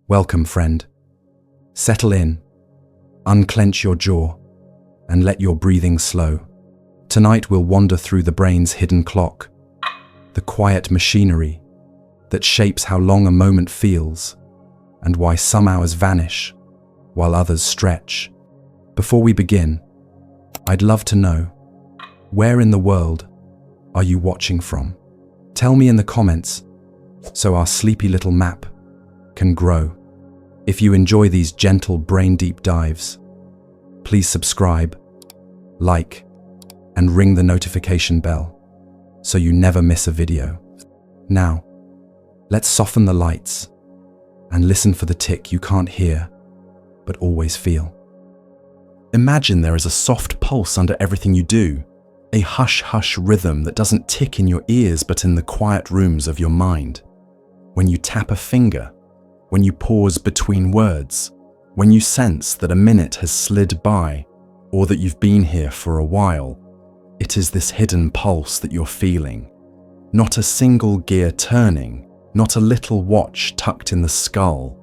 Welcome, friend. Settle in, unclench your jaw, and let your breathing slow. Tonight we'll wander through the brain's hidden clock, the quiet machinery that shapes how long a moment feels and why some hours vanish while others stretch. Before we begin, I'd love to know, where in the world are you watching from? Tell me in the comments so our sleepy little map can grow. If you enjoy these gentle brain deep dives, please subscribe, like, and ring the notification bell so you never miss a video. Now, let's soften the lights and listen for the tick you can't hear but always feel. Imagine there is a soft pulse under everything you do, a hush-hush rhythm that doesn't tick in your ears but in the quiet rooms of your mind. When you tap a finger, when you pause between words, when you sense that a minute has slid by or that you've been here for a while, it is this hidden pulse that you're feeling. Not a single gear turning, not a little watch tucked in the skull,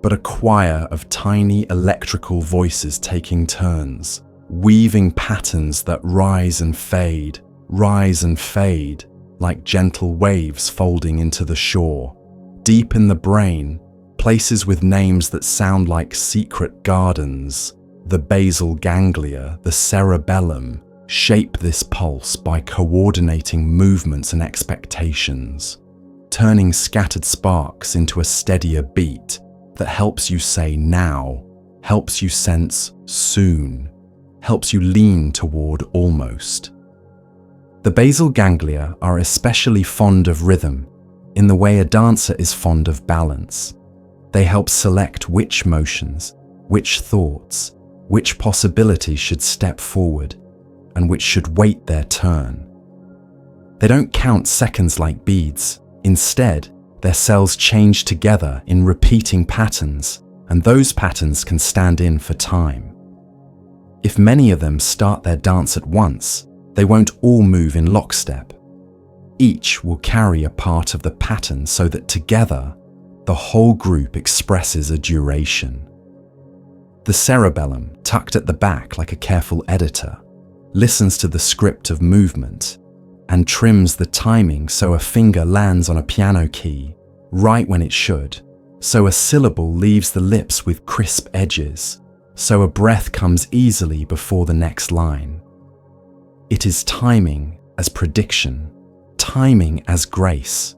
but a choir of tiny electrical voices taking turns, weaving patterns that rise and fade, like gentle waves folding into the shore. Deep in the brain, places with names that sound like secret gardens, the basal ganglia, the cerebellum, shape this pulse by coordinating movements and expectations, turning scattered sparks into a steadier beat that helps you say now, helps you sense soon, helps you lean toward almost. The basal ganglia are especially fond of rhythm in the way a dancer is fond of balance. They help select which motions, which thoughts, which possibilities should step forward and which should wait their turn. They don't count seconds like beads. Instead, their cells change together in repeating patterns, and those patterns can stand in for time. If many of them start their dance at once, they won't all move in lockstep. Each will carry a part of the pattern so that together, the whole group expresses a duration. The cerebellum, tucked at the back like a careful editor, listens to the script of movement and trims the timing so a finger lands on a piano key right when it should, so a syllable leaves the lips with crisp edges, so a breath comes easily before the next line. It is timing as prediction, timing as grace.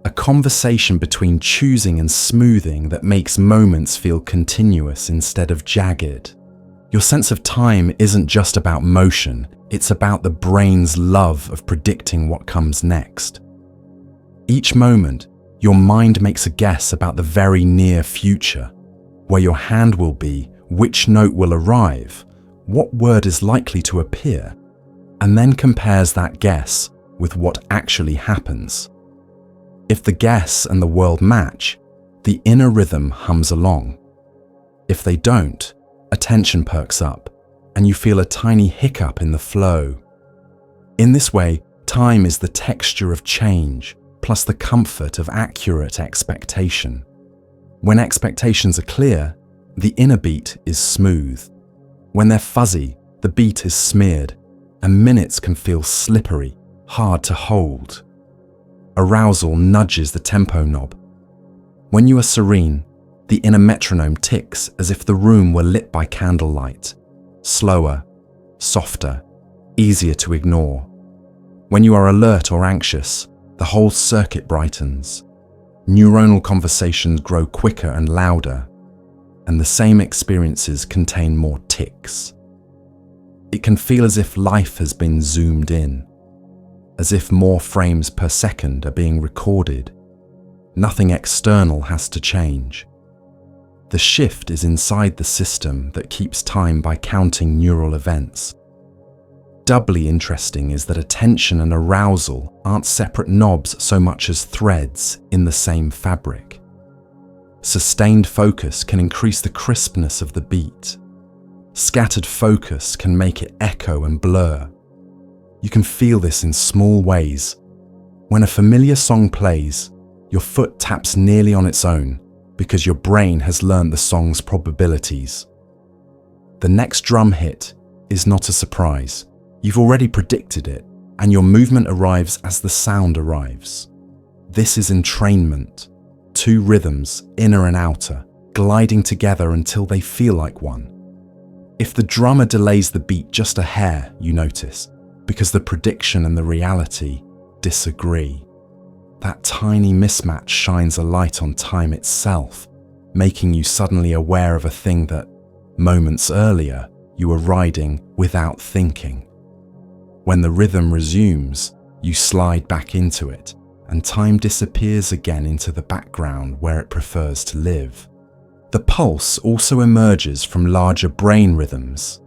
A conversation between choosing and smoothing that makes moments feel continuous instead of jagged. Your sense of time isn't just about motion, it's about the brain's love of predicting what comes next. Each moment, your mind makes a guess about the very near future, where your hand will be, which note will arrive, what word is likely to appear, and then compares that guess with what actually happens. If the guess and the world match, the inner rhythm hums along. If they don't, attention perks up, and you feel a tiny hiccup in the flow. In this way, time is the texture of change, plus the comfort of accurate expectation. When expectations are clear, the inner beat is smooth. When they're fuzzy, the beat is smeared, and minutes can feel slippery, hard to hold. Arousal nudges the tempo knob. When you are serene, the inner metronome ticks as if the room were lit by candlelight, slower, softer, easier to ignore. When you are alert or anxious, the whole circuit brightens. Neuronal conversations grow quicker and louder, and the same experiences contain more ticks. It can feel as if life has been zoomed in, as if more frames per second are being recorded. Nothing external has to change. The shift is inside the system that keeps time by counting neural events. Doubly interesting is that attention and arousal aren't separate knobs so much as threads in the same fabric. Sustained focus can increase the crispness of the beat. Scattered focus can make it echo and blur. You can feel this in small ways. When a familiar song plays, your foot taps nearly on its own because your brain has learned the song's probabilities. The next drum hit is not a surprise. You've already predicted it, and your movement arrives as the sound arrives. This is entrainment. Two rhythms, inner and outer, gliding together until they feel like one. If the drummer delays the beat just a hair, you notice, because the prediction and the reality disagree. That tiny mismatch shines a light on time itself, making you suddenly aware of a thing that, moments earlier, you were riding without thinking. When the rhythm resumes, you slide back into it, and time disappears again into the background where it prefers to live. The pulse also emerges from larger brain rhythms,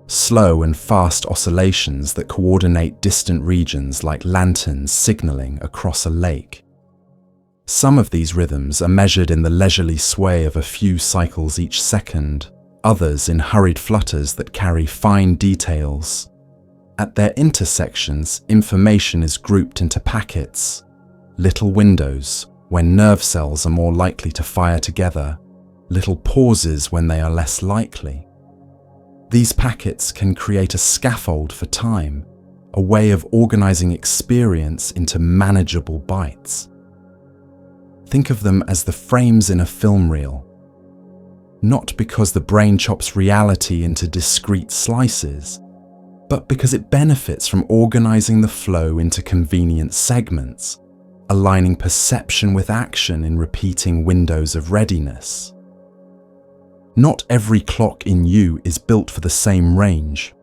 slow and fast oscillations that coordinate distant regions like lanterns signaling across a lake. Some of these rhythms are measured in the leisurely sway of a few cycles each second, others in hurried flutters that carry fine details. At their intersections, information is grouped into packets, little windows when nerve cells are more likely to fire together, little pauses when they are less likely. These packets can create a scaffold for time, a way of organizing experience into manageable bites. Think of them as the frames in a film reel. Not because the brain chops reality into discrete slices, but because it benefits from organizing the flow into convenient segments, aligning perception with action in repeating windows of readiness. Not every clock in you is built for the same range.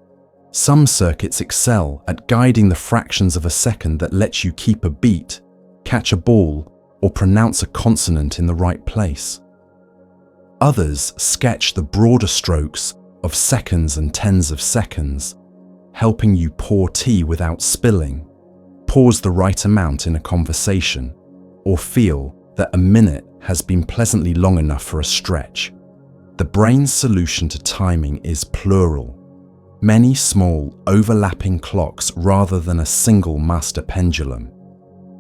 Some circuits excel at guiding the fractions of a second that lets you keep a beat, catch a ball, or pronounce a consonant in the right place. Others sketch the broader strokes of seconds and tens of seconds, helping you pour tea without spilling, pause the right amount in a conversation, or feel that a minute has been pleasantly long enough for a stretch. The brain's solution to timing is plural. Many small, overlapping clocks rather than a single master pendulum.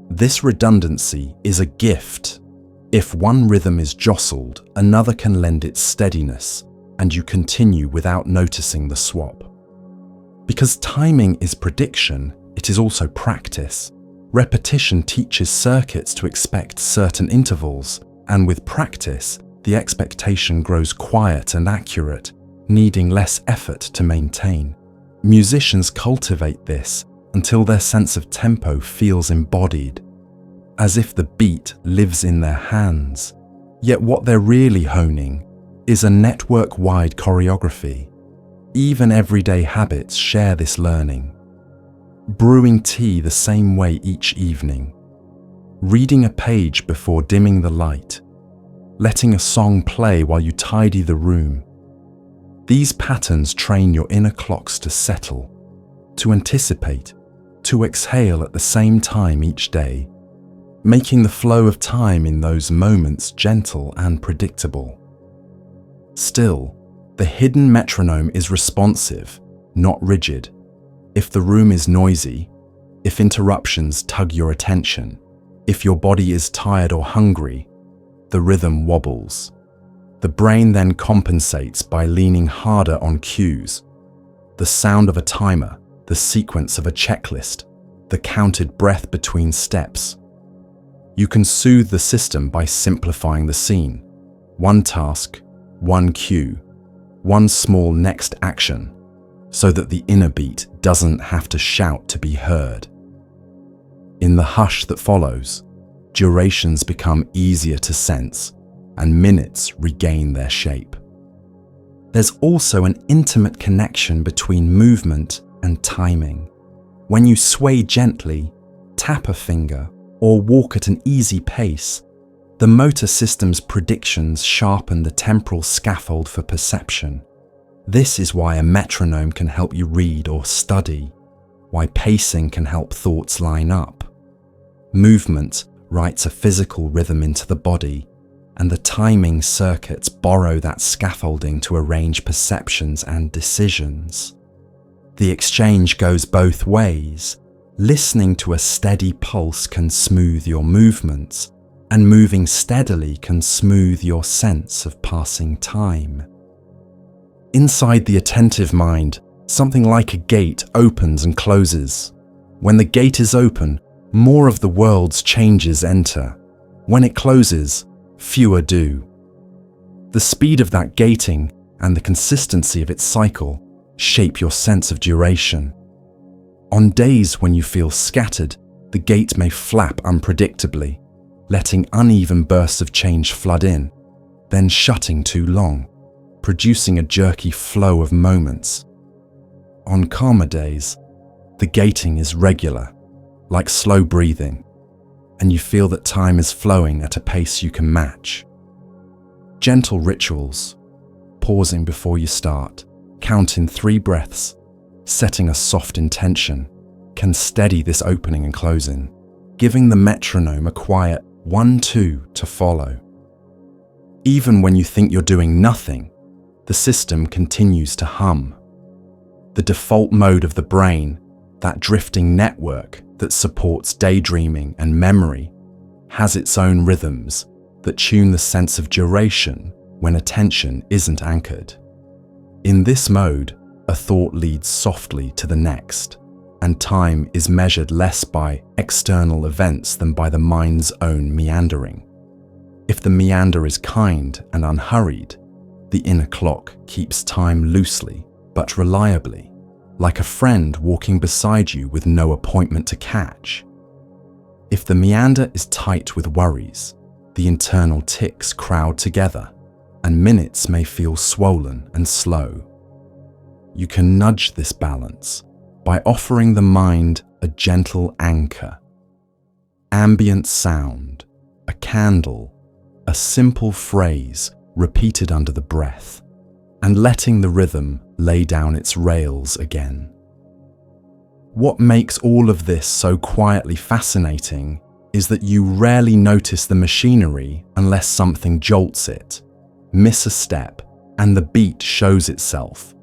This redundancy is a gift. If one rhythm is jostled, another can lend its steadiness, and you continue without noticing the swap. Because timing is prediction, it is also practice. Repetition teaches circuits to expect certain intervals, and with practice, the expectation grows quiet and accurate, needing less effort to maintain. Musicians cultivate this until their sense of tempo feels embodied, as if the beat lives in their hands. Yet what they're really honing is a network-wide choreography. Even everyday habits share this learning. Brewing tea the same way each evening, reading a page before dimming the light, letting a song play while you tidy the room. These patterns train your inner clocks to settle, to anticipate, to exhale at the same time each day, making the flow of time in those moments gentle and predictable. Still, the hidden metronome is responsive, not rigid. If the room is noisy, if interruptions tug your attention, if your body is tired or hungry, the rhythm wobbles. The brain then compensates by leaning harder on cues. The sound of a timer, the sequence of a checklist, the counted breath between steps. You can soothe the system by simplifying the scene. One task, one cue, one small next action, so that the inner beat doesn't have to shout to be heard. In the hush that follows, durations become easier to sense, and minutes regain their shape. There's also an intimate connection between movement and timing. When you sway gently, tap a finger, or walk at an easy pace, the motor system's predictions sharpen the temporal scaffold for perception. This is why a metronome can help you read or study, why pacing can help thoughts line up. Movement writes a physical rhythm into the body, and the timing circuits borrow that scaffolding to arrange perceptions and decisions. The exchange goes both ways. Listening to a steady pulse can smooth your movements, and moving steadily can smooth your sense of passing time. Inside the attentive mind, something like a gate opens and closes. When the gate is open, more of the world's changes enter. When it closes, fewer do. The speed of that gating and the consistency of its cycle shape your sense of duration. On days when you feel scattered, the gate may flap unpredictably, letting uneven bursts of change flood in, then shutting too long, producing a jerky flow of moments. On calmer days, the gating is regular, like slow breathing, and you feel that time is flowing at a pace you can match. Gentle rituals, pausing before you start, counting 3 breaths, setting a soft intention, can steady this opening and closing, giving the metronome a quiet 1-2 to follow. Even when you think you're doing nothing, the system continues to hum. The default mode of the brain, that drifting network that supports daydreaming and memory, has its own rhythms that tune the sense of duration when attention isn't anchored. In this mode, a thought leads softly to the next, and time is measured less by external events than by the mind's own meandering. If the meander is kind and unhurried, the inner clock keeps time loosely but reliably, like a friend walking beside you with no appointment to catch. If the meander is tight with worries, the internal ticks crowd together, and minutes may feel swollen and slow. You can nudge this balance by offering the mind a gentle anchor. Ambient sound, a candle, a simple phrase repeated under the breath, and letting the rhythm lay down its rails again. What makes all of this so quietly fascinating is that you rarely notice the machinery unless something jolts it. Miss a step, and the beat shows itself.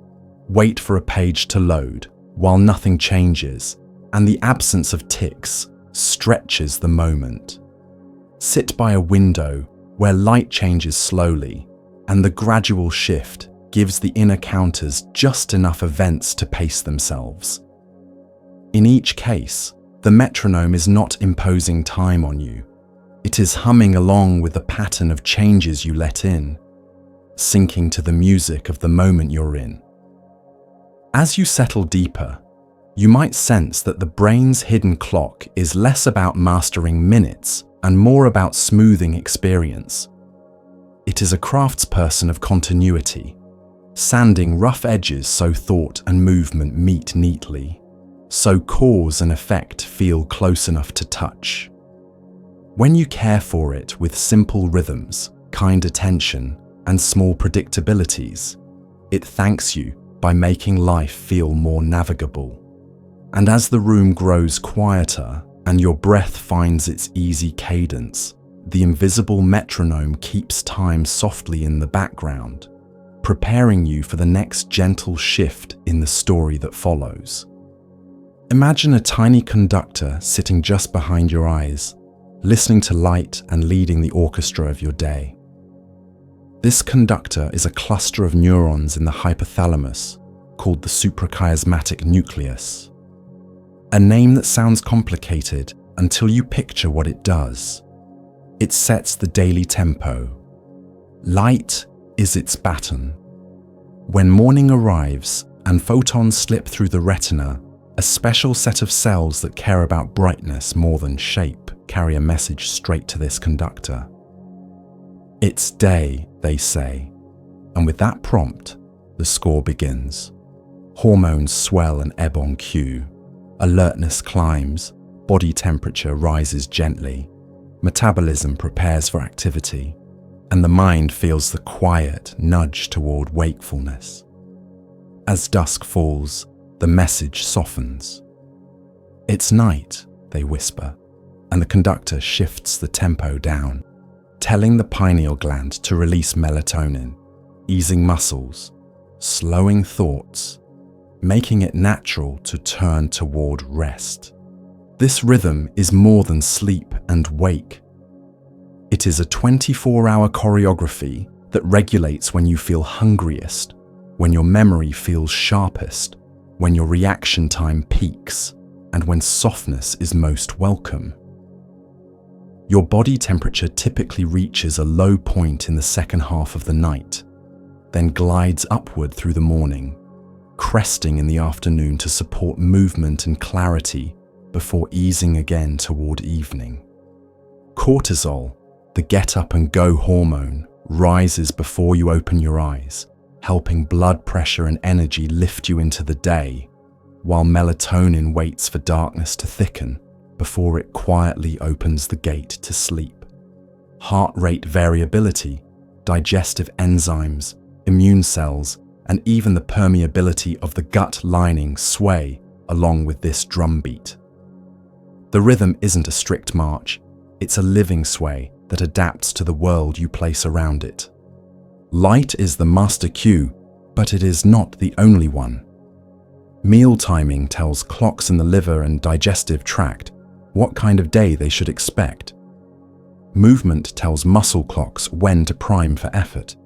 Wait for a page to load, while nothing changes, and the absence of ticks stretches the moment. Sit by a window where light changes slowly, and the gradual shift gives the inner counters just enough events to pace themselves. In each case, the metronome is not imposing time on you. It is humming along with the pattern of changes you let in, syncing to the music of the moment you're in. As you settle deeper, you might sense that the brain's hidden clock is less about mastering minutes and more about smoothing experience. It is a craftsperson of continuity, sanding rough edges so thought and movement meet neatly, so cause and effect feel close enough to touch. When you care for it with simple rhythms, kind attention, and small predictabilities, it thanks you by making life feel more navigable. And as the room grows quieter and your breath finds its easy cadence, the invisible metronome keeps time softly in the background, preparing you for the next gentle shift in the story that follows. Imagine a tiny conductor sitting just behind your eyes, listening to light and leading the orchestra of your day. This conductor is a cluster of neurons in the hypothalamus called the suprachiasmatic nucleus. A name that sounds complicated until you picture what it does. It sets the daily tempo. Light is its baton. When morning arrives and photons slip through the retina, a special set of cells that care about brightness more than shape carry a message straight to this conductor. It's day, they say, and with that prompt, the score begins. Hormones swell and ebb on cue. Alertness climbs, body temperature rises gently, metabolism prepares for activity, and the mind feels the quiet nudge toward wakefulness. As dusk falls, the message softens. It's night, they whisper, and the conductor shifts the tempo down, telling the pineal gland to release melatonin, easing muscles, slowing thoughts, making it natural to turn toward rest. This rhythm is more than sleep and wake. It is a 24-hour choreography that regulates when you feel hungriest, when your memory feels sharpest, when your reaction time peaks, and when softness is most welcome. Your body temperature typically reaches a low point in the second half of the night, then glides upward through the morning, cresting in the afternoon to support movement and clarity before easing again toward evening. Cortisol, the get-up-and-go hormone, rises before you open your eyes, helping blood pressure and energy lift you into the day, while melatonin waits for darkness to thicken before it quietly opens the gate to sleep. Heart rate variability, digestive enzymes, immune cells, and even the permeability of the gut lining sway along with this drumbeat. The rhythm isn't a strict march, it's a living sway that adapts to the world you place around it. Light is the master cue, but it is not the only one. Meal timing tells clocks in the liver and digestive tract what kind of day they should expect. Movement tells muscle clocks when to prime for effort.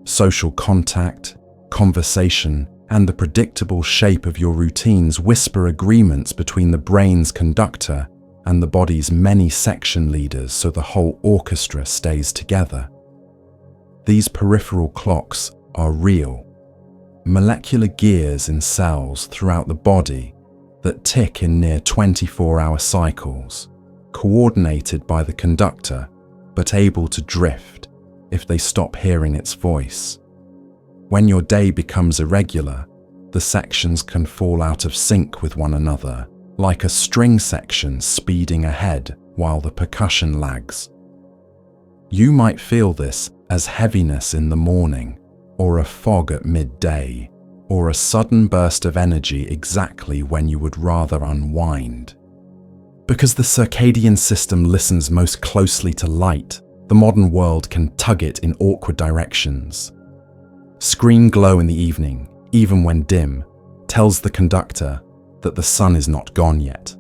Social contact, conversation, and the predictable shape of your routines whisper agreements between the brain's conductor and the body's many section leaders so the whole orchestra stays together. These peripheral clocks are real, molecular gears in cells throughout the body that tick in near 24-hour cycles, coordinated by the conductor but able to drift if they stop hearing its voice. When your day becomes irregular, the sections can fall out of sync with one another, like a string section speeding ahead while the percussion lags. You might feel this as heaviness in the morning, or a fog at midday, or a sudden burst of energy exactly when you would rather unwind. Because the circadian system listens most closely to light, the modern world can tug it in awkward directions. Screen glow in the evening, even when dim, tells the conductor that the sun is not gone yet.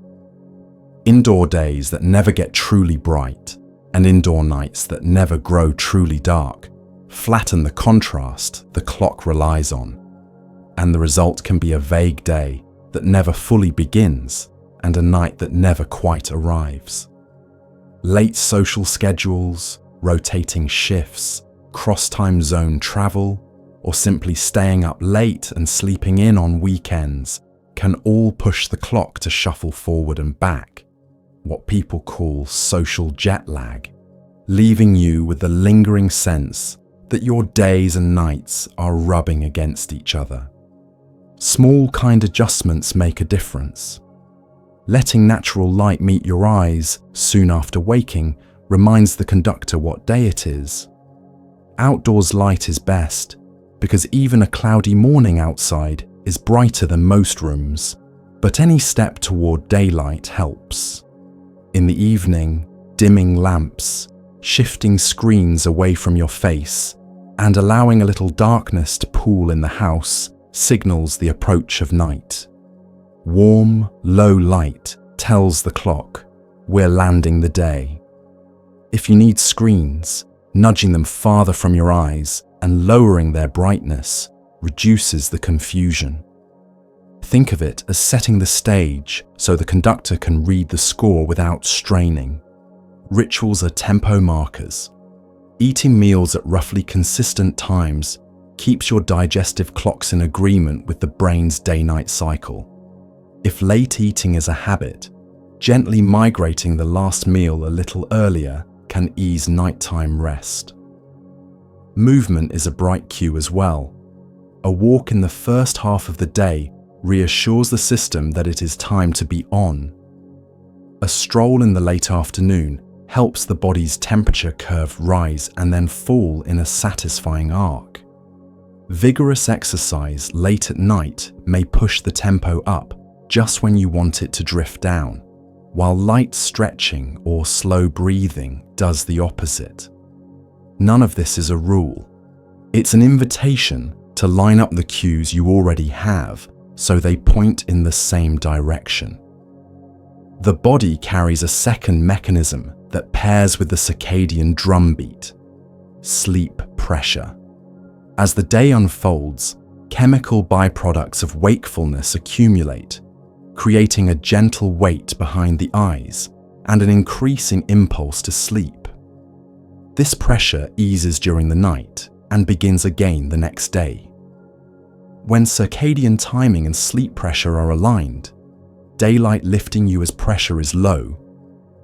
Indoor days that never get truly bright, and indoor nights that never grow truly dark, flatten the contrast the clock relies on, and the result can be a vague day that never fully begins and a night that never quite arrives. Late social schedules, rotating shifts, cross-time zone travel, or simply staying up late and sleeping in on weekends can all push the clock to shuffle forward and back, what people call social jet lag, leaving you with the lingering sense that your days and nights are rubbing against each other. Small kind adjustments make a difference. Letting natural light meet your eyes soon after waking reminds the conductor what day it is. Outdoors light is best because even a cloudy morning outside is brighter than most rooms, but any step toward daylight helps. In the evening, dimming lamps, shifting screens away from your face, and allowing a little darkness to pool in the house signals the approach of night. Warm, low light tells the clock we're landing the day. If you need screens, nudging them farther from your eyes and lowering their brightness reduces the confusion. Think of it as setting the stage so the conductor can read the score without straining. Rituals are tempo markers. Eating meals at roughly consistent times keeps your digestive clocks in agreement with the brain's day-night cycle. If late eating is a habit, gently migrating the last meal a little earlier can ease nighttime rest. Movement is a bright cue as well. A walk in the first half of the day reassures the system that it is time to be on. A stroll in the late afternoon helps the body's temperature curve rise and then fall in a satisfying arc. Vigorous exercise late at night may push the tempo up just when you want it to drift down, while light stretching or slow breathing does the opposite. None of this is a rule. It's an invitation to line up the cues you already have so they point in the same direction. The body carries a second mechanism that pairs with the circadian drumbeat: sleep pressure. As the day unfolds, chemical byproducts of wakefulness accumulate, creating a gentle weight behind the eyes and an increasing impulse to sleep. This pressure eases during the night and begins again the next day. When circadian timing and sleep pressure are aligned, daylight lifting you as pressure is low,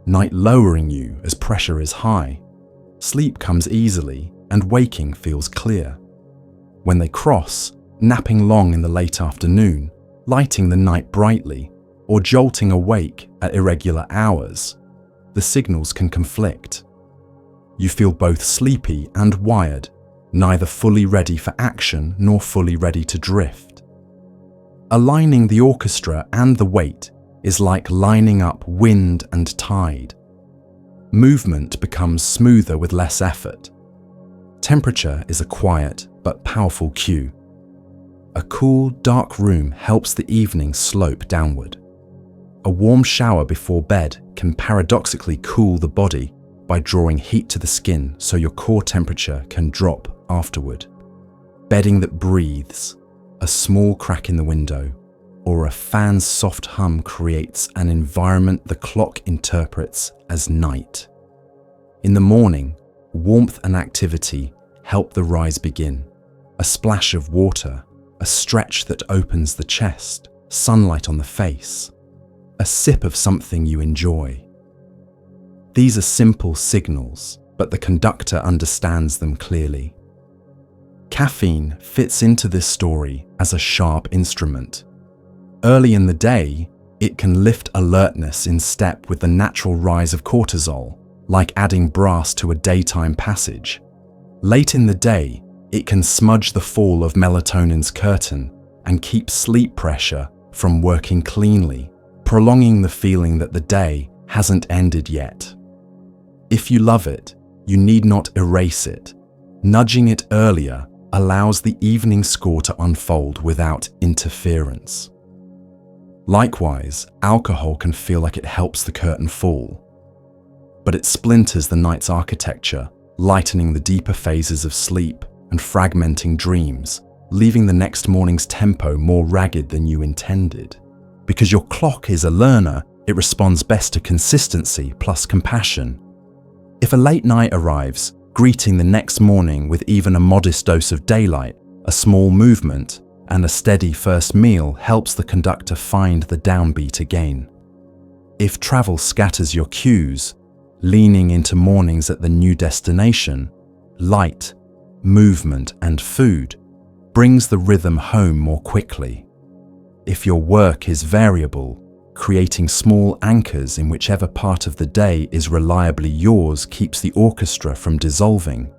night lowering you as pressure is high, sleep comes easily and waking feels clear. When they cross, napping long in the late afternoon, lighting the night brightly, or jolting awake at irregular hours, the signals can conflict. You feel both sleepy and wired, neither fully ready for action nor fully ready to drift. Aligning the orchestra and the weight is like lining up wind and tide. Movement becomes smoother with less effort. Temperature is a quiet but powerful cue. A cool, dark room helps the evening slope downward. A warm shower before bed can paradoxically cool the body by drawing heat to the skin so your core temperature can drop afterward. Bedding that breathes, a small crack in the window, or a fan's soft hum creates an environment the clock interprets as night. In the morning, warmth and activity help the rise begin. A splash of water, a stretch that opens the chest, sunlight on the face, a sip of something you enjoy. These are simple signals, but the conductor understands them clearly. Caffeine fits into this story as a sharp instrument. Early in the day, it can lift alertness in step with the natural rise of cortisol, like adding brass to a daytime passage. Late in the day, it can smudge the fall of melatonin's curtain and keep sleep pressure from working cleanly, prolonging the feeling that the day hasn't ended yet. If you love it, you need not erase it. Nudging it earlier allows the evening score to unfold without interference. Likewise, alcohol can feel like it helps the curtain fall, but it splinters the night's architecture, lightening the deeper phases of sleep and fragmenting dreams, leaving the next morning's tempo more ragged than you intended. Because your clock is a learner, it responds best to consistency plus compassion. If a late night arrives, greeting the next morning with even a modest dose of daylight, a small movement, and a steady first meal helps the conductor find the downbeat again. If travel scatters your cues, leaning into mornings at the new destination, light, movement, and food brings the rhythm home more quickly. If your work is variable, creating small anchors in whichever part of the day is reliably yours keeps the orchestra from dissolving.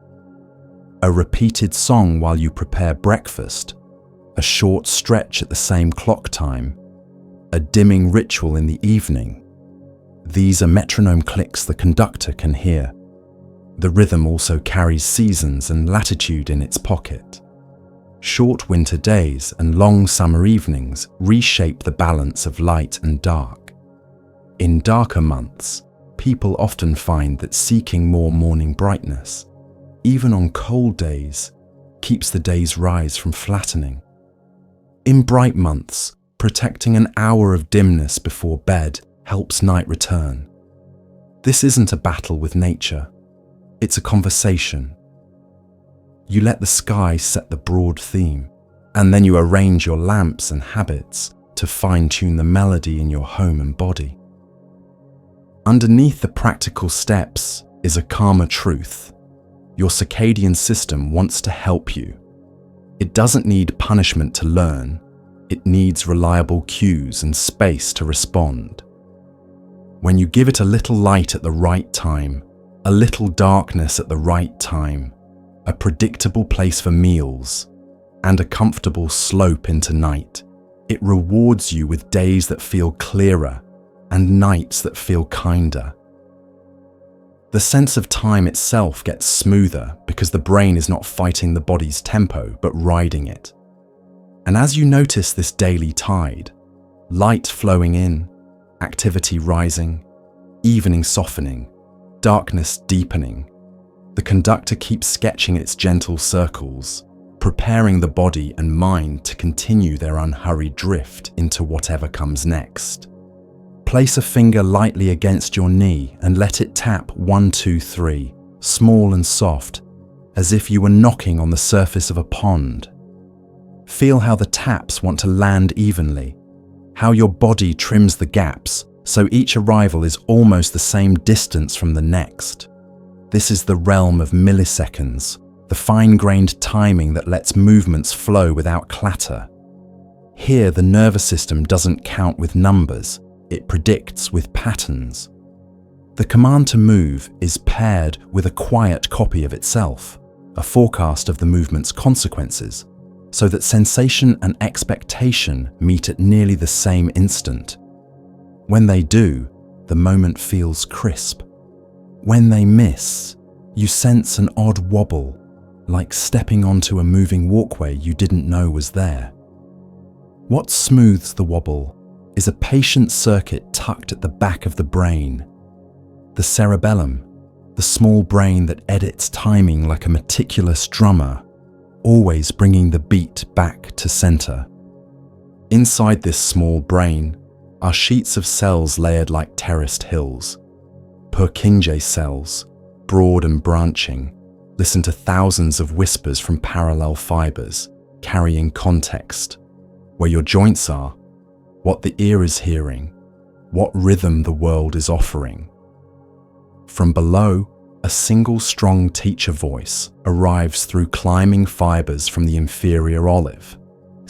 A repeated song while you prepare breakfast, a short stretch at the same clock time, a dimming ritual in the evening. These are metronome clicks the conductor can hear. The rhythm also carries seasons and latitude in its pocket. Short winter days and long summer evenings reshape the balance of light and dark. In darker months, people often find that seeking more morning brightness, even on cold days, keeps the day's rise from flattening. In bright months, protecting an hour of dimness before bed helps night return. This isn't a battle with nature, it's a conversation. You let the sky set the broad theme, and then you arrange your lamps and habits to fine-tune the melody in your home and body. Underneath the practical steps is a calmer truth. Your circadian system wants to help you. It doesn't need punishment to learn. It needs reliable cues and space to respond. When you give it a little light at the right time, a little darkness at the right time, a predictable place for meals, and a comfortable slope into night, it rewards you with days that feel clearer and nights that feel kinder. The sense of time itself gets smoother because the brain is not fighting the body's tempo but riding it. And as you notice this daily tide, light flowing in, activity rising, evening softening, Darkness deepening. The conductor keeps sketching its gentle circles, preparing the body and mind to continue their unhurried drift into whatever comes next. Place a finger lightly against your knee and let it tap 1, 2, 3, small and soft, as if you were knocking on the surface of a pond. Feel how the taps want to land evenly, how your body trims the gaps so each arrival is almost the same distance from the next. This is the realm of milliseconds, the fine-grained timing that lets movements flow without clatter. Here, the nervous system doesn't count with numbers, it predicts with patterns. The command to move is paired with a quiet copy of itself, a forecast of the movement's consequences, so that sensation and expectation meet at nearly the same instant. When they do, the moment feels crisp. When they miss, you sense an odd wobble, like stepping onto a moving walkway you didn't know was there. What smooths the wobble is a patient circuit tucked at the back of the brain. The cerebellum, the small brain that edits timing like a meticulous drummer, always bringing the beat back to center. Inside this small brain are sheets of cells layered like terraced hills. Purkinje cells, broad and branching, listen to thousands of whispers from parallel fibers, carrying context. Where your joints are, what the ear is hearing, what rhythm the world is offering. From below, a single strong teacher voice arrives through climbing fibers from the inferior olive,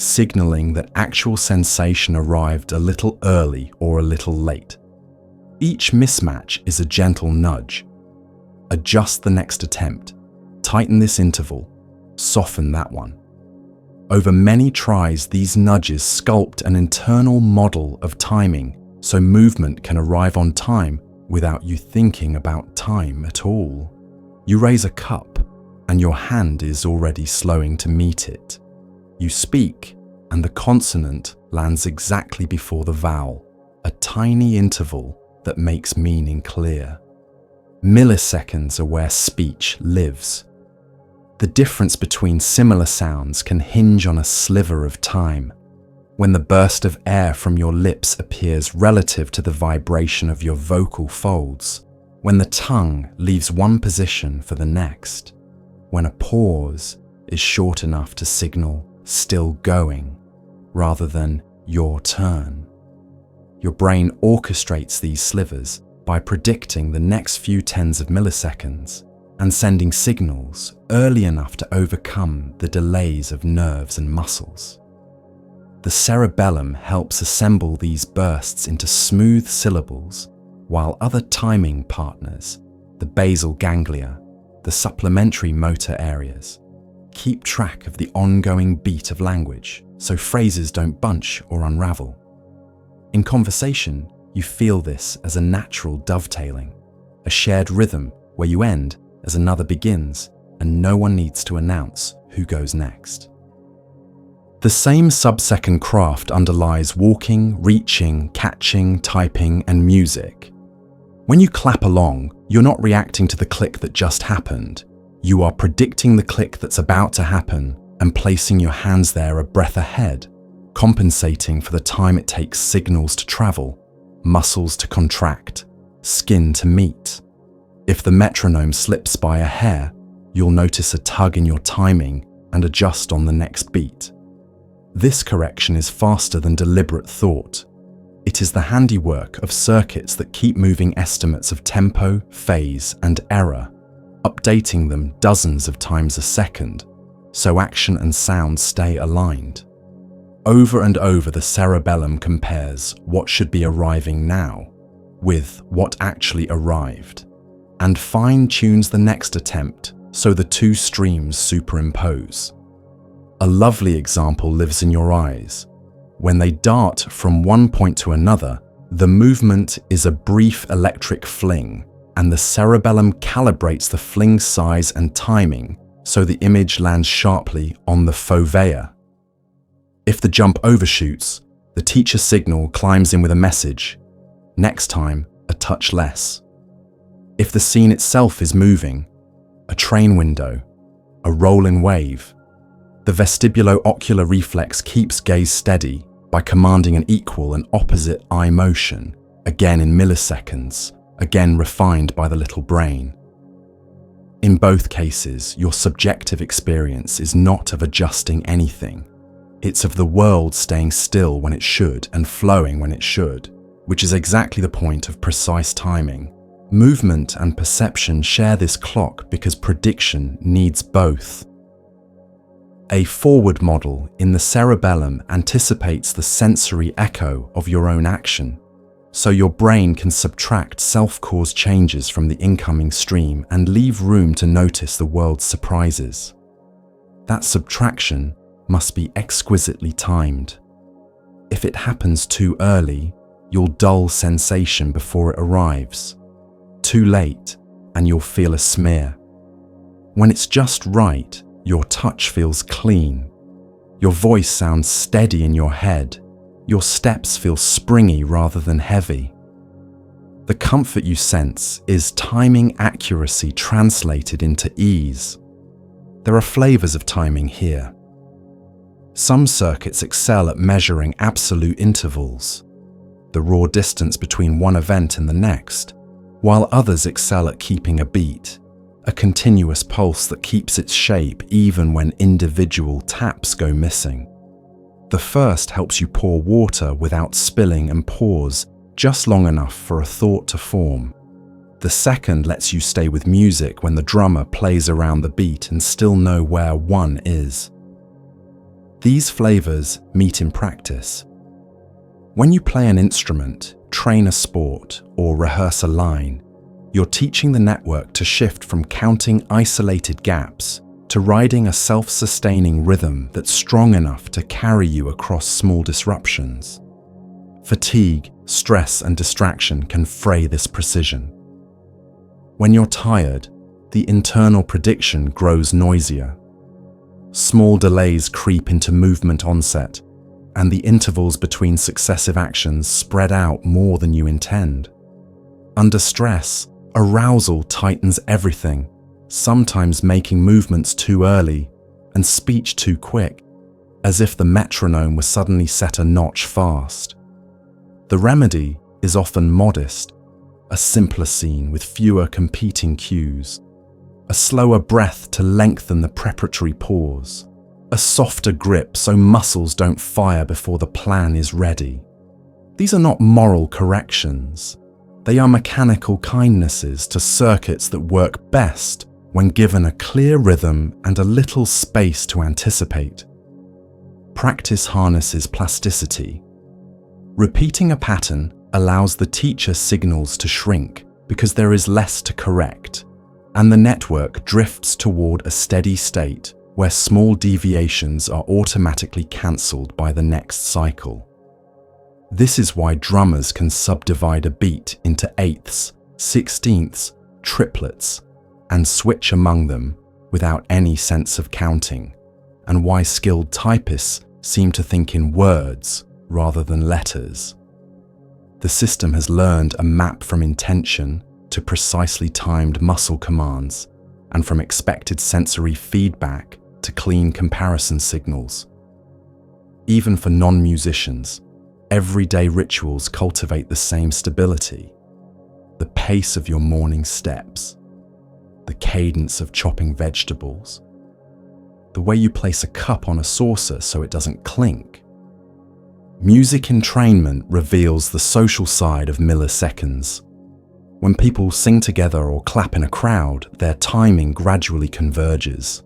signaling that actual sensation arrived a little early or a little late. Each mismatch is a gentle nudge. Adjust the next attempt, tighten this interval, soften that one. Over many tries, these nudges sculpt an internal model of timing so movement can arrive on time without you thinking about time at all. You raise a cup and your hand is already slowing to meet it. You speak and the consonant lands exactly before the vowel, a tiny interval that makes meaning clear. Milliseconds are where speech lives. The difference between similar sounds can hinge on a sliver of time. When the burst of air from your lips appears relative to the vibration of your vocal folds, when the tongue leaves one position for the next, when a pause is short enough to signal still going, rather than your turn. Your brain orchestrates these slivers by predicting the next few tens of milliseconds and sending signals early enough to overcome the delays of nerves and muscles. The cerebellum helps assemble these bursts into smooth syllables, while other timing partners, the basal ganglia, the supplementary motor areas, keep track of the ongoing beat of language so phrases don't bunch or unravel. In conversation, you feel this as a natural dovetailing, a shared rhythm where you end as another begins and no one needs to announce who goes next. The same sub-second craft underlies walking, reaching, catching, typing, and music. When you clap along, you're not reacting to the click that just happened. You are predicting the click that's about to happen and placing your hands there a breath ahead, compensating for the time it takes signals to travel, muscles to contract, skin to meet. If the metronome slips by a hair, you'll notice a tug in your timing and adjust on the next beat. This correction is faster than deliberate thought. It is the handiwork of circuits that keep moving estimates of tempo, phase, and error, updating them dozens of times a second, so action and sound stay aligned. Over and over, the cerebellum compares what should be arriving now with what actually arrived, and fine-tunes the next attempt so the two streams superimpose. A lovely example lives in your eyes. When they dart from one point to another, the movement is a brief electric fling, and the cerebellum calibrates the fling's size and timing so the image lands sharply on the fovea. If the jump overshoots, the teacher signal climbs in with a message. Next time, a touch less. If the scene itself is moving, a train window, a rolling wave, the vestibulo-ocular reflex keeps gaze steady by commanding an equal and opposite eye motion, again in milliseconds, again refined by the little brain. In both cases, your subjective experience is not of adjusting anything. It's of the world staying still when it should and flowing when it should, which is exactly the point of precise timing. Movement and perception share this clock because prediction needs both. A forward model in the cerebellum anticipates the sensory echo of your own action, so your brain can subtract self-caused changes from the incoming stream and leave room to notice the world's surprises. That subtraction must be exquisitely timed. If it happens too early, you'll dull sensation before it arrives. Too late, and you'll feel a smear. When it's just right, your touch feels clean. Your voice sounds steady in your head. Your steps feel springy rather than heavy. The comfort you sense is timing accuracy translated into ease. There are flavors of timing here. Some circuits excel at measuring absolute intervals, the raw distance between one event and the next, while others excel at keeping a beat, a continuous pulse that keeps its shape even when individual taps go missing. The first helps you pour water without spilling and pause just long enough for a thought to form. The second lets you stay with music when the drummer plays around the beat and still know where one is. These flavors meet in practice. When you play an instrument, train a sport, or rehearse a line, you're teaching the network to shift from counting isolated gaps to riding a self-sustaining rhythm that's strong enough to carry you across small disruptions. Fatigue, stress, and distraction can fray this precision. When you're tired, the internal prediction grows noisier. Small delays creep into movement onset, and the intervals between successive actions spread out more than you intend. Under stress, arousal tightens everything, sometimes making movements too early and speech too quick, as if the metronome was suddenly set a notch fast. The remedy is often modest, a simpler scene with fewer competing cues, a slower breath to lengthen the preparatory pause, a softer grip so muscles don't fire before the plan is ready. These are not moral corrections. They are mechanical kindnesses to circuits that work best when given a clear rhythm and a little space to anticipate. Practice harnesses plasticity. Repeating a pattern allows the teacher signals to shrink because there is less to correct, and the network drifts toward a steady state where small deviations are automatically cancelled by the next cycle. This is why drummers can subdivide a beat into eighths, sixteenths, triplets, and switch among them without any sense of counting, and why skilled typists seem to think in words rather than letters. The system has learned a map from intention to precisely timed muscle commands, and from expected sensory feedback to clean comparison signals. Even for non-musicians, everyday rituals cultivate the same stability. The pace of your morning steps, the cadence of chopping vegetables, the way you place a cup on a saucer so it doesn't clink. Music entrainment reveals the social side of milliseconds. When people sing together or clap in a crowd, their timing gradually converges.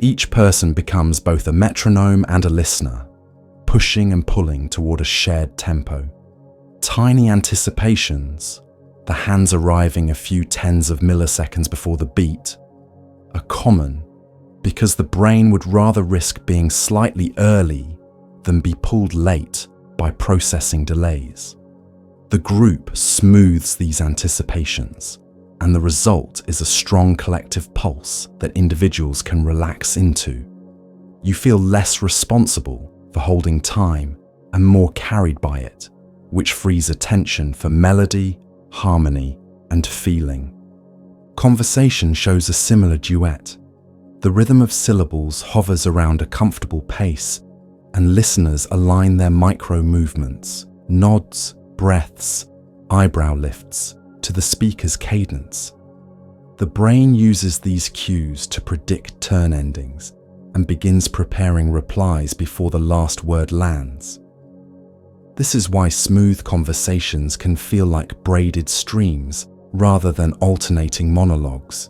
Each person becomes both a metronome and a listener, pushing and pulling toward a shared tempo. Tiny anticipations, the hands arriving a few tens of milliseconds before the beat, are common because the brain would rather risk being slightly early than be pulled late by processing delays. The group smooths these anticipations, and the result is a strong collective pulse that individuals can relax into. You feel less responsible for holding time and more carried by it, which frees attention for melody, harmony, and feeling. Conversation shows a similar duet. The rhythm of syllables hovers around a comfortable pace, and listeners align their micro-movements, nods, breaths, eyebrow lifts, to the speaker's cadence. The brain uses these cues to predict turn endings and begins preparing replies before the last word lands. This is why smooth conversations can feel like braided streams rather than alternating monologues.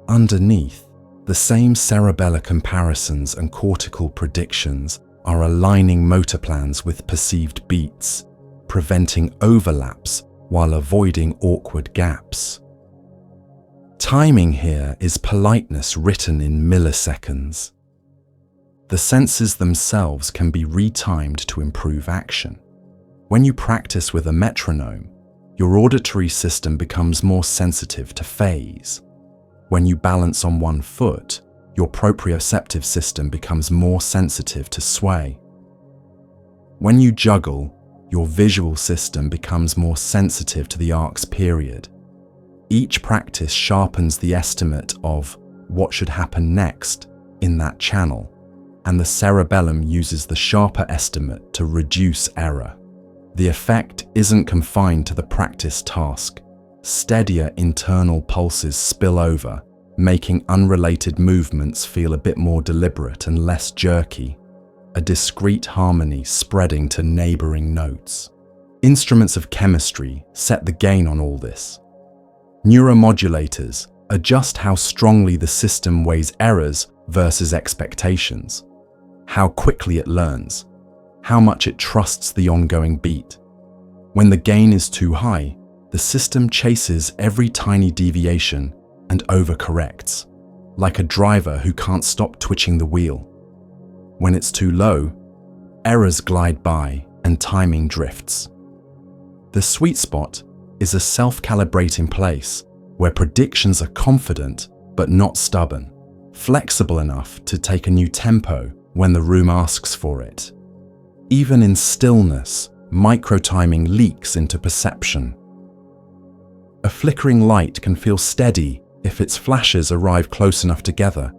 Underneath, the same cerebellar comparisons and cortical predictions are aligning motor plans with perceived beats, preventing overlaps while avoiding awkward gaps. Timing here is politeness written in milliseconds. The senses themselves can be retimed to improve action. When you practice with a metronome, your auditory system becomes more sensitive to phase. When you balance on one foot, your proprioceptive system becomes more sensitive to sway. When you juggle, your visual system becomes more sensitive to the arc's period. Each practice sharpens the estimate of what should happen next in that channel, and the cerebellum uses the sharper estimate to reduce error. The effect isn't confined to the practice task. Steadier internal pulses spill over, making unrelated movements feel a bit more deliberate and less jerky, a discrete harmony spreading to neighboring notes. Instruments of chemistry set the gain on all this. Neuromodulators adjust how strongly the system weighs errors versus expectations, how quickly it learns, how much it trusts the ongoing beat. When the gain is too high, the system chases every tiny deviation and overcorrects, like a driver who can't stop twitching the wheel. When it's too low, errors glide by and timing drifts. The sweet spot is a self-calibrating place where predictions are confident but not stubborn, flexible enough to take a new tempo when the room asks for it. Even in stillness, micro-timing leaks into perception. A flickering light can feel steady if its flashes arrive close enough together.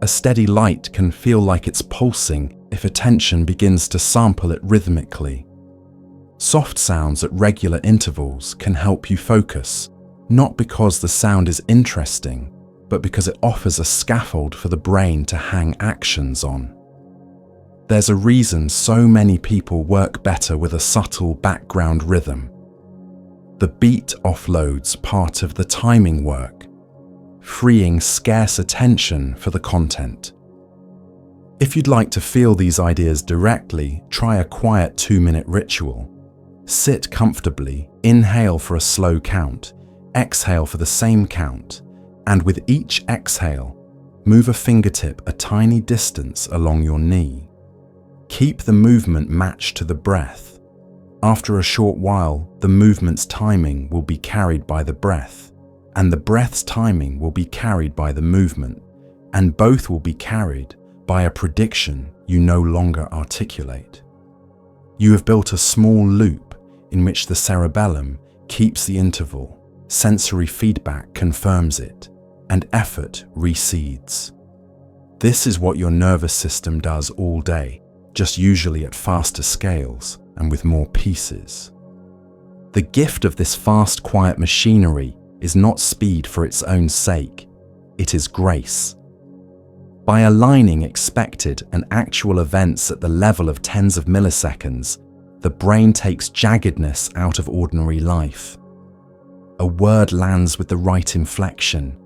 A steady light can feel like it's pulsing if attention begins to sample it rhythmically. Soft sounds at regular intervals can help you focus, not because the sound is interesting, but because it offers a scaffold for the brain to hang actions on. There's a reason so many people work better with a subtle background rhythm. The beat offloads part of the timing work, freeing scarce attention for the content. If you'd like to feel these ideas directly, try a quiet 2-minute ritual. Sit comfortably, inhale for a slow count, exhale for the same count, and with each exhale, move a fingertip a tiny distance along your knee. Keep the movement matched to the breath. After a short while, the movement's timing will be carried by the breath, and the breath's timing will be carried by the movement, and both will be carried by a prediction you no longer articulate. You have built a small loop in which the cerebellum keeps the interval, sensory feedback confirms it, and effort recedes. This is what your nervous system does all day, just usually at faster scales and with more pieces. The gift of this fast, quiet machinery is not speed for its own sake, it is grace. By aligning expected and actual events at the level of tens of milliseconds, the brain takes jaggedness out of ordinary life. A word lands with the right inflection,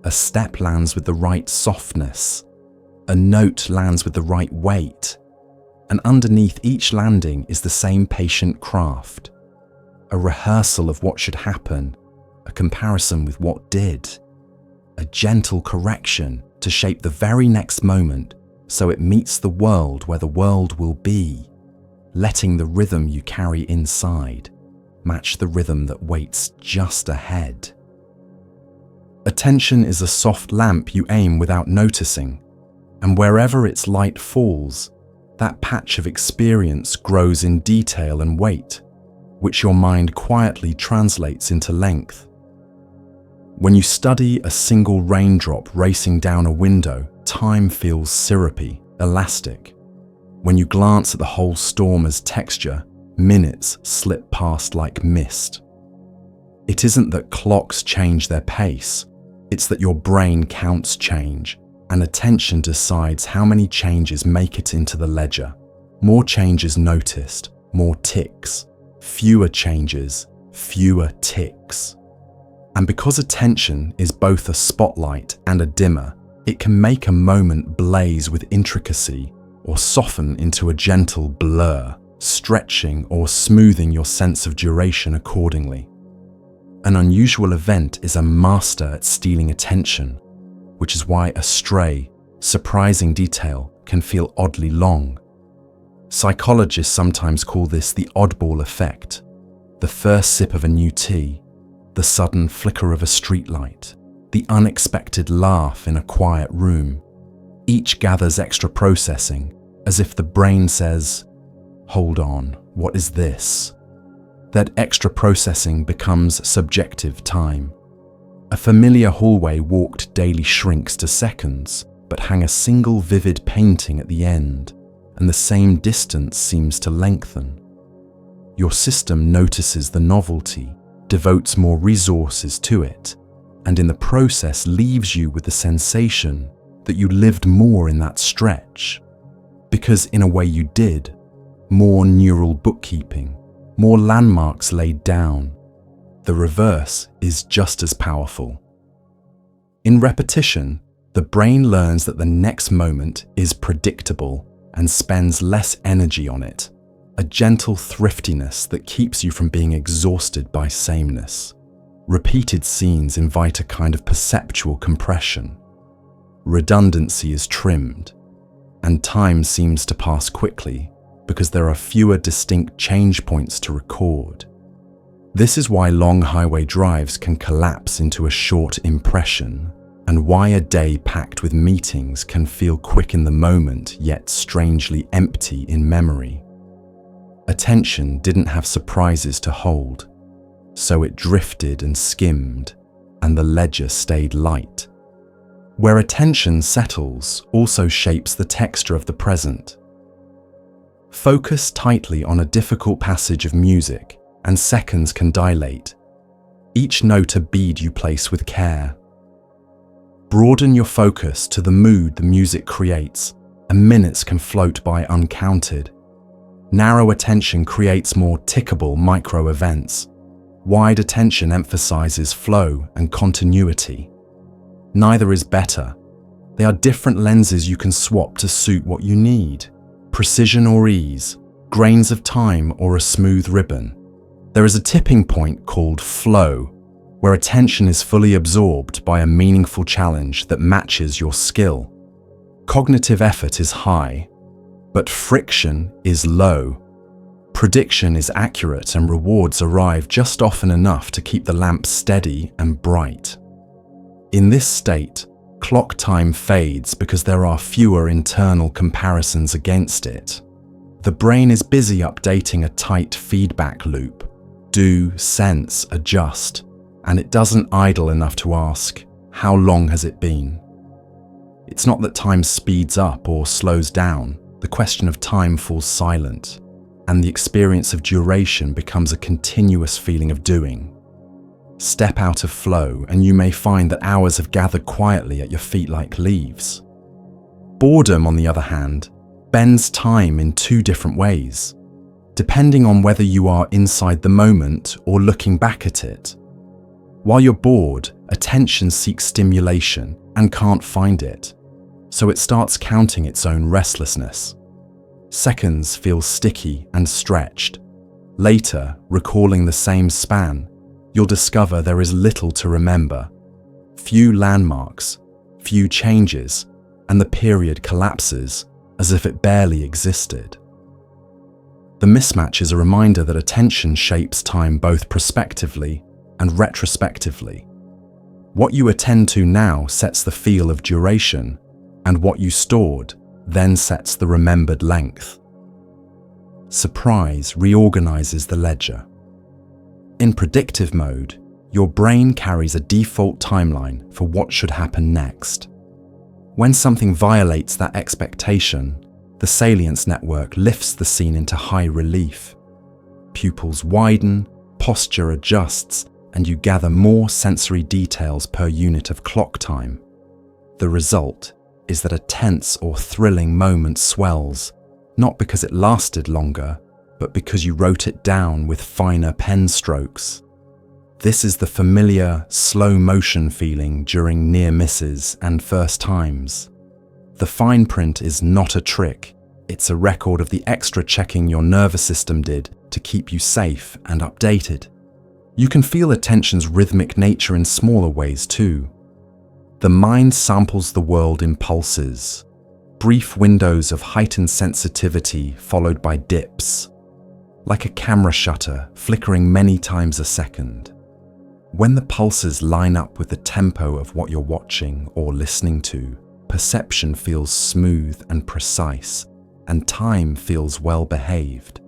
a step lands with the right softness, a note lands with the right weight, and underneath each landing is the same patient craft, a rehearsal of what should happen, a comparison with what did, a gentle correction to shape the very next moment so it meets the world where the world will be, letting the rhythm you carry inside match the rhythm that waits just ahead. Attention is a soft lamp you aim without noticing, and wherever its light falls, that patch of experience grows in detail and weight, which your mind quietly translates into length. When you study a single raindrop racing down a window, time feels syrupy, elastic. When you glance at the whole storm as texture, minutes slip past like mist. It isn't that clocks change their pace, it's that your brain counts change, and attention decides how many changes make it into the ledger. More changes noticed, more ticks. Fewer changes, fewer ticks. And because attention is both a spotlight and a dimmer, it can make a moment blaze with intricacy or soften into a gentle blur, stretching or smoothing your sense of duration accordingly. An unusual event is a master at stealing attention, which is why a stray, surprising detail can feel oddly long. Psychologists sometimes call this the oddball effect, the first sip of a new tea, the sudden flicker of a streetlight, the unexpected laugh in a quiet room. Each gathers extra processing, as if the brain says, "Hold on, what is this?" That extra processing becomes subjective time. A familiar hallway walked daily shrinks to seconds, but hang a single vivid painting at the end, and the same distance seems to lengthen. Your system notices the novelty, devotes more resources to it, and in the process leaves you with the sensation that you lived more in that stretch. Because in a way you did, more neural bookkeeping, more landmarks laid down. The reverse is just as powerful. In repetition, the brain learns that the next moment is predictable and spends less energy on it, a gentle thriftiness that keeps you from being exhausted by sameness. Repeated scenes invite a kind of perceptual compression. Redundancy is trimmed, and time seems to pass quickly because there are fewer distinct change points to record. This is why long highway drives can collapse into a short impression, and why a day packed with meetings can feel quick in the moment yet strangely empty in memory. Attention didn't have surprises to hold, so it drifted and skimmed, and the ledger stayed light. Where attention settles also shapes the texture of the present. Focus tightly on a difficult passage of music, and seconds can dilate, each note a bead you place with care. Broaden your focus to the mood the music creates, and minutes can float by uncounted. Narrow attention creates more tickable micro-events. Wide attention emphasizes flow and continuity. Neither is better. They are different lenses you can swap to suit what you need. Precision or ease, grains of time or a smooth ribbon. There is a tipping point called flow, where attention is fully absorbed by a meaningful challenge that matches your skill. Cognitive effort is high, but friction is low. Prediction is accurate and rewards arrive just often enough to keep the lamp steady and bright. In this state, clock time fades because there are fewer internal comparisons against it. The brain is busy updating a tight feedback loop. Do, sense, adjust, and it doesn't idle enough to ask, how long has it been? It's not that time speeds up or slows down. The question of time falls silent, and the experience of duration becomes a continuous feeling of doing. Step out of flow, and you may find that hours have gathered quietly at your feet like leaves. Boredom, on the other hand, bends time in two different ways, depending on whether you are inside the moment or looking back at it. While you're bored, attention seeks stimulation and can't find it, so it starts counting its own restlessness. Seconds feel sticky and stretched. Later, recalling the same span, you'll discover there is little to remember. Few landmarks, few changes, and the period collapses as if it barely existed. The mismatch is a reminder that attention shapes time both prospectively and retrospectively. What you attend to now sets the feel of duration, and what you stored then sets the remembered length. Surprise reorganizes the ledger. In predictive mode, your brain carries a default timeline for what should happen next. When something violates that expectation, the salience network lifts the scene into high relief. Pupils widen, posture adjusts, and you gather more sensory details per unit of clock time. The result is that a tense or thrilling moment swells, not because it lasted longer, but because you wrote it down with finer pen strokes. This is the familiar, slow motion feeling during near misses and first times. The fine print is not a trick, it's a record of the extra checking your nervous system did to keep you safe and updated. You can feel attention's rhythmic nature in smaller ways too. The mind samples the world in pulses, brief windows of heightened sensitivity followed by dips, like a camera shutter flickering many times a second. When the pulses line up with the tempo of what you're watching or listening to, perception feels smooth and precise, and time feels well behaved.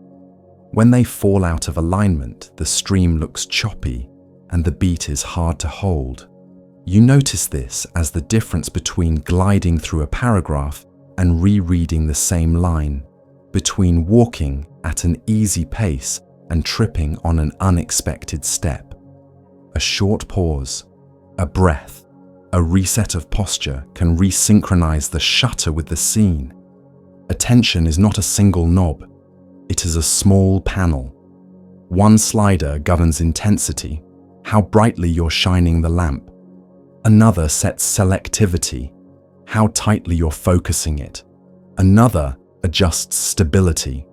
When they fall out of alignment, the stream looks choppy and the beat is hard to hold. You notice this as the difference between gliding through a paragraph and rereading the same line, between walking at an easy pace and tripping on an unexpected step. A short pause, a breath, a reset of posture can resynchronize the shutter with the scene. Attention is not a single knob, it is a small panel. One slider governs intensity, how brightly you're shining the lamp. Another sets selectivity, how tightly you're focusing it. Another adjusts stability,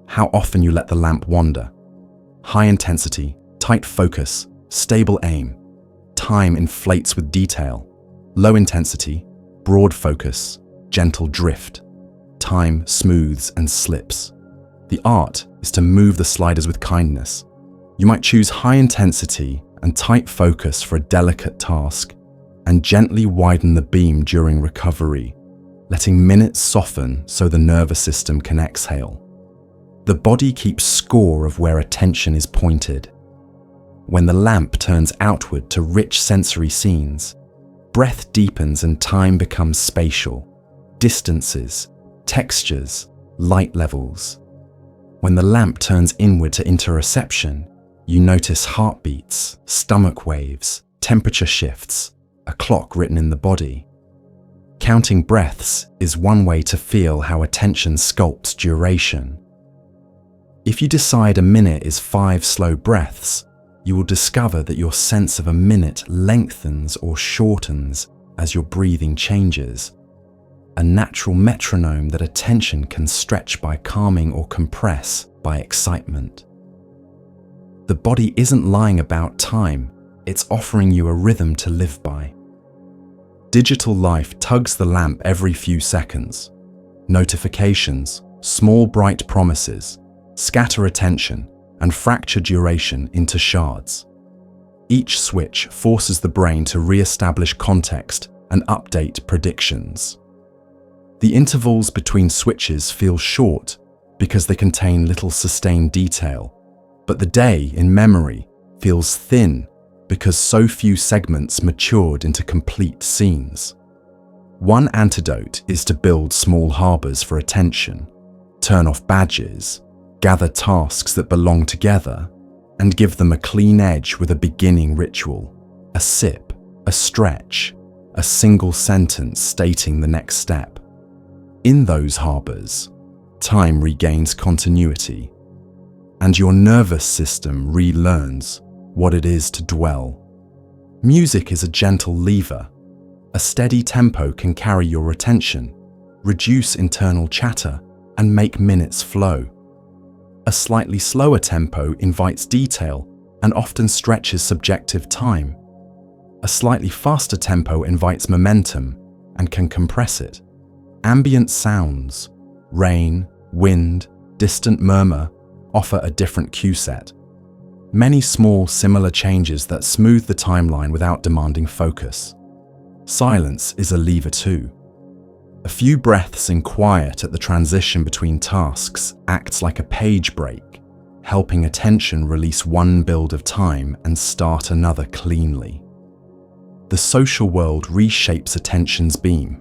how often you let the lamp wander. High intensity, tight focus, stable aim. Time inflates with detail. Low intensity, broad focus, gentle drift. Time smooths and slips. The art is to move the sliders with kindness. You might choose high intensity and tight focus for a delicate task, and gently widen the beam during recovery, letting minutes soften so the nervous system can exhale. The body keeps score of where attention is pointed. When the lamp turns outward to rich sensory scenes, breath deepens and time becomes spatial. Distances, textures, light levels. When the lamp turns inward to interoception, you notice heartbeats, stomach waves, temperature shifts, a clock written in the body. Counting breaths is one way to feel how attention sculpts duration. If you decide a minute is 5 slow breaths, you will discover that your sense of a minute lengthens or shortens as your breathing changes. A natural metronome that attention can stretch by calming or compress by excitement. The body isn't lying about time, it's offering you a rhythm to live by. Digital life tugs the lamp every few seconds. Notifications, small bright promises, scatter attention and fracture duration into shards. Each switch forces the brain to re-establish context and update predictions. The intervals between switches feel short because they contain little sustained detail, but the day in memory feels thin because so few segments matured into complete scenes. One antidote is to build small harbors for attention, turn off badges, gather tasks that belong together, and give them a clean edge with a beginning ritual, a sip, a stretch, a single sentence stating the next step. In those harbors, time regains continuity, and your nervous system relearns what it is to dwell. Music is a gentle lever. A steady tempo can carry your attention, reduce internal chatter, and make minutes flow. A slightly slower tempo invites detail and often stretches subjective time. A slightly faster tempo invites momentum and can compress it. Ambient sounds, rain, wind, distant murmur, offer a different cue set. Many small, similar changes that smooth the timeline without demanding focus. Silence is a lever too. A few breaths in quiet at the transition between tasks acts like a page break, helping attention release one build of time and start another cleanly. The social world reshapes attention's beam.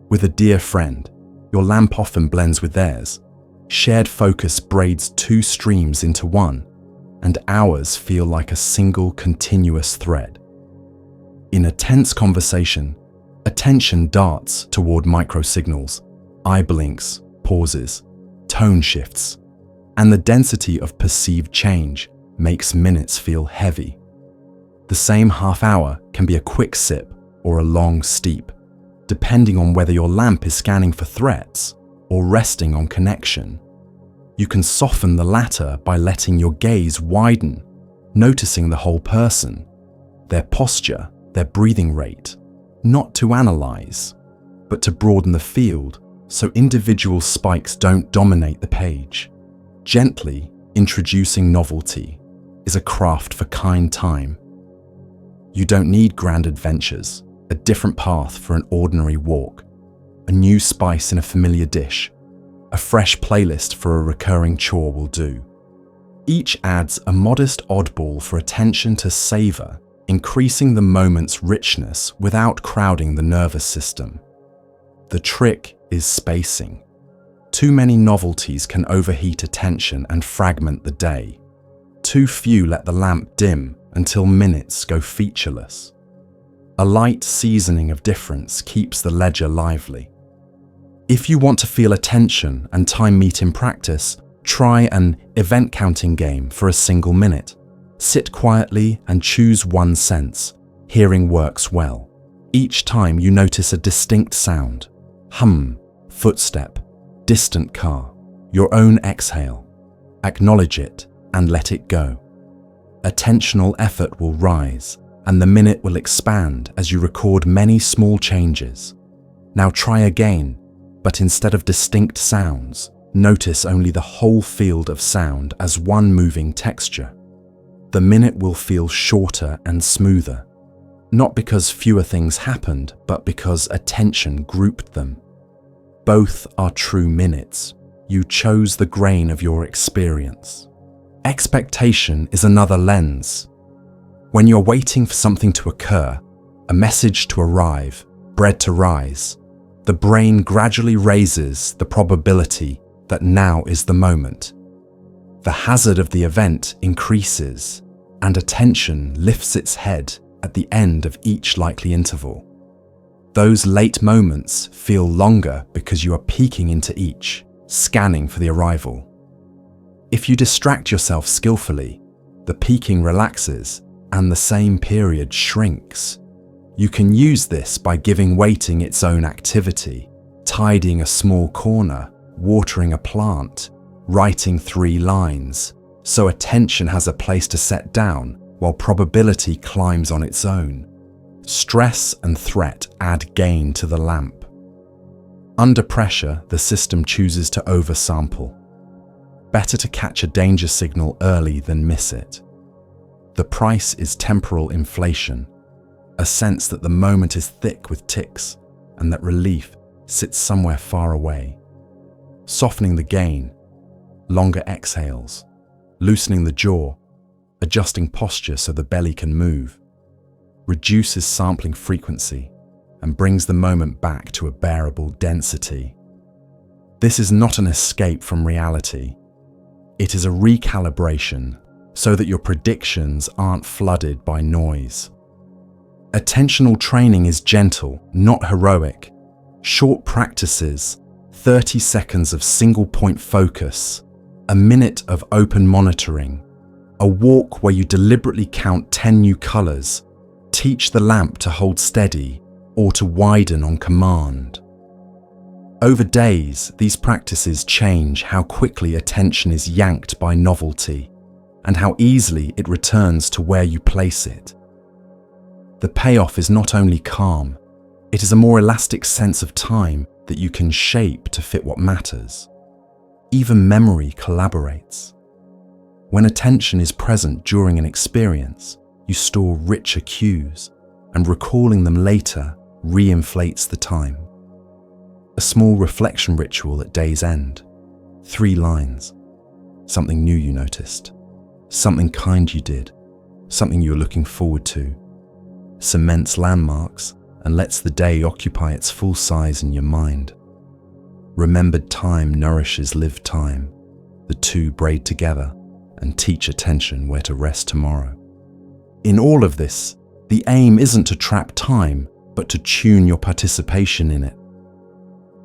With a dear friend, your lamp often blends with theirs. Shared focus braids two streams into one, and hours feel like a single continuous thread. In a tense conversation, attention darts toward microsignals, eye blinks, pauses, tone shifts, and the density of perceived change makes minutes feel heavy. The same half hour can be a quick sip or a long steep, depending on whether your lamp is scanning for threats or resting on connection. You can soften the latter by letting your gaze widen, noticing the whole person, their posture, their breathing rate, not to analyze, but to broaden the field so individual spikes don't dominate the page. Gently introducing novelty is a craft for kind time. You don't need grand adventures, a different path for an ordinary walk, a new spice in a familiar dish, a fresh playlist for a recurring chore will do. Each adds a modest oddball for attention to savor, increasing the moment's richness without crowding the nervous system. The trick is spacing. Too many novelties can overheat attention and fragment the day. Too few let the lamp dim until minutes go featureless. A light seasoning of difference keeps the ledger lively. If you want to feel attention and time meet in practice, try an event counting game for a single minute. Sit quietly and choose one sense. Hearing works well. Each time you notice a distinct sound, hum, footstep, distant car, your own exhale. Acknowledge it and let it go. Attentional effort will rise, and the minute will expand as you record many small changes. Now try again, but instead of distinct sounds, notice only the whole field of sound as one moving texture. The minute will feel shorter and smoother, not because fewer things happened, but because attention grouped them. Both are true minutes. You chose the grain of your experience. Expectation is another lens. When you're waiting for something to occur, a message to arrive, bread to rise, the brain gradually raises the probability that now is the moment. The hazard of the event increases, and attention lifts its head at the end of each likely interval. Those late moments feel longer because you are peeking into each, scanning for the arrival. If you distract yourself skillfully, the peaking relaxes and the same period shrinks. You can use this by giving waiting its own activity, tidying a small corner, watering a plant, writing 3 lines, so attention has a place to set down while probability climbs on its own. Stress and threat add gain to the lamp. Under pressure, the system chooses to oversample. Better to catch a danger signal early than miss it. The price is temporal inflation, a sense that the moment is thick with ticks and that relief sits somewhere far away. Softening the gain, longer exhales, loosening the jaw, adjusting posture so the belly can move, reduces sampling frequency and brings the moment back to a bearable density. This is not an escape from reality. It is a recalibration so that your predictions aren't flooded by noise. Attentional training is gentle, not heroic. Short practices, 30 seconds of single-point focus, a minute of open monitoring, a walk where you deliberately count 10 new colors, teach the lamp to hold steady or to widen on command. Over days, these practices change how quickly attention is yanked by novelty and how easily it returns to where you place it. The payoff is not only calm, it is a more elastic sense of time that you can shape to fit what matters. Even memory collaborates. When attention is present during an experience, you store richer cues, and recalling them later re-inflates the time. A small reflection ritual at day's end. 3 lines. something new you noticed, something kind you did, something you were looking forward to. Cements landmarks and lets the day occupy its full size in your mind. Remembered time nourishes lived time. The two braid together and teach attention where to rest tomorrow. In all of this, the aim isn't to trap time, but to tune your participation in it.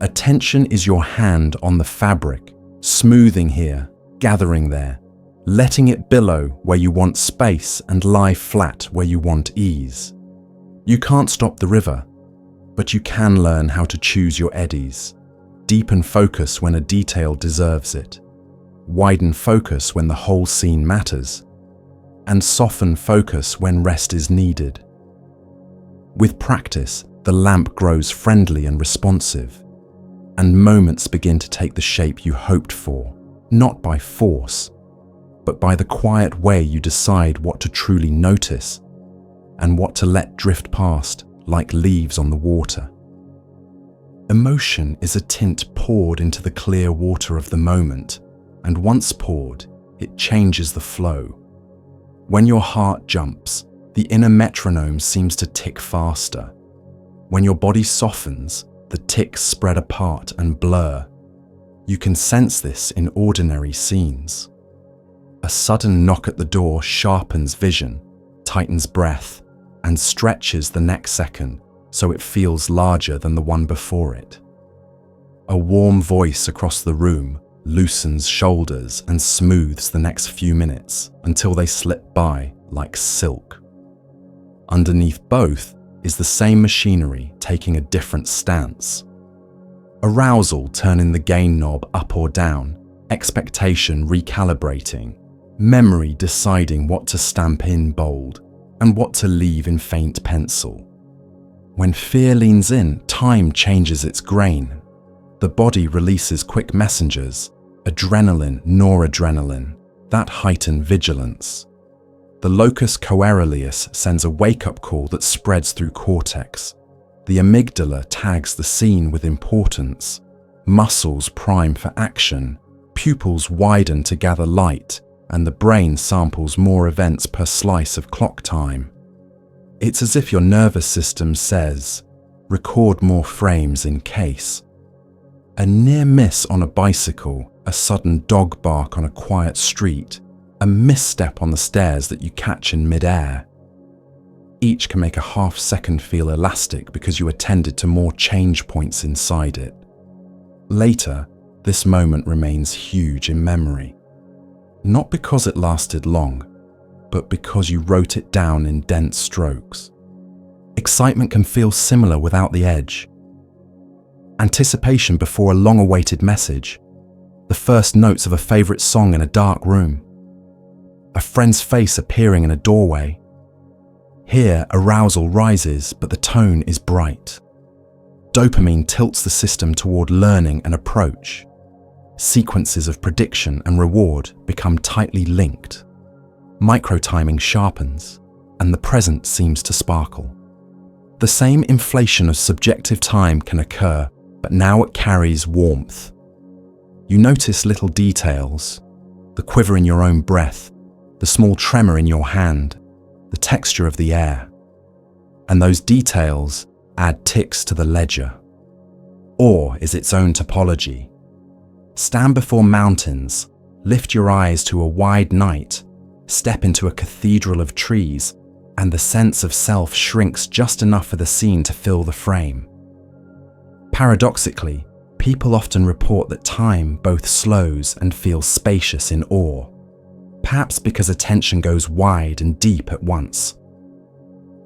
Attention is your hand on the fabric, smoothing here, gathering there, letting it billow where you want space and lie flat where you want ease. You can't stop the river, but you can learn how to choose your eddies. Deepen focus when a detail deserves it. Widen focus when the whole scene matters. And soften focus when rest is needed. With practice, the lamp grows friendly and responsive, and moments begin to take the shape you hoped for, not by force, but by the quiet way you decide what to truly notice and what to let drift past like leaves on the water. Emotion is a tint poured into the clear water of the moment, and once poured, it changes the flow. When your heart jumps, the inner metronome seems to tick faster. When your body softens, the ticks spread apart and blur. You can sense this in ordinary scenes. A sudden knock at the door sharpens vision, tightens breath, and stretches the next second so it feels larger than the one before it. A warm voice across the room loosens shoulders and smooths the next few minutes until they slip by like silk. Underneath both is the same machinery taking a different stance. Arousal turning the gain knob up or down, expectation recalibrating, memory deciding what to stamp in bold and what to leave in faint pencil. When fear leans in, time changes its grain. The body releases quick messengers, adrenaline, noradrenaline, that heighten vigilance. The locus coeruleus sends a wake-up call that spreads through cortex. The amygdala tags the scene with importance. Muscles prime for action, pupils widen to gather light, and the brain samples more events per slice of clock time. It's as if your nervous system says, record more frames in case. A near miss on a bicycle, a sudden dog bark on a quiet street, a misstep on the stairs that you catch in mid-air. Each can make a half-second feel elastic because you attended to more change points inside it. Later, this moment remains huge in memory. Not because it lasted long, but because you wrote it down in dense strokes. Excitement can feel similar without the edge. Anticipation before a long-awaited message. The first notes of a favorite song in a dark room. A friend's face appearing in a doorway. Here, arousal rises, but the tone is bright. Dopamine tilts the system toward learning and approach. Sequences of prediction and reward become tightly linked. Micro-timing sharpens, and the present seems to sparkle. The same inflation of subjective time can occur, but now it carries warmth. You notice little details, the quiver in your own breath, the small tremor in your hand, the texture of the air. And those details add ticks to the ledger. Awe is its own topology. Stand before mountains, lift your eyes to a wide night, step into a cathedral of trees, and the sense of self shrinks just enough for the scene to fill the frame. Paradoxically, people often report that time both slows and feels spacious in awe, perhaps because attention goes wide and deep at once.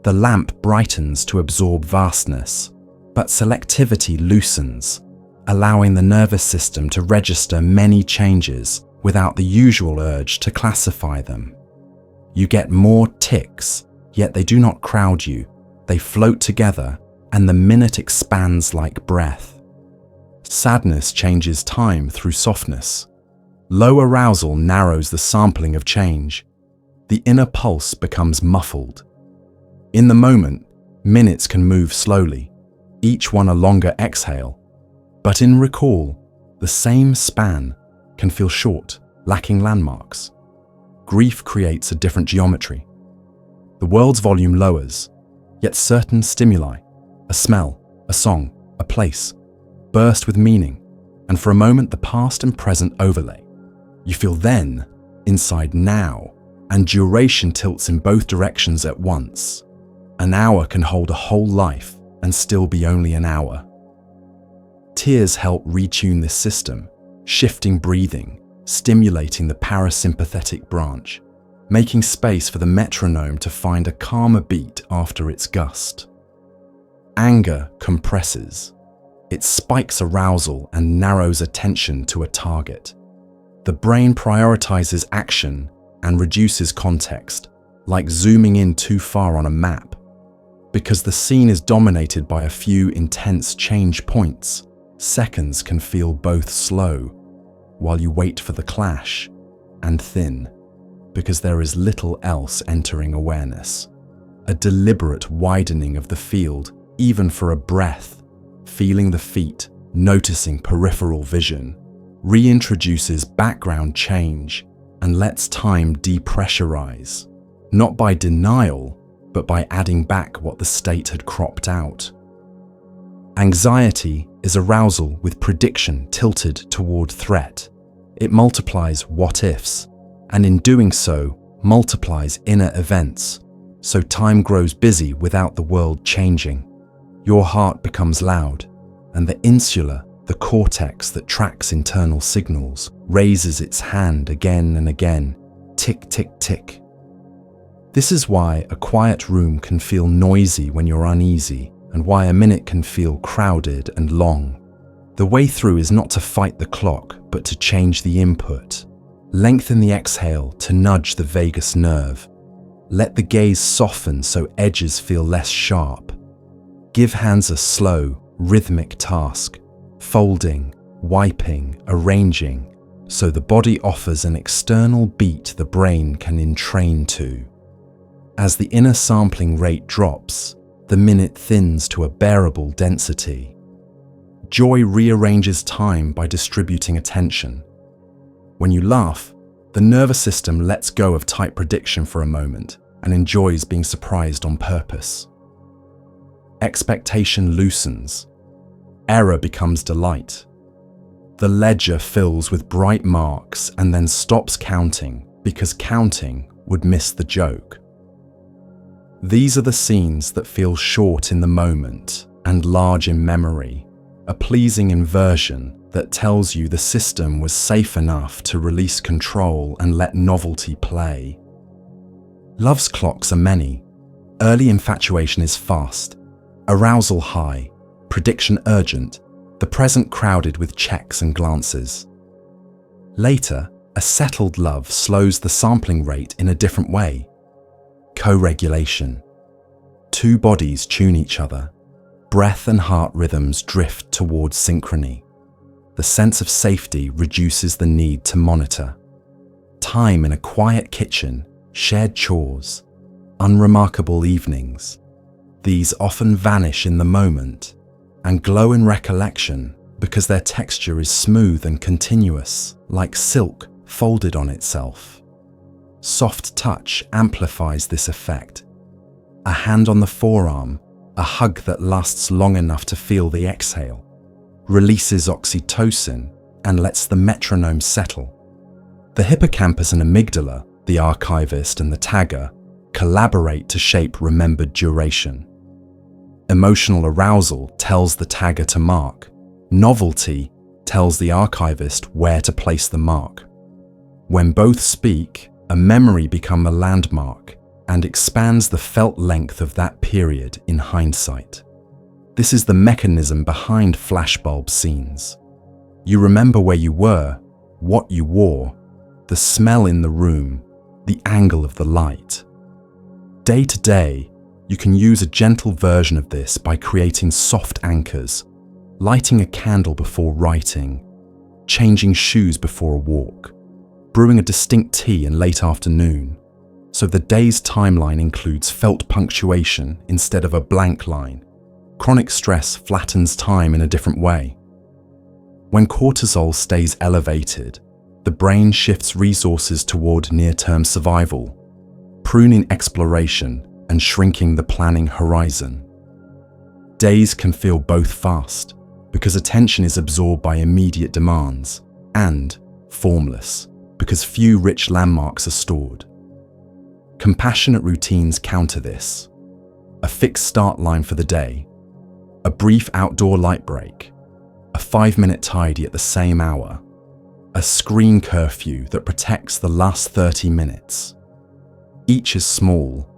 The lamp brightens to absorb vastness, but selectivity loosens, allowing the nervous system to register many changes without the usual urge to classify them. You get more ticks, yet they do not crowd you. They float together, and the minute expands like breath. Sadness changes time through softness. Low arousal narrows the sampling of change. The inner pulse becomes muffled. In the moment, minutes can move slowly, each one a longer exhale. But in recall, the same span can feel short lacking landmarks. Grief creates a different geometry. The world's volume lowers, yet certain stimuli, a smell, a song, a place, burst with meaning, and for a moment the past and present overlay. You feel then, inside now, and duration tilts in both directions at once. An hour can hold a whole life and still be only an hour. Tears help retune this system, shifting breathing, stimulating the parasympathetic branch, making space for the metronome to find a calmer beat after its gust. Anger compresses. It spikes arousal and narrows attention to a target. The brain prioritizes action and reduces context, like zooming in too far on a map. Because the scene is dominated by a few intense change points, seconds can feel both slow, while you wait for the clash, and thin, because there is little else entering awareness. A deliberate widening of the field, even for a breath, feeling the feet, noticing peripheral vision, reintroduces background change and lets time depressurize, not by denial, but by adding back what the state had cropped out. Anxiety is arousal with prediction tilted toward threat. It multiplies what-ifs, and in doing so, multiplies inner events, so time grows busy without the world changing. Your heart becomes loud, and the insula, the cortex that tracks internal signals, raises its hand again and again, tick, tick, tick. This is why a quiet room can feel noisy when you're uneasy, and why a minute can feel crowded and long. The way through is not to fight the clock, but to change the input. Lengthen the exhale to nudge the vagus nerve. Let the gaze soften so edges feel less sharp. Give hands a slow, rhythmic task, folding, wiping, arranging, so the body offers an external beat the brain can entrain to. As the inner sampling rate drops, the minute thins to a bearable density. Joy rearranges time by distributing attention. When you laugh, the nervous system lets go of tight prediction for a moment and enjoys being surprised on purpose. Expectation loosens. Error becomes delight. The ledger fills with bright marks and then stops counting because counting would miss the joke. These are the scenes that feel short in the moment and large in memory, a pleasing inversion that tells you the system was safe enough to release control and let novelty play. Love's clocks are many. Early infatuation is fast, arousal high, prediction urgent, the present crowded with checks and glances. Later, a settled love slows the sampling rate in a different way. Co-regulation. Two bodies tune each other. Breath and heart rhythms drift towards synchrony. The sense of safety reduces the need to monitor. Time in a quiet kitchen, shared chores, unremarkable evenings. These often vanish in the moment and glow in recollection because their texture is smooth and continuous, like silk folded on itself. Soft touch amplifies this effect. A hand on the forearm, a hug that lasts long enough to feel the exhale, releases oxytocin and lets the metronome settle. The hippocampus and amygdala, the archivist and the tagger, collaborate to shape remembered duration. Emotional arousal tells the tagger to mark. Novelty tells the archivist where to place the mark. When both speak, a memory becomes a landmark and expands the felt length of that period in hindsight. This is the mechanism behind flashbulb scenes. You remember where you were, what you wore, the smell in the room, the angle of the light. Day to day, you can use a gentle version of this by creating soft anchors, lighting a candle before writing, changing shoes before a walk, brewing a distinct tea in late afternoon, so the day's timeline includes felt punctuation instead of a blank line. Chronic stress flattens time in a different way. When cortisol stays elevated, the brain shifts resources toward near-term survival, pruning exploration and shrinking the planning horizon. Days can feel both fast because attention is absorbed by immediate demands, and formless because few rich landmarks are stored. Compassionate routines counter this. A fixed start line for the day, a brief outdoor light break, a 5-minute tidy at the same hour, a screen curfew that protects the last 30 minutes. Each is small,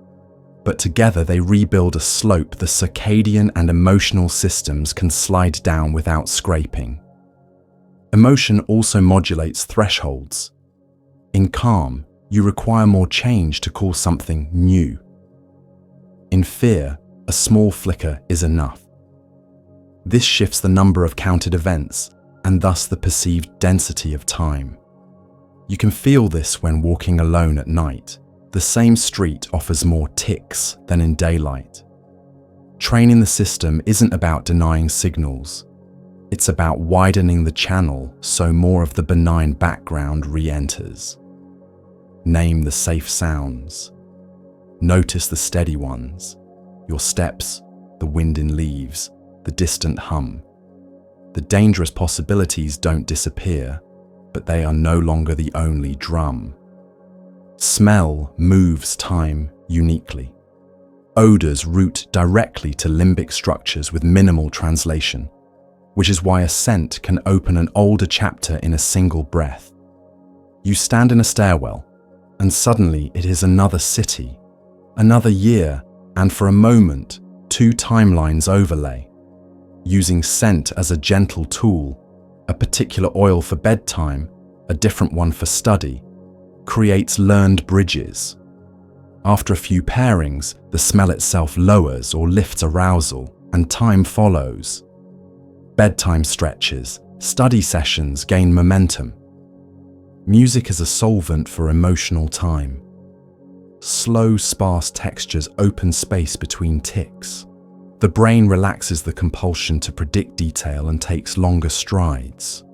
but together they rebuild a slope the circadian and emotional systems can slide down without scraping. Emotion also modulates thresholds. In calm, you require more change to call something new. In fear, a small flicker is enough. This shifts the number of counted events and thus the perceived density of time. You can feel this when walking alone at night. The same street offers more ticks than in daylight. Training the system isn't about denying signals. It's about widening the channel so more of the benign background re-enters. Name the safe sounds. Notice the steady ones, your steps, the wind in leaves, the distant hum. The dangerous possibilities don't disappear, but they are no longer the only drum. Smell moves time uniquely. Odors route directly to limbic structures with minimal translation, which is why a scent can open an older chapter in a single breath. You stand in a stairwell, and suddenly it is another city, another year, and for a moment, 2 timelines overlay. Using scent as a gentle tool, a particular oil for bedtime, a different one for study, creates learned bridges. After a few pairings, the smell itself lowers or lifts arousal, and time follows. Bedtime stretches, study sessions gain momentum. Music is a solvent for emotional time. Slow, sparse textures open space between ticks. The brain relaxes the compulsion to predict detail and takes longer strides.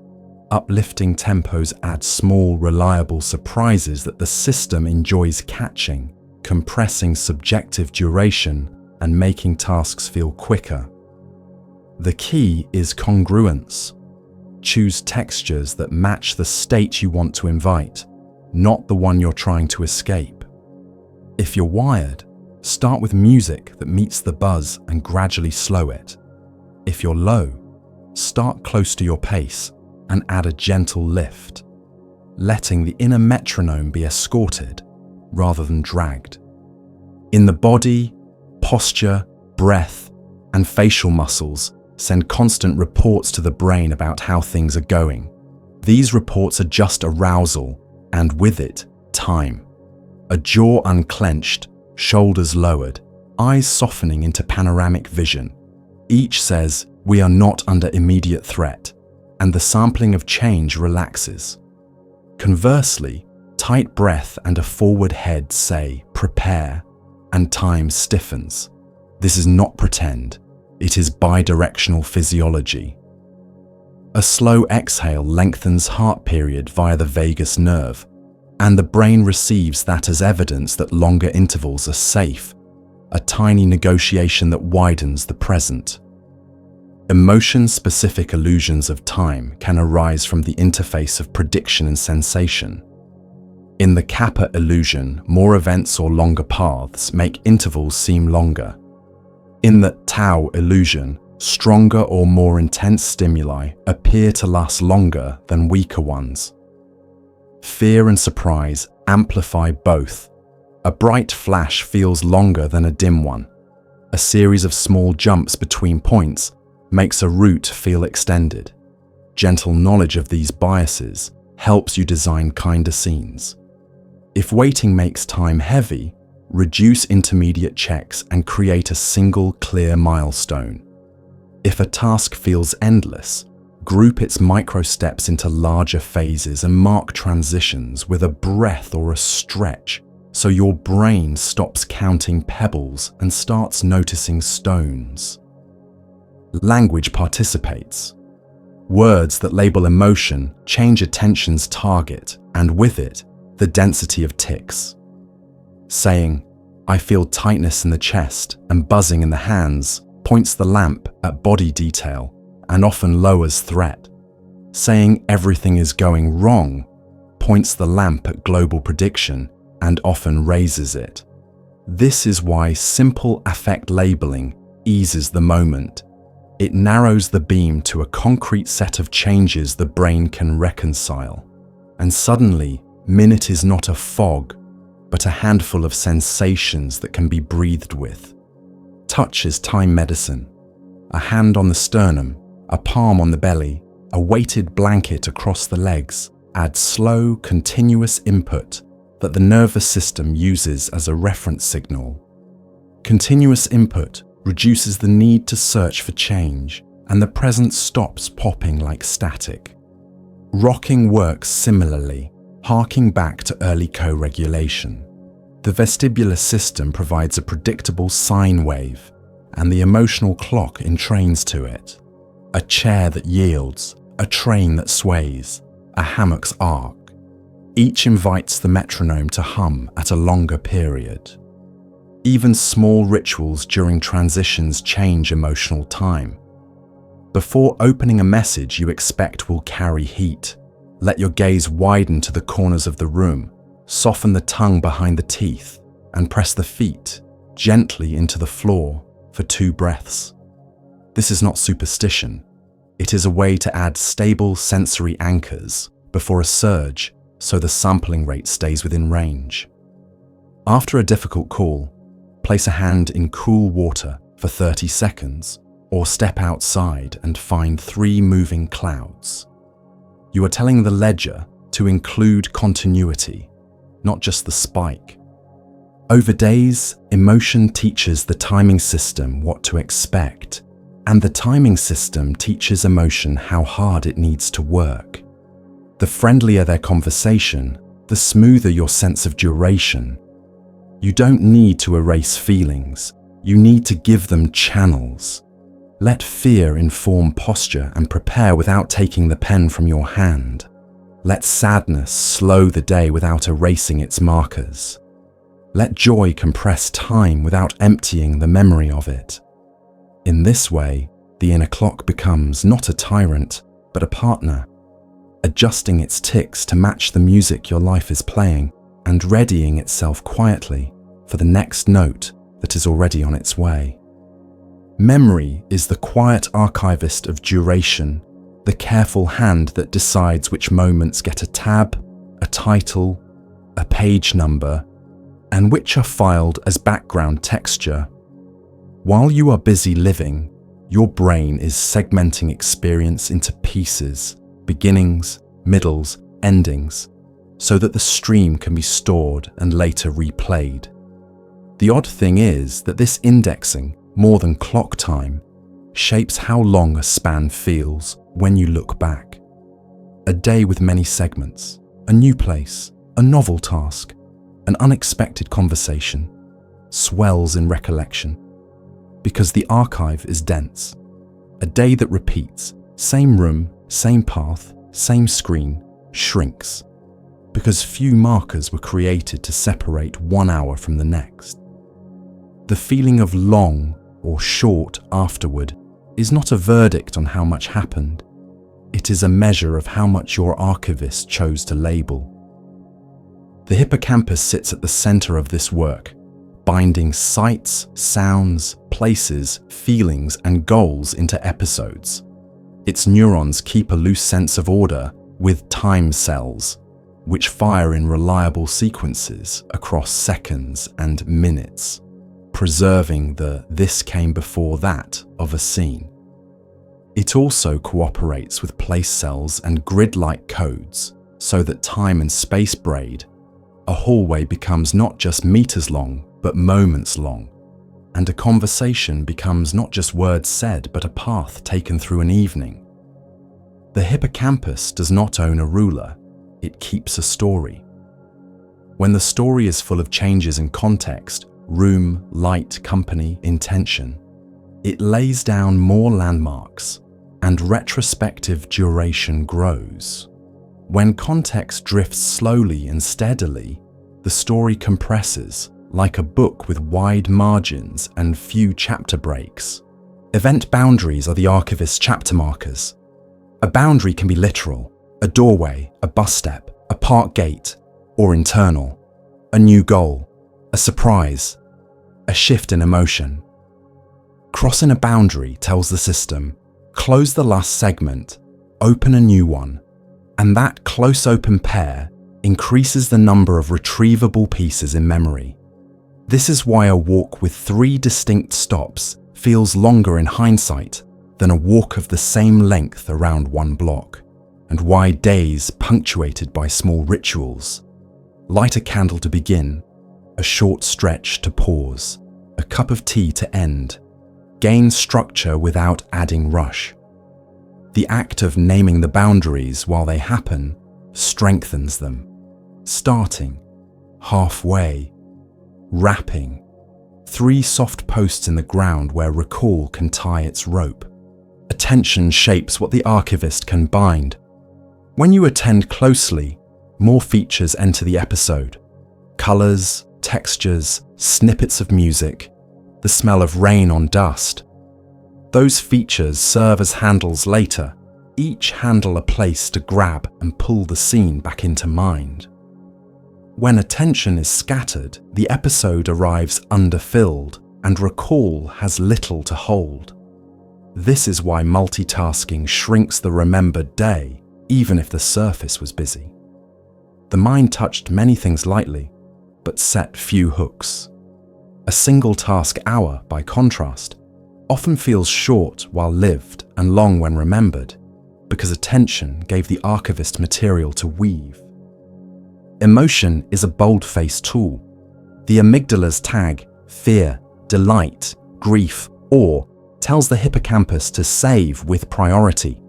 Uplifting tempos add small, reliable surprises that the system enjoys catching, compressing subjective duration and making tasks feel quicker. The key is congruence. Choose textures that match the state you want to invite, not the one you're trying to escape. If you're wired, start with music that meets the buzz and gradually slow it. If you're low, start close to your pace and add a gentle lift, letting the inner metronome be escorted rather than dragged. In the body, posture, breath, and facial muscles send constant reports to the brain about how things are going. These reports adjust arousal and with it, time. A jaw unclenched, shoulders lowered, eyes softening into panoramic vision. Each says, we are not under immediate threat, and the sampling of change relaxes. Conversely, tight breath and a forward head say, prepare, and time stiffens. This is not pretend, it is bidirectional physiology. A slow exhale lengthens heart period via the vagus nerve, and the brain receives that as evidence that longer intervals are safe, a tiny negotiation that widens the present. Emotion-specific illusions of time can arise from the interface of prediction and sensation. In the kappa illusion, more events or longer paths make intervals seem longer. In the tau illusion, stronger or more intense stimuli appear to last longer than weaker ones. Fear and surprise amplify both. A bright flash feels longer than a dim one. A series of small jumps between points makes a route feel extended. Gentle knowledge of these biases helps you design kinder scenes. If waiting makes time heavy, reduce intermediate checks and create a single clear milestone. If a task feels endless, group its micro steps into larger phases and mark transitions with a breath or a stretch so your brain stops counting pebbles and starts noticing stones. Language participates. Words that label emotion change attention's target, and with it, the density of tics. Saying, "I feel tightness in the chest and buzzing in the hands," points the lamp at body detail and often lowers threat. Saying everything is going wrong points the lamp at global prediction and often raises it. This is why simple affect labeling eases the moment. It narrows the beam to a concrete set of changes the brain can reconcile. And suddenly, minute is not a fog, but a handful of sensations that can be breathed with. Touch is time medicine. A hand on the sternum, a palm on the belly, a weighted blanket across the legs add slow, continuous input that the nervous system uses as a reference signal. Continuous input reduces the need to search for change, and the present stops popping like static. Rocking works similarly, harking back to early co-regulation. The vestibular system provides a predictable sine wave, and the emotional clock entrains to it. A chair that yields, a train that sways, a hammock's arc. Each invites the metronome to hum at a longer period. Even small rituals during transitions change emotional time. Before opening a message you expect will carry heat, let your gaze widen to the corners of the room, soften the tongue behind the teeth, and press the feet gently into the floor for 2 breaths. This is not superstition. It is a way to add stable sensory anchors before a surge so the sampling rate stays within range. After a difficult call, place a hand in cool water for 30 seconds or step outside and find 3 moving clouds. You are telling the ledger to include continuity, not just the spike. Over days, emotion teaches the timing system what to expect, and the timing system teaches emotion how hard it needs to work. The friendlier their conversation, the smoother your sense of duration. You don't need to erase feelings, you need to give them channels. Let fear inform posture and prepare without taking the pen from your hand. Let sadness slow the day without erasing its markers. Let joy compress time without emptying the memory of it. In this way, the inner clock becomes not a tyrant, but a partner, adjusting its ticks to match the music your life is playing and readying itself quietly for the next note that is already on its way. Memory is the quiet archivist of duration, the careful hand that decides which moments get a tab, a title, a page number, and which are filed as background texture. While you are busy living, your brain is segmenting experience into pieces, beginnings, middles, endings, so that the stream can be stored and later replayed. The odd thing is that this indexing, more than clock time, shapes how long a span feels when you look back. A day with many segments, a new place, a novel task, an unexpected conversation, swells in recollection. Because the archive is dense. A day that repeats, same room, same path, same screen, shrinks. Because few markers were created to separate 1 hour from the next. The feeling of long or short afterward is not a verdict on how much happened. It is a measure of how much your archivist chose to label. The hippocampus sits at the center of this work, binding sights, sounds, places, feelings, and goals into episodes. Its neurons keep a loose sense of order with time cells, which fire in reliable sequences across seconds and minutes, preserving the "this came before that" of a scene. It also cooperates with place cells and grid-like codes so that time and space braid. A hallway becomes not just meters long, but moments long, and a conversation becomes not just words said, but a path taken through an evening. The hippocampus does not own a ruler, it keeps a story. When the story is full of changes in context, room, light, company, intention, it lays down more landmarks, and retrospective duration grows. When context drifts slowly and steadily, the story compresses, like a book with wide margins and few chapter breaks. Event boundaries are the archivist's chapter markers. A boundary can be literal, a doorway, a bus step, a park gate, or internal, a new goal, a surprise, a shift in emotion. Crossing a boundary tells the system, close the last segment, open a new one, and that close open pair increases the number of retrievable pieces in memory. This is why a walk with 3 distinct stops feels longer in hindsight than a walk of the same length around 1 block, and why days punctuated by small rituals, light a candle to begin, a short stretch to pause, a cup of tea to end, gain structure without adding rush. The act of naming the boundaries while they happen strengthens them, starting, halfway, wrapping, 3 soft posts in the ground where recall can tie its rope. Attention shapes what the archivist can bind. When you attend closely, more features enter the episode. Colors, textures, snippets of music, the smell of rain on dust. Those features serve as handles later, each handle a place to grab and pull the scene back into mind. When attention is scattered, the episode arrives underfilled and recall has little to hold. This is why multitasking shrinks the remembered day, even if the surface was busy. The mind touched many things lightly, but set few hooks. A single task hour, by contrast, often feels short while lived and long when remembered, because attention gave the archivist material to weave. Emotion is a bold-faced tool. The amygdala's tag, fear, delight, grief, awe, tells the hippocampus to save with priority.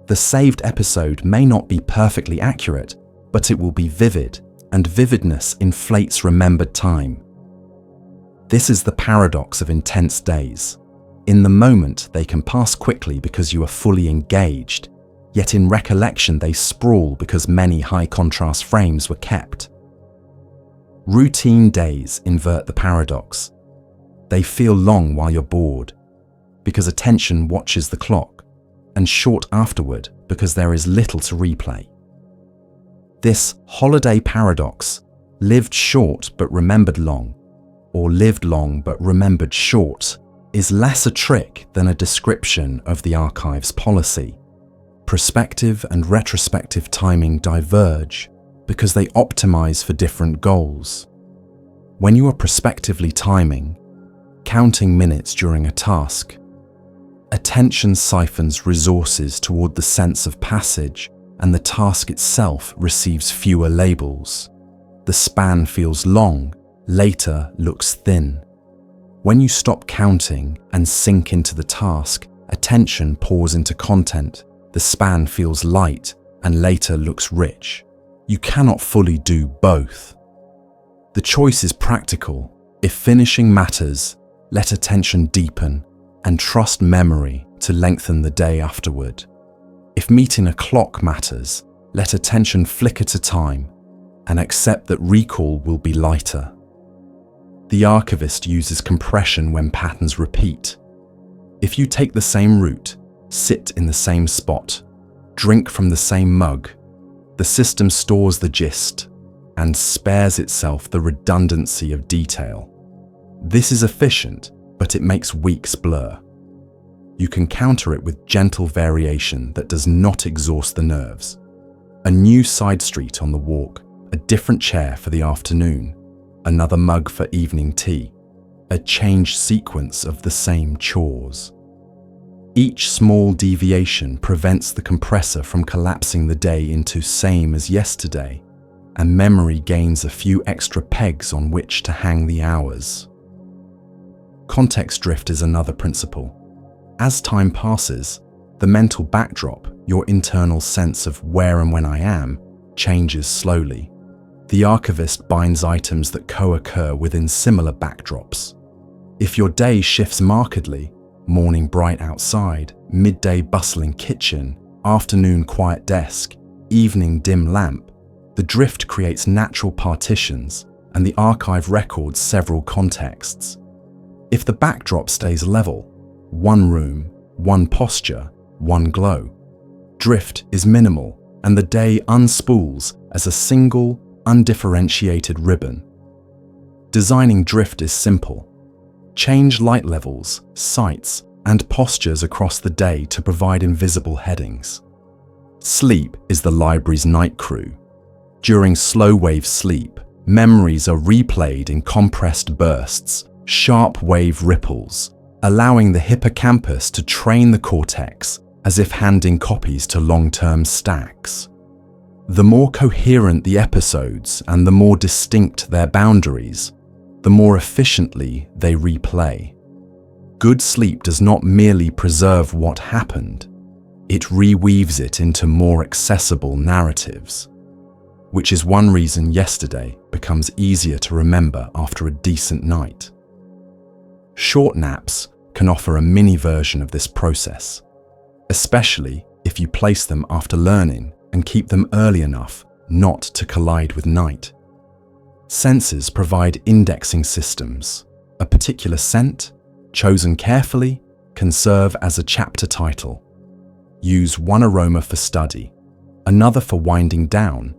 The saved episode may not be perfectly accurate, but it will be vivid, and vividness inflates remembered time. This is the paradox of intense days. In the moment, they can pass quickly because you are fully engaged, yet in recollection they sprawl because many high-contrast frames were kept. Routine days invert the paradox. They feel long while you're bored, because attention watches the clock, and short afterward because there is little to replay. This holiday paradox, lived short but remembered long, or lived long but remembered short, is less a trick than a description of the archive's policy. Prospective and retrospective timing diverge because they optimize for different goals. When you are prospectively timing, counting minutes during a task, attention siphons resources toward the sense of passage, and the task itself receives fewer labels. The span feels long, later looks thin. When you stop counting and sink into the task, attention pours into content. The span feels light and later looks rich. You cannot fully do both. The choice is practical. If finishing matters, let attention deepen and trust memory to lengthen the day afterward. If meeting a clock matters, let attention flicker to time and accept that recall will be lighter. The archivist uses compression when patterns repeat. If you take the same route, sit in the same spot, drink from the same mug, the system stores the gist and spares itself the redundancy of detail. This is efficient, but it makes weeks blur. You can counter it with gentle variation that does not exhaust the nerves. A new side street on the walk, a different chair for the afternoon, another mug for evening tea, a changed sequence of the same chores. Each small deviation prevents the compressor from collapsing the day into same as yesterday, and memory gains a few extra pegs on which to hang the hours. Context drift is another principle. As time passes, the mental backdrop, your internal sense of where and when I am, changes slowly. The archivist binds items that co-occur within similar backdrops. If your day shifts markedly, morning bright outside, midday bustling kitchen, afternoon quiet desk, evening dim lamp, the drift creates natural partitions and the archive records several contexts. If the backdrop stays level, one room, one posture, one glow, drift is minimal and the day unspools as a single, undifferentiated ribbon. Designing drift is simple. Change light levels, sights, and postures across the day to provide invisible headings. Sleep is the library's night crew. During slow-wave sleep, memories are replayed in compressed bursts, sharp wave ripples, allowing the hippocampus to train the cortex as if handing copies to long-term stacks. The more coherent the episodes and the more distinct their boundaries, the more efficiently they replay. Good sleep does not merely preserve what happened, it reweaves it into more accessible narratives, which is one reason yesterday becomes easier to remember after a decent night. Short naps can offer a mini version of this process, especially if you place them after learning and keep them early enough not to collide with night. Senses provide indexing systems. A particular scent, chosen carefully, can serve as a chapter title. Use one aroma for study, another for winding down,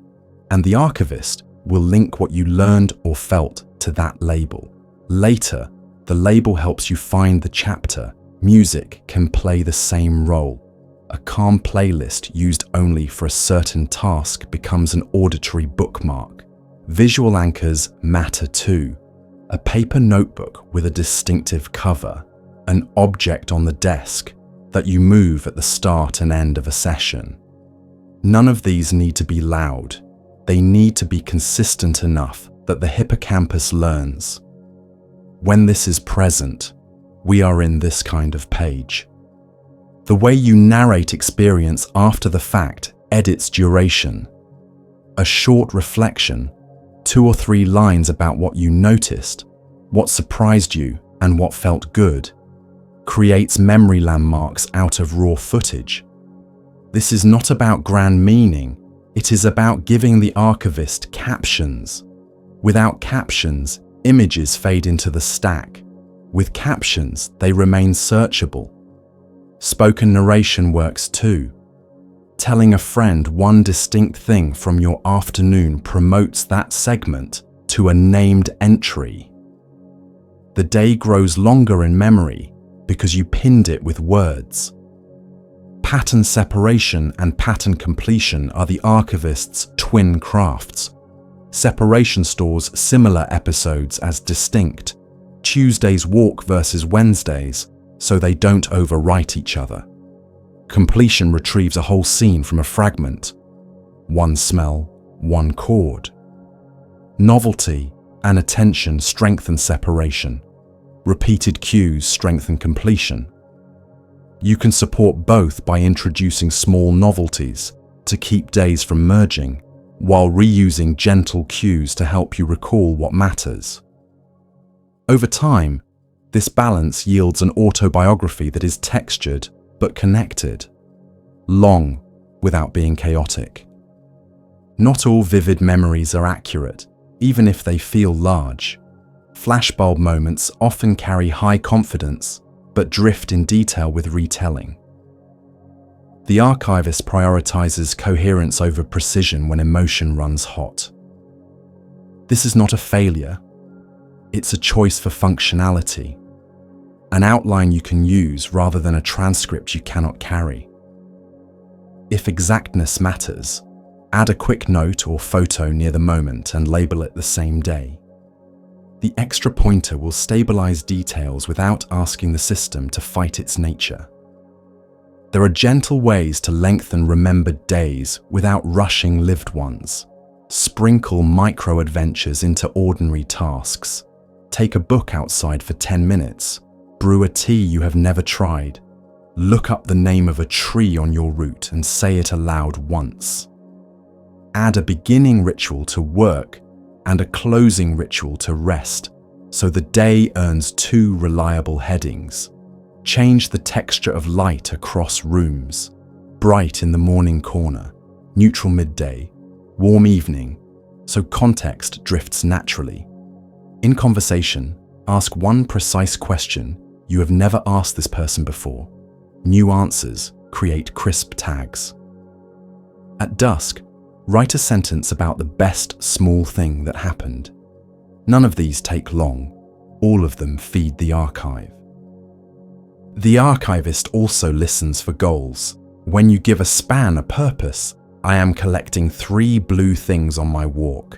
and the archivist will link what you learned or felt to that label. Later, the label helps you find the chapter. Music can play the same role. A calm playlist used only for a certain task becomes an auditory bookmark. Visual anchors matter too. A paper notebook with a distinctive cover, an object on the desk that you move at the start and end of a session. None of these need to be loud. They need to be consistent enough that the hippocampus learns. When this is present, we are in this kind of page. The way you narrate experience after the fact edits duration. A short reflection, 2 or 3 lines about what you noticed, what surprised you, and what felt good, creates memory landmarks out of raw footage. This is not about grand meaning, it is about giving the archivist captions. Without captions, images fade into the stack. With captions, they remain searchable. Spoken narration works too. Telling a friend one distinct thing from your afternoon promotes that segment to a named entry. The day grows longer in memory because you pinned it with words. Pattern separation and pattern completion are the archivist's twin crafts. Separation stores similar episodes as distinct, Tuesday's walk versus Wednesday's, so they don't overwrite each other. Completion retrieves a whole scene from a fragment. One smell, one chord. Novelty and attention strengthen separation. Repeated cues strengthen completion. You can support both by introducing small novelties to keep days from merging, while reusing gentle cues to help you recall what matters. Over time, this balance yields an autobiography that is textured but connected, long without being chaotic. Not all vivid memories are accurate, even if they feel large. Flashbulb moments often carry high confidence but drift in detail with retelling. The archivist prioritizes coherence over precision when emotion runs hot. This is not a failure. It's a choice for functionality, an outline you can use rather than a transcript you cannot carry. If exactness matters, add a quick note or photo near the moment and label it the same day. The extra pointer will stabilize details without asking the system to fight its nature. There are gentle ways to lengthen remembered days without rushing lived ones. Sprinkle micro-adventures into ordinary tasks. Take a book outside for 10 minutes. Brew a tea you have never tried. Look up the name of a tree on your route and say it aloud once. Add a beginning ritual to work and a closing ritual to rest, so the day earns 2 reliable headings. Change the texture of light across rooms. Bright in the morning corner, neutral midday, warm evening, so context drifts naturally. In conversation, ask one precise question you have never asked this person before. New answers create crisp tags. At dusk, write a sentence about the best small thing that happened. None of these take long. All of them feed the archive. The archivist also listens for goals. When you give a span a purpose, I am collecting 3 blue things on my walk.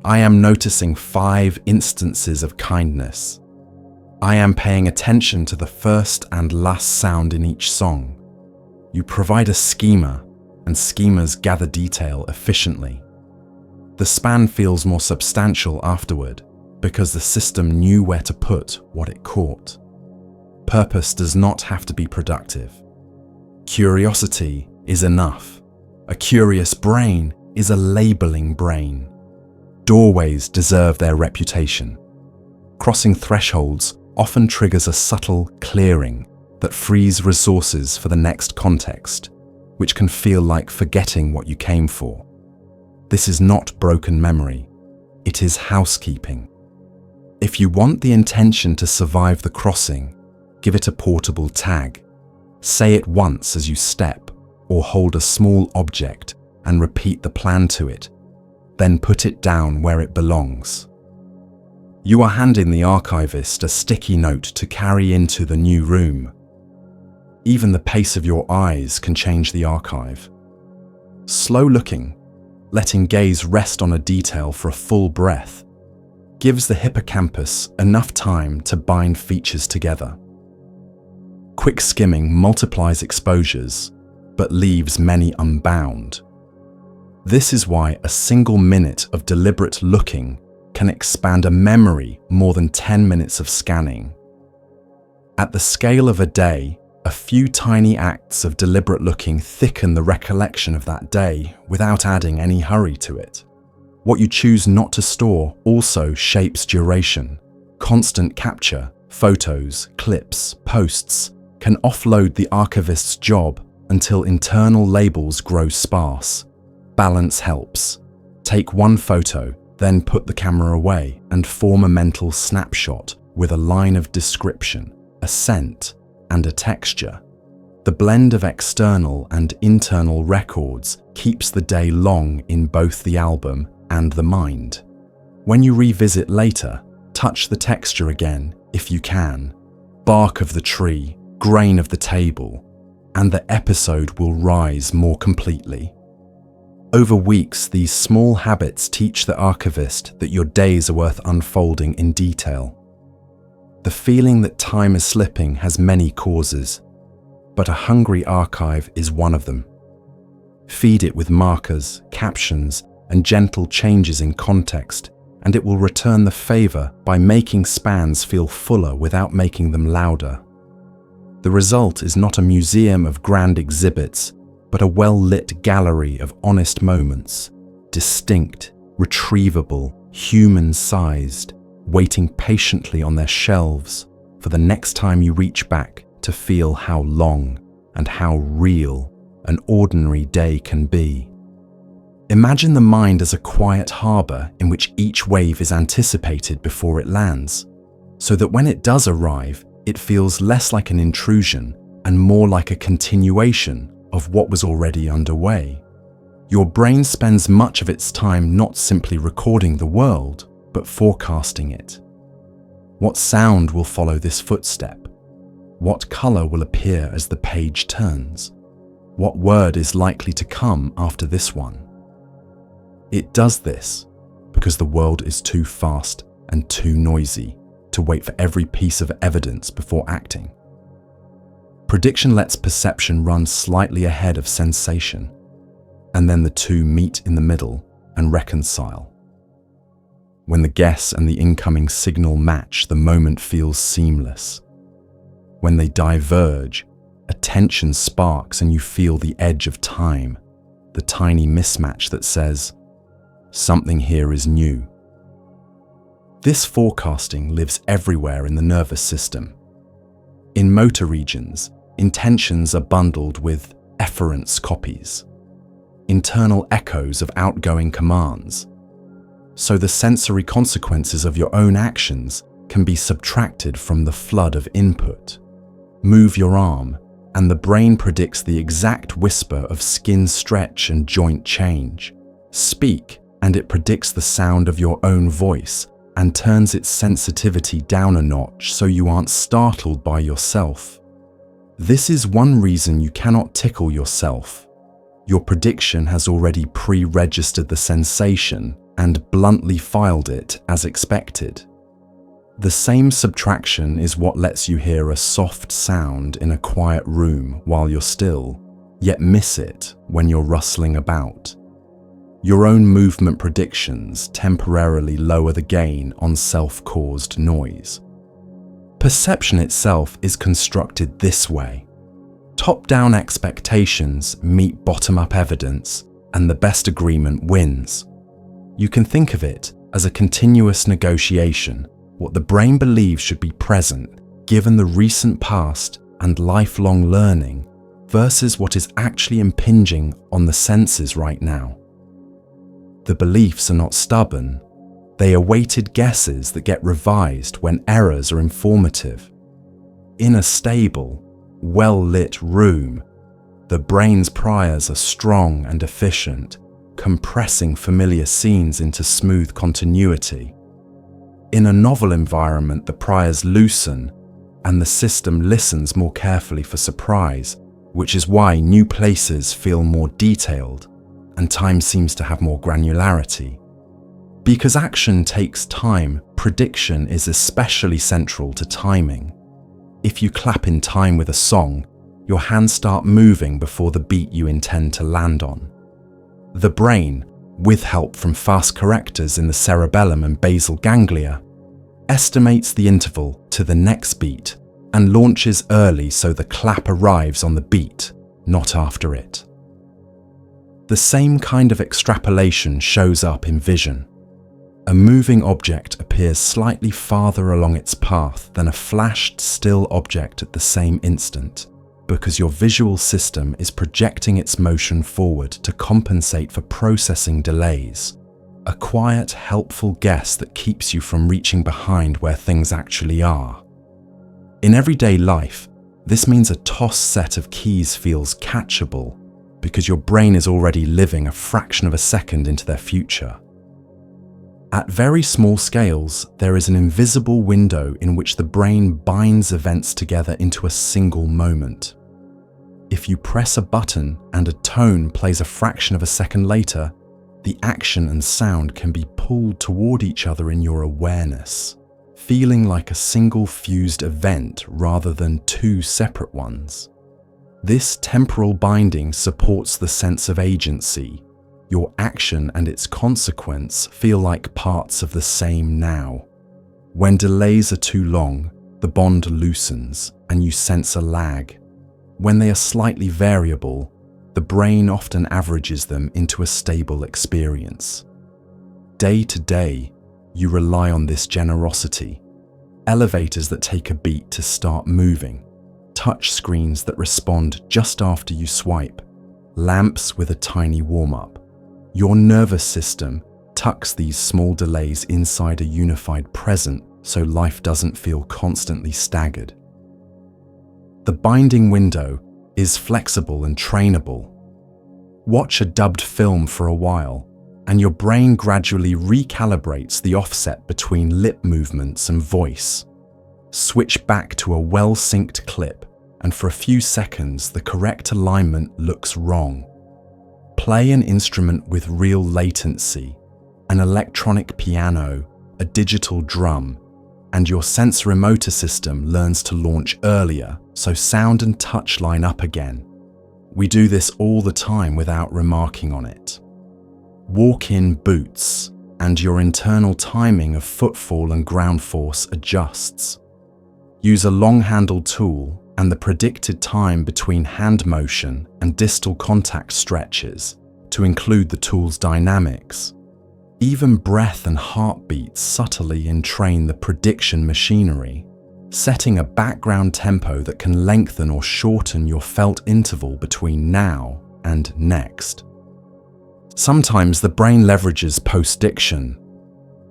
I am noticing 5 instances of kindness. I am paying attention to the first and last sound in each song. You provide a schema, and schemas gather detail efficiently. The span feels more substantial afterward because the system knew where to put what it caught. Purpose does not have to be productive. Curiosity is enough. A curious brain is a labeling brain. Doorways deserve their reputation. Crossing thresholds often triggers a subtle clearing that frees resources for the next context, which can feel like forgetting what you came for. This is not broken memory. It is housekeeping. If you want the intention to survive the crossing, give it a portable tag. Say it once as you step, or hold a small object and repeat the plan to it. Then put it down where it belongs. You are handing the archivist a sticky note to carry into the new room. Even the pace of your eyes can change the archive. Slow looking, letting gaze rest on a detail for a full breath, gives the hippocampus enough time to bind features together. Quick skimming multiplies exposures, but leaves many unbound. This is why a single minute of deliberate looking can expand a memory more than 10 minutes of scanning. At the scale of a day, a few tiny acts of deliberate looking thicken the recollection of that day without adding any hurry to it. What you choose not to store also shapes duration. Constant capture, photos, clips, posts can offload the archivist's job until internal labels grow sparse. Balance helps. Take one photo, then put the camera away and form a mental snapshot with a line of description, a scent, and a texture. The blend of external and internal records keeps the day long in both the album and the mind. When you revisit later, touch the texture again if you can. Bark of the tree, grain of the table, and the episode will rise more completely. Over weeks, these small habits teach the archivist that your days are worth unfolding in detail. The feeling that time is slipping has many causes, but a hungry archive is one of them. Feed it with markers, captions, and gentle changes in context, and it will return the favor by making spans feel fuller without making them louder. The result is not a museum of grand exhibits, but a well-lit gallery of honest moments, distinct, retrievable, human-sized, waiting patiently on their shelves for the next time you reach back to feel how long and how real an ordinary day can be. Imagine the mind as a quiet harbor in which each wave is anticipated before it lands, so that when it does arrive, it feels less like an intrusion and more like a continuation of what was already underway. Your brain spends much of its time not simply recording the world, but forecasting it. What sound will follow this footstep? What color will appear as the page turns? What word is likely to come after this one? It does this because the world is too fast and too noisy to wait for every piece of evidence before acting. Prediction lets perception run slightly ahead of sensation, and then the two meet in the middle and reconcile. When the guess and the incoming signal match, the moment feels seamless. When they diverge, attention sparks and you feel the edge of time, the tiny mismatch that says, something here is new. This forecasting lives everywhere in the nervous system. In motor regions, intentions are bundled with efference copies, internal echoes of outgoing commands. So the sensory consequences of your own actions can be subtracted from the flood of input. Move your arm, and the brain predicts the exact whisper of skin stretch and joint change. Speak, and it predicts the sound of your own voice and turns its sensitivity down a notch so you aren't startled by yourself. This is one reason you cannot tickle yourself. Your prediction has already pre-registered the sensation and bluntly filed it as expected. The same subtraction is what lets you hear a soft sound in a quiet room while you're still, yet miss it when you're rustling about. Your own movement predictions temporarily lower the gain on self-caused noise. Perception itself is constructed this way. Top-down expectations meet bottom-up evidence, and the best agreement wins. You can think of it as a continuous negotiation, what the brain believes should be present, given the recent past and lifelong learning, versus what is actually impinging on the senses right now. The beliefs are not stubborn. They are weighted guesses that get revised when errors are informative. In a stable, well-lit room, the brain's priors are strong and efficient, compressing familiar scenes into smooth continuity. In a novel environment, the priors loosen, and the system listens more carefully for surprise, which is why new places feel more detailed, and time seems to have more granularity. Because action takes time, prediction is especially central to timing. If you clap in time with a song, your hands start moving before the beat you intend to land on. The brain, with help from fast correctors in the cerebellum and basal ganglia, estimates the interval to the next beat and launches early so the clap arrives on the beat, not after it. The same kind of extrapolation shows up in vision. A moving object appears slightly farther along its path than a flashed still object at the same instant, because your visual system is projecting its motion forward to compensate for processing delays. A quiet, helpful guess that keeps you from reaching behind where things actually are. In everyday life, this means a tossed set of keys feels catchable because your brain is already living a fraction of a second into their future. At very small scales, there is an invisible window in which the brain binds events together into a single moment. If you press a button and a tone plays a fraction of a second later, the action and sound can be pulled toward each other in your awareness, feeling like a single fused event rather than two separate ones. This temporal binding supports the sense of agency. Your action and its consequence feel like parts of the same now. When delays are too long, the bond loosens and you sense a lag. When they are slightly variable, the brain often averages them into a stable experience. Day to day, you rely on this generosity. Elevators that take a beat to start moving, touch screens that respond just after you swipe, lamps with a tiny warm-up. Your nervous system tucks these small delays inside a unified present so life doesn't feel constantly staggered. The binding window is flexible and trainable. Watch a dubbed film for a while, and your brain gradually recalibrates the offset between lip movements and voice. Switch back to a well-synced clip, and for a few seconds the correct alignment looks wrong. Play an instrument with real latency, an electronic piano, a digital drum, and your sensorimotor system learns to launch earlier so sound and touch line up again. We do this all the time without remarking on it. Walk in boots, and your internal timing of footfall and ground force adjusts. Use a long-handled tool, and the predicted time between hand motion and distal contact stretches to include the tool's dynamics. Even breath and heartbeat subtly entrain the prediction machinery. setting a background tempo that can lengthen or shorten your felt interval between now and next. Sometimes the brain leverages post-diction,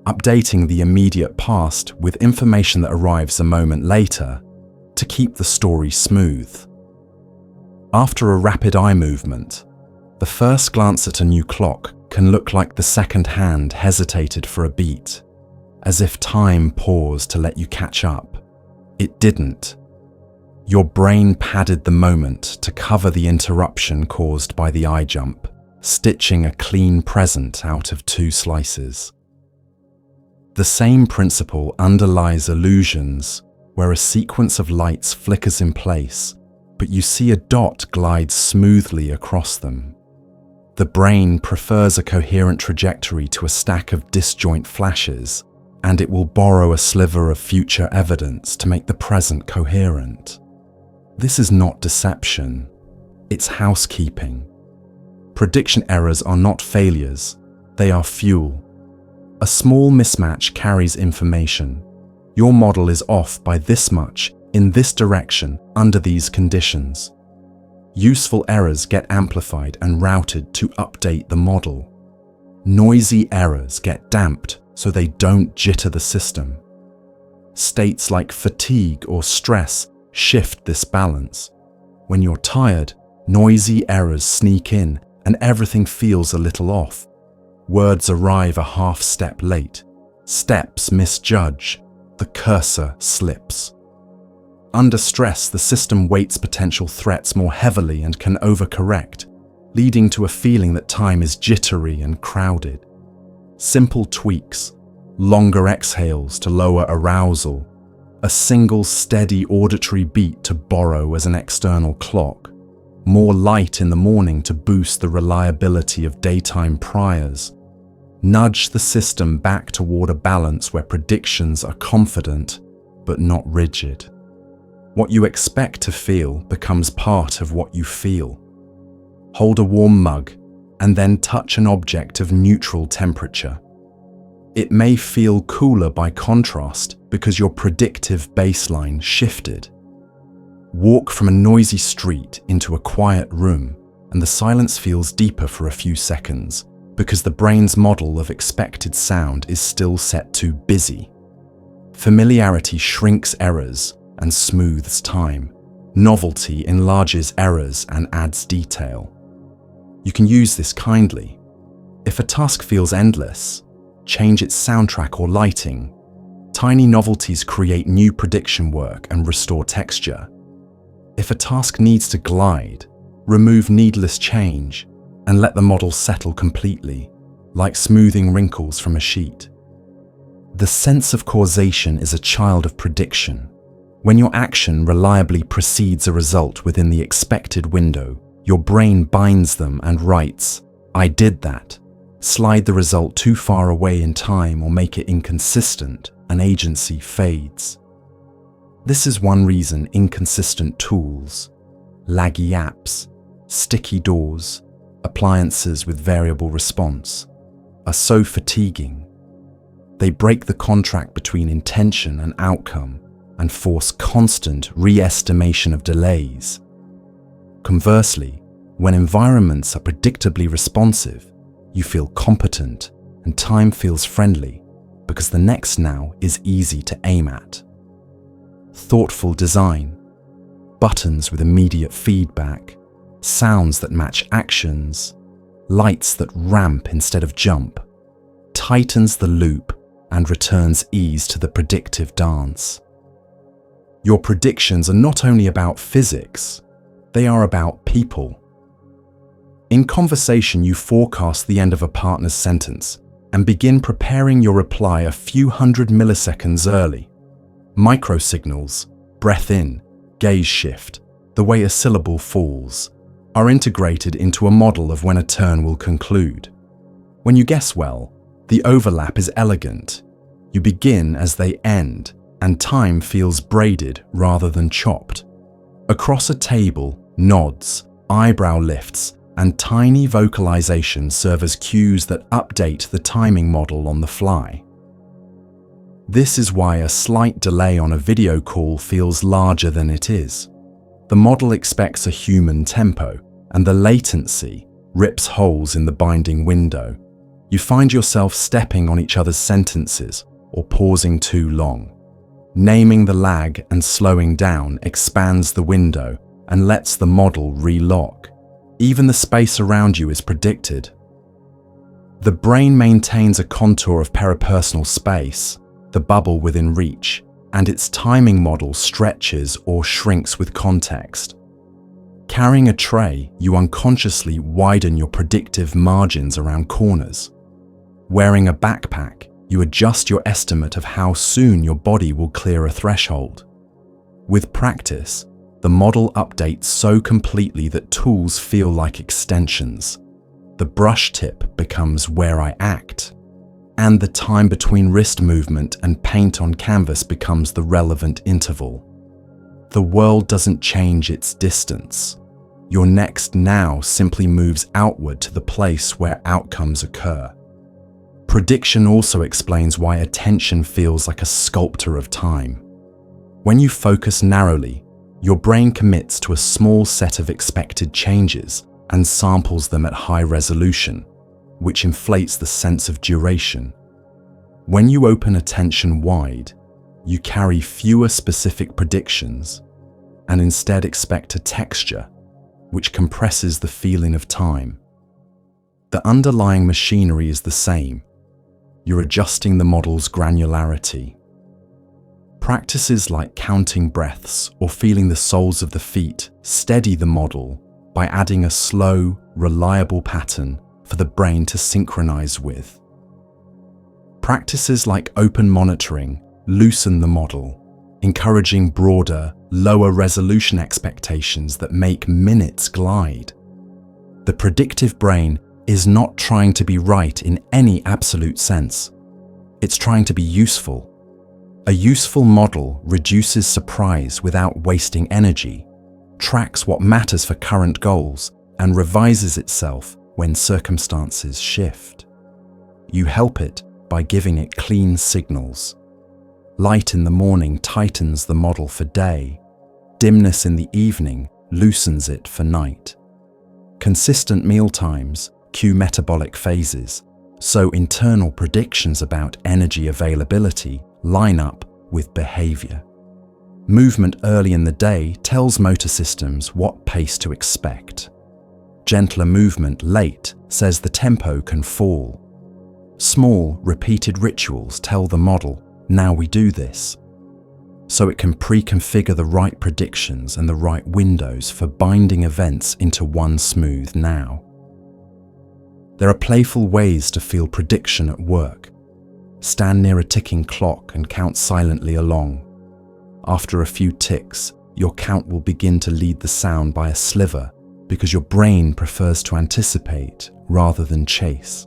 updating the immediate past with information that arrives a moment later to keep the story smooth. After a rapid eye movement, the first glance at a new clock can look like the second hand hesitated for a beat, as if time paused to let you catch up. It didn't. Your brain padded the moment to cover the interruption caused by the eye jump, stitching a clean present out of two slices. The same principle underlies illusions, where a sequence of lights flickers in place, but you see a dot glide smoothly across them. The brain prefers a coherent trajectory to a stack of disjoint flashes, and it will borrow a sliver of future evidence to make the present coherent. This is not deception, it's housekeeping. Prediction errors are not failures, they are fuel. A small mismatch carries information. Your model is off by this much, in this direction, under these conditions. Useful errors get amplified and routed to update the model. Noisy errors get damped so they don't jitter the system. States like fatigue or stress shift this balance. When you're tired, noisy errors sneak in and everything feels a little off. Words arrive a half step late. Steps misjudge. The cursor slips. Under stress, the system weights potential threats more heavily and can overcorrect, leading to a feeling that time is jittery and crowded. Simple tweaks, longer exhales to lower arousal, a single steady auditory beat to borrow as an external clock, more light in the morning to boost the reliability of daytime priors, nudge the system back toward a balance where predictions are confident but not rigid. What you expect to feel becomes part of what you feel. Hold a warm mug and then touch an object of neutral temperature. It may feel cooler by contrast because your predictive baseline shifted. Walk from a noisy street into a quiet room and the silence feels deeper for a few seconds because the brain's model of expected sound is still set to busy. Familiarity shrinks errors and smooths time. Novelty enlarges errors and adds detail. You can use this kindly. If a task feels endless, change its soundtrack or lighting. Tiny novelties create new prediction work and restore texture. If a task needs to glide, remove needless change and let the model settle completely, like smoothing wrinkles from a sheet. The sense of causation is a child of prediction. When your action reliably precedes a result within the expected window, your brain binds them and writes, "I did that." Slide the result too far away in time or make it inconsistent, and agency fades. This is one reason inconsistent tools, laggy apps, sticky doors, appliances with variable response are so fatiguing. They break the contract between intention and outcome and force constant re-estimation of delays. Conversely, when environments are predictably responsive, you feel competent and time feels friendly because the next now is easy to aim at. Thoughtful design, buttons with immediate feedback, sounds that match actions, lights that ramp instead of jump, tightens the loop and returns ease to the predictive dance. Your predictions are not only about physics, they are about people. In conversation, you forecast the end of a partner's sentence and begin preparing your reply a few hundred milliseconds early. Microsignals, breath in, gaze shift, the way a syllable falls, are integrated into a model of when a turn will conclude. When you guess well, the overlap is elegant. You begin as they end, and time feels braided rather than chopped. Across a table, nods, eyebrow lifts, and tiny vocalizations serve as cues that update the timing model on the fly. This is why a slight delay on a video call feels larger than it is. The model expects a human tempo, and the latency rips holes in the binding window. You find yourself stepping on each other's sentences or pausing too long. Naming the lag and slowing down expands the window and lets the model relock. Even the space around you is predicted. The brain maintains a contour of peripersonal space, the bubble within reach, and its timing model stretches or shrinks with context. Carrying a tray, you unconsciously widen your predictive margins around corners. Wearing a backpack, you adjust your estimate of how soon your body will clear a threshold. With practice, the model updates so completely that tools feel like extensions. The brush tip becomes where I act, and the time between wrist movement and paint on canvas becomes the relevant interval. The world doesn't change its distance. Your next now simply moves outward to the place where outcomes occur. Prediction also explains why attention feels like a sculptor of time. When you focus narrowly, your brain commits to a small set of expected changes and samples them at high resolution, which inflates the sense of duration. When you open attention wide, you carry fewer specific predictions and instead expect a texture, which compresses the feeling of time. The underlying machinery is the same. You're adjusting the model's granularity. Practices like counting breaths or feeling the soles of the feet steady the model by adding a slow, reliable pattern for the brain to synchronize with. Practices like open monitoring loosen the model, encouraging broader, lower resolution expectations that make minutes glide. The predictive brain is not trying to be right in any absolute sense. It's trying to be useful. A useful model reduces surprise without wasting energy, tracks what matters for current goals, and revises itself when circumstances shift. You help it by giving it clean signals. Light in the morning tightens the model for day. Dimness in the evening loosens it for night. Consistent meal times cue metabolic phases, so internal predictions about energy availability line up with behavior. Movement early in the day tells motor systems what pace to expect. Gentler movement late says the tempo can fall. Small, repeated rituals tell the model, now we do this, so it can pre-configure the right predictions and the right windows for binding events into one smooth now. There are playful ways to feel prediction at work. Stand near a ticking clock and count silently along. After a few ticks, your count will begin to lead the sound by a sliver because your brain prefers to anticipate rather than chase.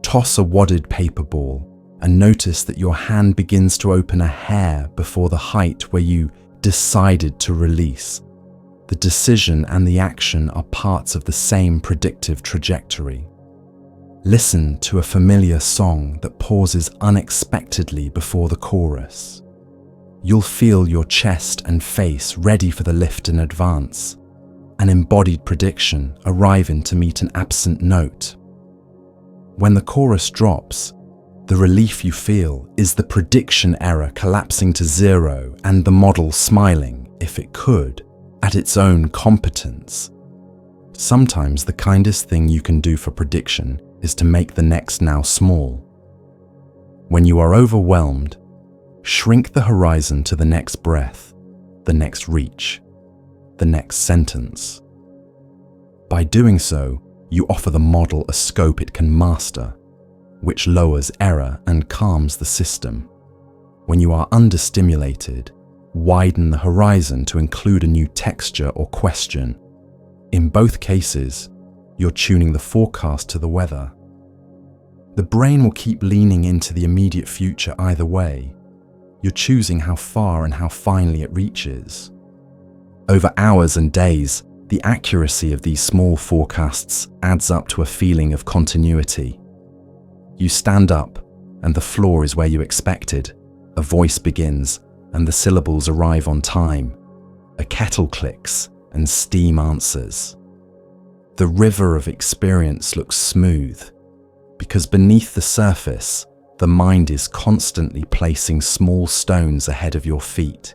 Toss a wadded paper ball and notice that your hand begins to open a hair before the height where you decided to release. The decision and the action are parts of the same predictive trajectory. Listen to a familiar song that pauses unexpectedly before the chorus. You'll feel your chest and face ready for the lift in advance, an embodied prediction arriving to meet an absent note. When the chorus drops, the relief you feel is the prediction error collapsing to zero and the model smiling, if it could, at its own competence. Sometimes the kindest thing you can do for prediction is to make the next now small. When you are overwhelmed, shrink the horizon to the next breath, the next reach, the next sentence. By doing so, you offer the model a scope it can master, which lowers error and calms the system. When you are understimulated, widen the horizon to include a new texture or question. In both cases, you're tuning the forecast to the weather. The brain will keep leaning into the immediate future either way. You're choosing how far and how finely it reaches. Over hours and days, the accuracy of these small forecasts adds up to a feeling of continuity. You stand up, and the floor is where you expected, A voice begins, and the syllables arrive on time. A kettle clicks, and steam answers. The river of experience looks smooth, because beneath the surface, the mind is constantly placing small stones ahead of your feet,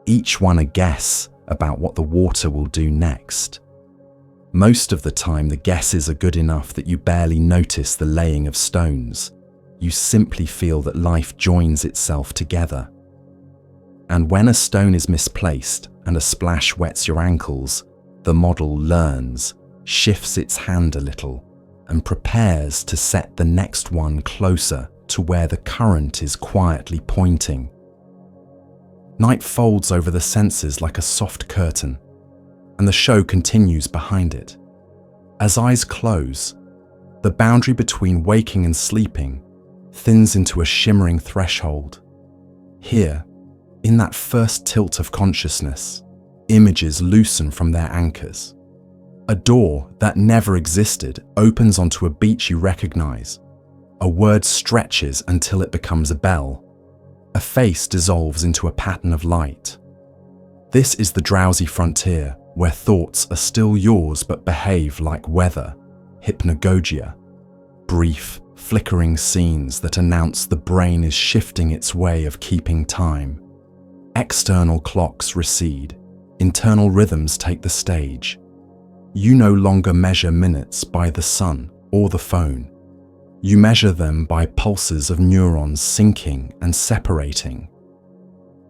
each one a guess about what the water will do next. Most of the time, the guesses are good enough that you barely notice the laying of stones. You simply feel that life joins itself together. And when a stone is misplaced and a splash wets your ankles, the model learns, shifts its hand a little, and prepares to set the next one closer to where the current is quietly pointing. Night folds over the senses like a soft curtain, and the show continues behind it. As eyes close, the boundary between waking and sleeping thins into a shimmering threshold. Here, in that first tilt of consciousness, images loosen from their anchors. A door that never existed opens onto a beach you recognize. A word stretches until it becomes a bell. A face dissolves into a pattern of light. This is the drowsy frontier, where thoughts are still yours but behave like weather, hypnagogia, brief, flickering scenes that announce the brain is shifting its way of keeping time. External clocks recede, internal rhythms take the stage. You no longer measure minutes by the sun or the phone. You measure them by pulses of neurons syncing and separating,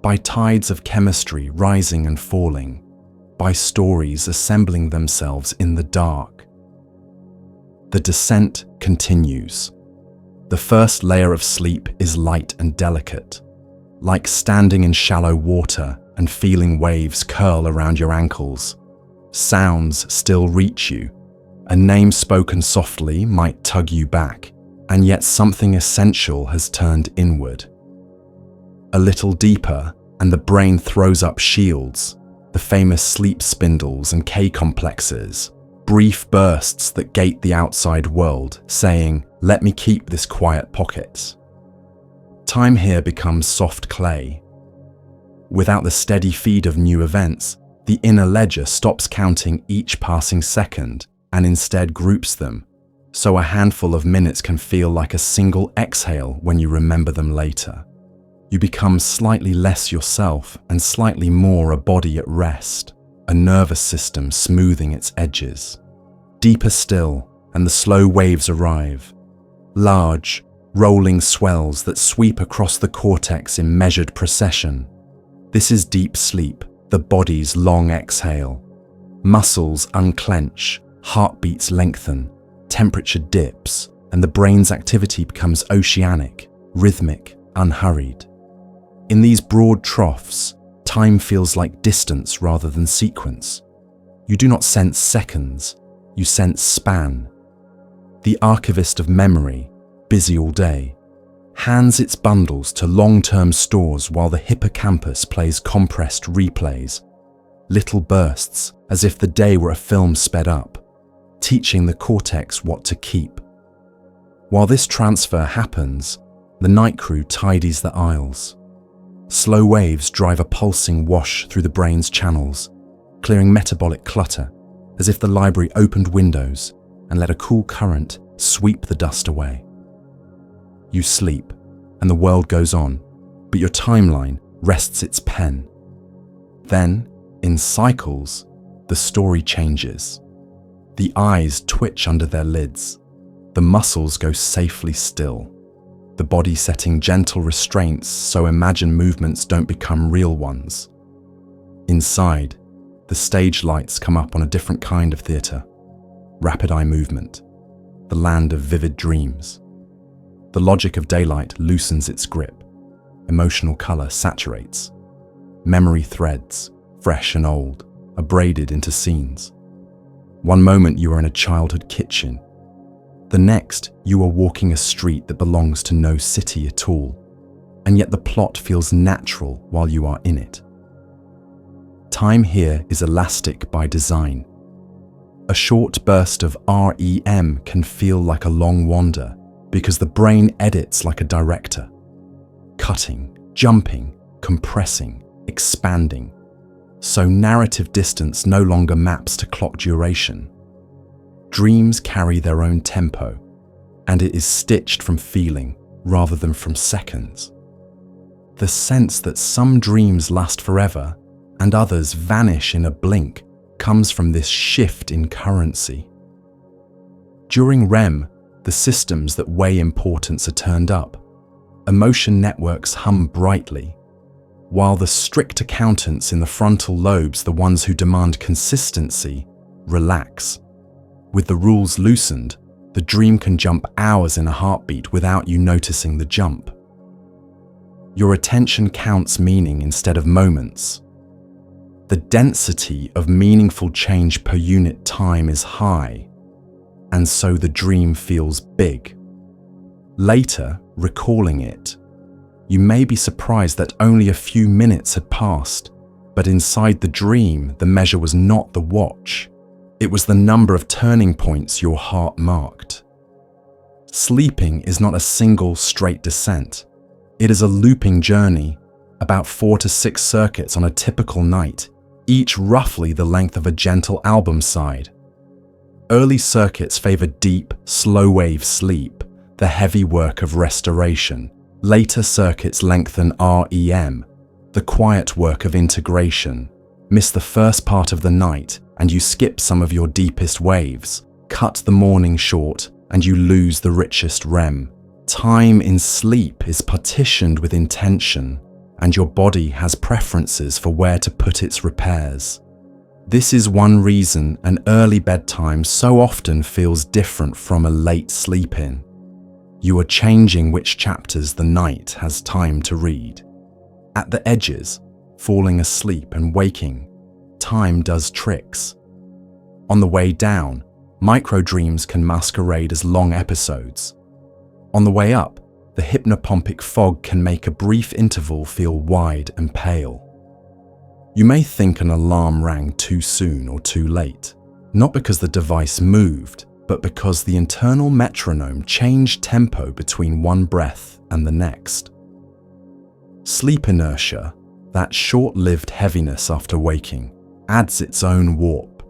by tides of chemistry rising and falling, by stories assembling themselves in the dark. The descent continues. The first layer of sleep is light and delicate, like standing in shallow water and feeling waves curl around your ankles. Sounds still reach you. A name spoken softly might tug you back, and yet something essential has turned inward. A little deeper, and the brain throws up shields, the famous sleep spindles and K-complexes, brief bursts that gate the outside world, saying, "Let me keep this quiet pocket." Time here becomes soft clay. Without the steady feed of new events, the inner ledger stops counting each passing second and instead groups them, so a handful of minutes can feel like a single exhale when you remember them later. You become slightly less yourself and slightly more a body at rest, a nervous system smoothing its edges. Deeper still, and the slow waves arrive. Large, rolling swells that sweep across the cortex in measured procession. This is deep sleep, the body's long exhale. Muscles unclench, heartbeats lengthen, temperature dips, and the brain's activity becomes oceanic, rhythmic, unhurried. In these broad troughs, time feels like distance rather than sequence. You do not sense seconds, you sense span. The archivist of memory, busy all day, hands its bundles to long-term stores while the hippocampus plays compressed replays, little bursts as if the day were a film sped up, teaching the cortex what to keep. While this transfer happens, the night crew tidies the aisles. Slow waves drive a pulsing wash through the brain's channels, clearing metabolic clutter, as if the library opened windows and let a cool current sweep the dust away. You sleep, and the world goes on, but your timeline rests its pen. Then, in cycles, the story changes. The eyes twitch under their lids. The muscles go safely still. The body setting gentle restraints so imagined movements don't become real ones. Inside, the stage lights come up on a different kind of theatre. Rapid eye movement, the land of vivid dreams. The logic of daylight loosens its grip. Emotional colour saturates. Memory threads, fresh and old, are braided into scenes. One moment you are in a childhood kitchen. The next, you are walking a street that belongs to no city at all, and yet the plot feels natural while you are in it. Time here is elastic by design. A short burst of REM can feel like a long wander because the brain edits like a director, cutting, jumping, compressing, expanding. So narrative distance no longer maps to clock duration. Dreams carry their own tempo, and it is stitched from feeling rather than from seconds. The sense that some dreams last forever and others vanish in a blink comes from this shift in currency. During REM, the systems that weigh importance are turned up. Emotion networks hum brightly, while the strict accountants in the frontal lobes, the ones who demand consistency, relax. With the rules loosened, the dream can jump hours in a heartbeat without you noticing the jump. Your attention counts meaning instead of moments. The density of meaningful change per unit time is high, and so the dream feels big. Later, recalling it, you may be surprised that only a few minutes had passed, but inside the dream, the measure was not the watch. It was the number of turning points your heart marked. Sleeping is not a single straight descent. It is a looping journey, about 4 to 6 circuits on a typical night, each roughly the length of a gentle album side. Early circuits favor deep, slow-wave sleep, the heavy work of restoration. Later circuits lengthen REM, the quiet work of integration. Miss the first part of the night, and you skip some of your deepest waves. Cut the morning short, and you lose the richest REM. Time in sleep is partitioned with intention, and your body has preferences for where to put its repairs. This is one reason an early bedtime so often feels different from a late sleep-in. You are changing which chapters the night has time to read. At the edges, falling asleep and waking, time does tricks. On the way down, microdreams can masquerade as long episodes. On the way up, the hypnopompic fog can make a brief interval feel wide and pale. You may think an alarm rang too soon or too late, not because the device moved, but because the internal metronome changed tempo between one breath and the next. Sleep inertia, that short-lived heaviness after waking, adds its own warp.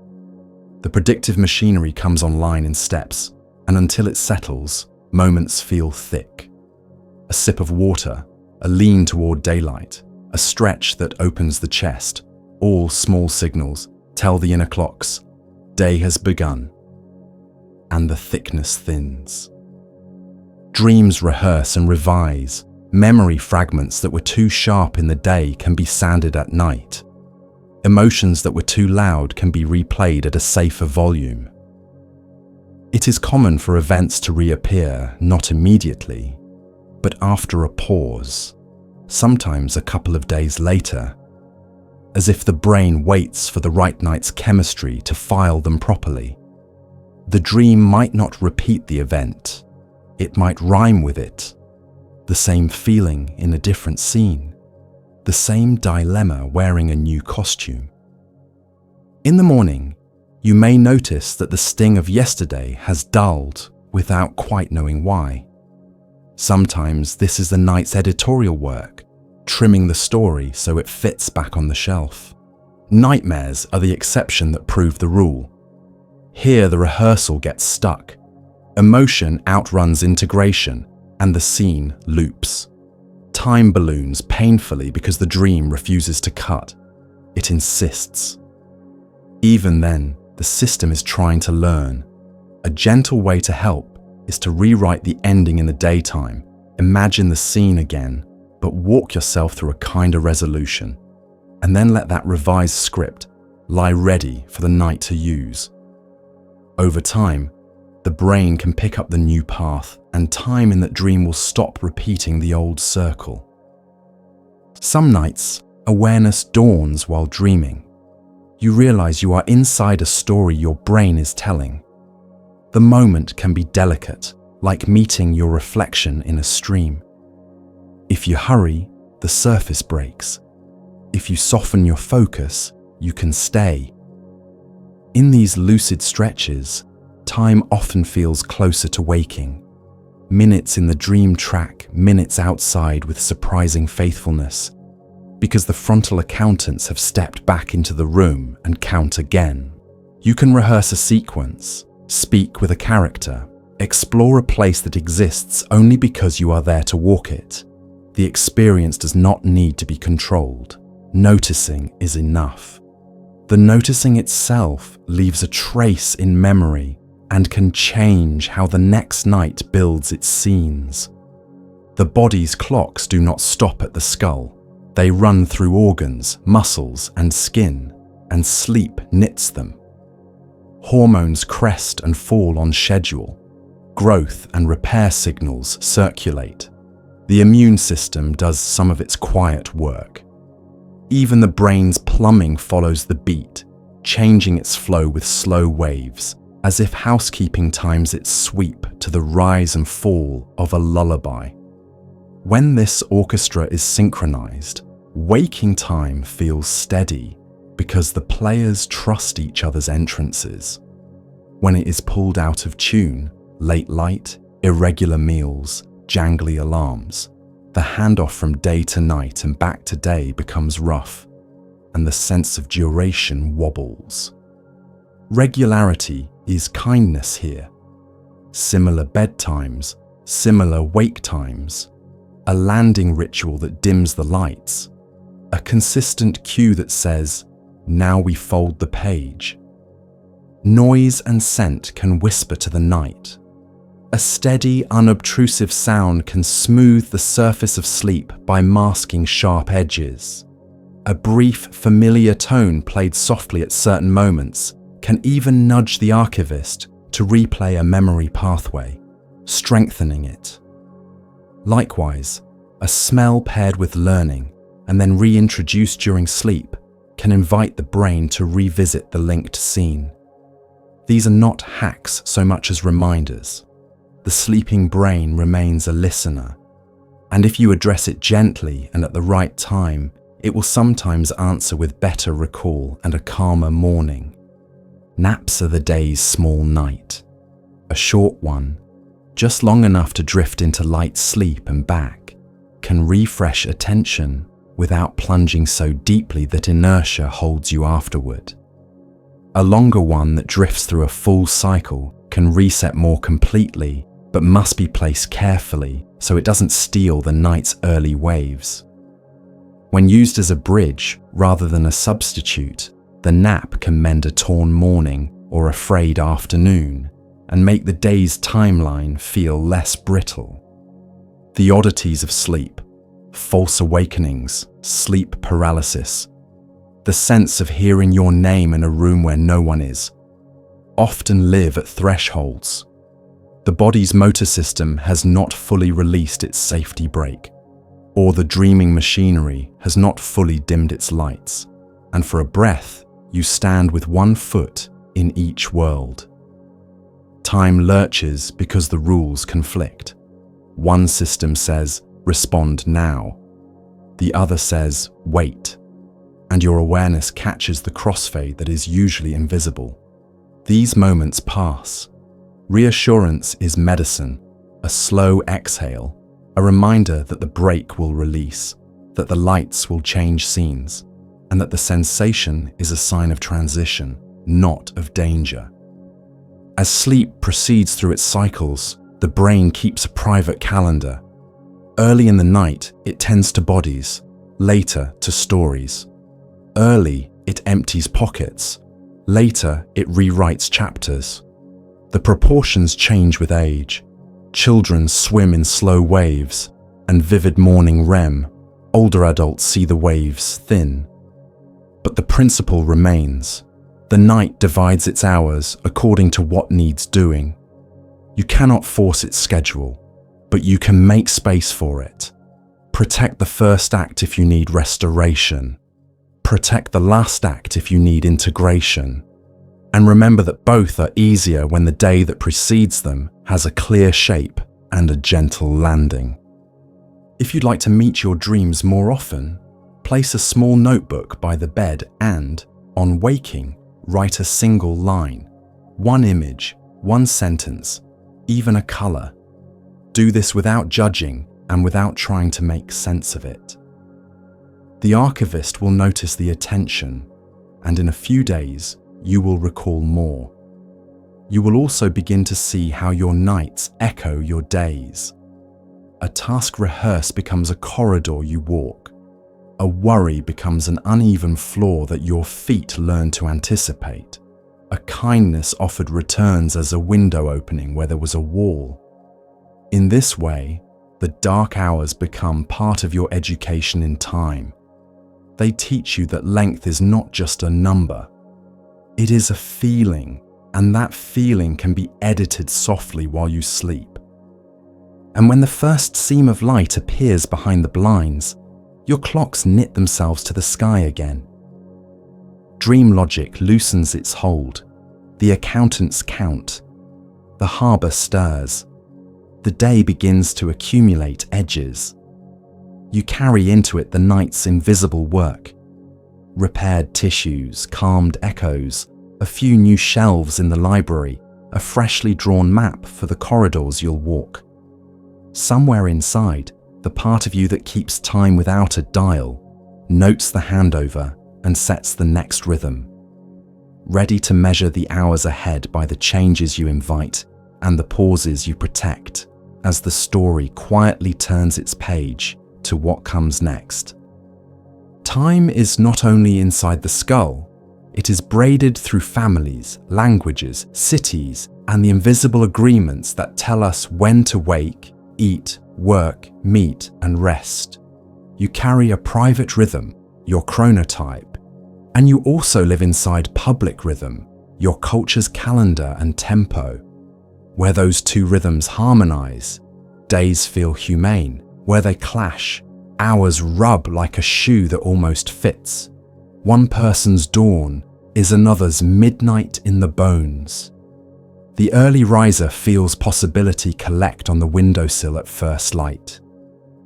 The predictive machinery comes online in steps, and until it settles, moments feel thick. A sip of water, a lean toward daylight, a stretch that opens the chest, all small signals tell the inner clocks, day has begun. And the thickness thins. Dreams rehearse and revise. Memory fragments that were too sharp in the day can be sanded at night. Emotions that were too loud can be replayed at a safer volume. It is common for events to reappear, not immediately, but after a pause, sometimes a couple of days later, as if the brain waits for the right night's chemistry to file them properly. The dream might not repeat the event. It might rhyme with it. The same feeling in a different scene. The same dilemma wearing a new costume. In the morning, you may notice that the sting of yesterday has dulled without quite knowing why. Sometimes this is the night's editorial work, trimming the story so it fits back on the shelf. Nightmares are the exception that prove the rule. Here the rehearsal gets stuck. Emotion outruns integration, and the scene loops. Time balloons painfully because the dream refuses to cut. It insists. Even then, the system is trying to learn. A gentle way to help is to rewrite the ending in the daytime. Imagine the scene again, but walk yourself through a kinder resolution, and then let that revised script lie ready for the night to use. Over time, the brain can pick up the new path, and time in that dream will stop repeating the old circle. Some nights, awareness dawns while dreaming. You realize you are inside a story your brain is telling. The moment can be delicate, like meeting your reflection in a stream. If you hurry, the surface breaks. If you soften your focus, you can stay. In these lucid stretches, time often feels closer to waking. minutes in the dream track, minutes outside with surprising faithfulness, because the frontal accountants have stepped back into the room and count again. You can rehearse a sequence, speak with a character, explore a place that exists only because you are there to walk it. The experience does not need to be controlled. Noticing is enough. The noticing itself leaves a trace in memory and can change how the next night builds its scenes. The body's clocks do not stop at the skull. They run through organs, muscles, and skin, and sleep knits them. Hormones crest and fall on schedule. Growth and repair signals circulate. The immune system does some of its quiet work. Even the brain's plumbing follows the beat, changing its flow with slow waves, as if housekeeping times its sweep to the rise and fall of a lullaby. When this orchestra is synchronized, waking time feels steady because the players trust each other's entrances. When it is pulled out of tune, late light, irregular meals, jangly alarms, the handoff from day to night and back to day becomes rough, and the sense of duration wobbles. Regularity is kindness here. Similar bedtimes, similar wake times, a landing ritual that dims the lights, a consistent cue that says, "Now we fold the page." Noise and scent can whisper to the night. A steady, unobtrusive sound can smooth the surface of sleep by masking sharp edges. A brief, familiar tone played softly at certain moments can even nudge the archivist to replay a memory pathway, strengthening it. Likewise, a smell paired with learning and then reintroduced during sleep can invite the brain to revisit the linked scene. These are not hacks so much as reminders. The sleeping brain remains a listener, and if you address it gently and at the right time, it will sometimes answer with better recall and a calmer morning. Naps are the day's small night. A short one, just long enough to drift into light sleep and back, can refresh attention without plunging so deeply that inertia holds you afterward. A longer one that drifts through a full cycle can reset more completely, but must be placed carefully so it doesn't steal the night's early waves. When used as a bridge rather than a substitute, the nap can mend a torn morning or a frayed afternoon and make the day's timeline feel less brittle. The oddities of sleep, false awakenings, sleep paralysis, the sense of hearing your name in a room where no one is, often live at thresholds. The body's motor system has not fully released its safety brake, or the dreaming machinery has not fully dimmed its lights, and for a breath, you stand with one foot in each world. Time lurches because the rules conflict. One system says, "Respond now." The other says, "Wait." And your awareness catches the crossfade that is usually invisible. These moments pass. Reassurance is medicine, a slow exhale, a reminder that the brake will release, that the lights will change scenes, and that the sensation is a sign of transition, not of danger. As sleep proceeds through its cycles, the brain keeps a private calendar. Early in the night, it tends to bodies, later to stories. Early, it empties pockets. Later, it rewrites chapters. The proportions change with age. Children swim in slow waves and vivid morning REM. Older adults see the waves thin. But the principle remains. The night divides its hours according to what needs doing. You cannot force its schedule, but you can make space for it. Protect the first act if you need restoration. Protect the last act if you need integration. And remember that both are easier when the day that precedes them has a clear shape and a gentle landing. If you'd like to meet your dreams more often, place a small notebook by the bed and, on waking, write a single line, one image, one sentence, even a color. Do this without judging and without trying to make sense of it. The archivist will notice the attention, and in a few days, you will recall more. You will also begin to see how your nights echo your days. A task rehearsed becomes a corridor you walk. A worry becomes an uneven floor that your feet learn to anticipate. A kindness offered returns as a window opening where there was a wall. In this way, the dark hours become part of your education in time. They teach you that length is not just a number. It is a feeling, and that feeling can be edited softly while you sleep. And when the first seam of light appears behind the blinds, your clocks knit themselves to the sky again. Dream logic loosens its hold. The accountants count. The harbour stirs. The day begins to accumulate edges. You carry into it the night's invisible work. Repaired tissues, calmed echoes, a few new shelves in the library, a freshly drawn map for the corridors you'll walk. Somewhere inside, the part of you that keeps time without a dial, notes the handover and sets the next rhythm. Ready to measure the hours ahead by the changes you invite and the pauses you protect as the story quietly turns its page to what comes next. Time is not only inside the skull, it is braided through families, languages, cities, and the invisible agreements that tell us when to wake, eat, work, meet, and rest. You carry a private rhythm, your chronotype, and you also live inside public rhythm, your culture's calendar and tempo. Where those two rhythms harmonize, days feel humane. Where they clash, hours rub like a shoe that almost fits. One person's dawn is another's midnight in the bones. The early riser feels possibility collect on the windowsill at first light.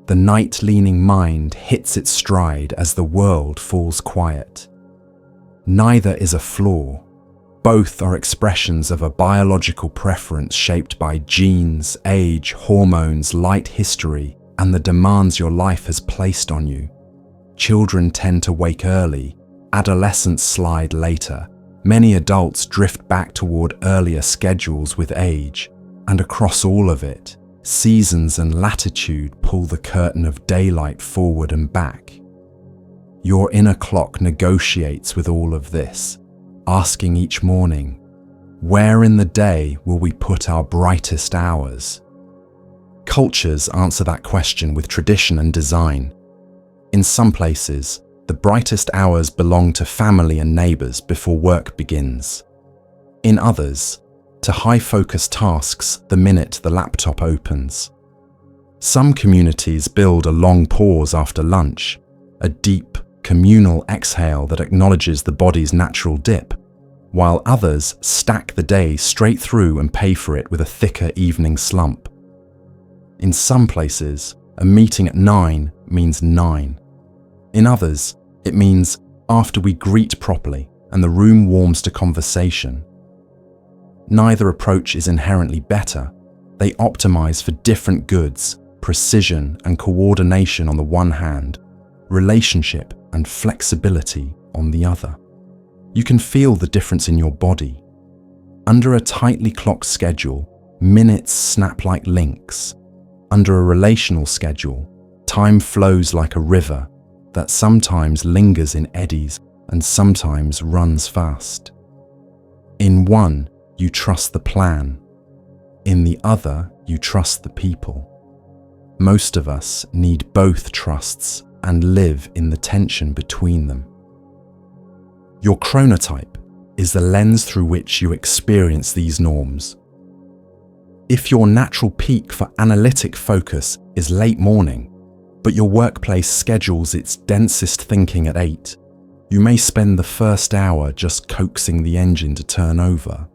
The night-leaning mind hits its stride as the world falls quiet. Neither is a flaw. Both are expressions of a biological preference shaped by genes, age, hormones, light history, and the demands your life has placed on you. Children tend to wake early, adolescents slide later. Many adults drift back toward earlier schedules with age, and across all of it, seasons and latitude pull the curtain of daylight forward and back. Your inner clock negotiates with all of this, asking each morning, where in the day will we put our brightest hours? Cultures answer that question with tradition and design. In some places, the brightest hours belong to family and neighbours before work begins. In others, to high-focus tasks the minute the laptop opens. Some communities build a long pause after lunch, a deep, communal exhale that acknowledges the body's natural dip, while others stack the day straight through and pay for it with a thicker evening slump. In some places, a meeting at 9 means 9. In others, it means after we greet properly and the room warms to conversation. Neither approach is inherently better. They optimize for different goods, precision and coordination on the one hand, relationship and flexibility on the other. You can feel the difference in your body. Under a tightly clocked schedule, minutes snap like links. Under a relational schedule, time flows like a river that sometimes lingers in eddies and sometimes runs fast. In one, you trust the plan. In the other, you trust the people. Most of us need both trusts and live in the tension between them. Your chronotype is the lens through which you experience these norms. If your natural peak for analytic focus is late morning, but your workplace schedules its densest thinking at 8, you may spend the first hour just coaxing the engine to turn over.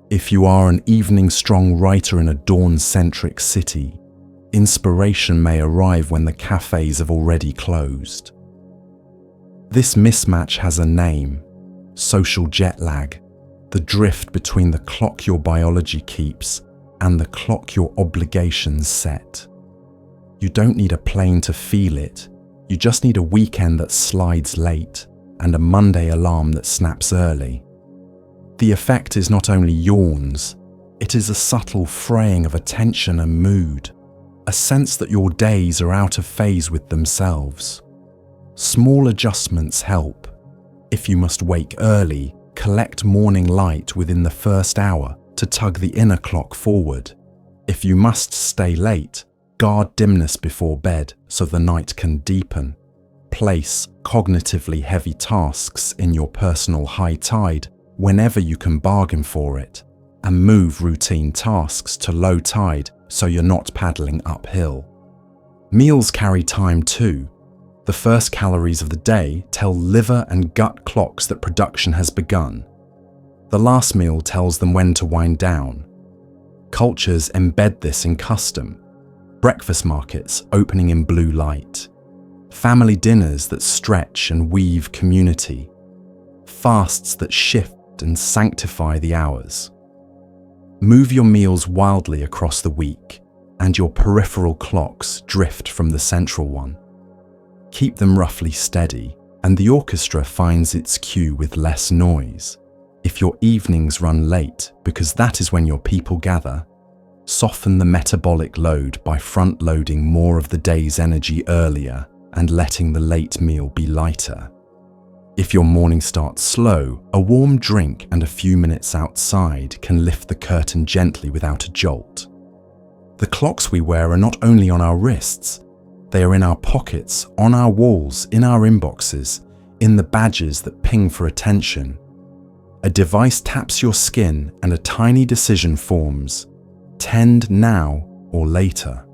If you are an evening-strong writer in a dawn-centric city, inspiration may arrive when the cafes have already closed. This mismatch has a name: social jet lag, the drift between the clock your biology keeps and the clock your obligations set. You don't need a plane to feel it. You just need a weekend that slides late and a Monday alarm that snaps early. The effect is not only yawns, it is a subtle fraying of attention and mood, a sense that your days are out of phase with themselves. Small adjustments help. If you must wake early, collect morning light within the first hour to tug the inner clock forward. If you must stay late, guard dimness before bed so the night can deepen. Place cognitively heavy tasks in your personal high tide whenever you can bargain for it, and move routine tasks to low tide so you're not paddling uphill. Meals carry time too. The first calories of the day tell liver and gut clocks that production has begun. The last meal tells them when to wind down. Cultures embed this in custom. Breakfast markets opening in blue light. Family dinners that stretch and weave community. Fasts that shift and sanctify the hours. Move your meals wildly across the week, and your peripheral clocks drift from the central one. Keep them roughly steady, and the orchestra finds its cue with less noise. If your evenings run late, because that is when your people gather, soften the metabolic load by front-loading more of the day's energy earlier and letting the late meal be lighter. If your morning starts slow, a warm drink and a few minutes outside can lift the curtain gently without a jolt. The clocks we wear are not only on our wrists, they are in our pockets, on our walls, in our inboxes, in the badges that ping for attention. A device taps your skin and a tiny decision forms: tend now or later.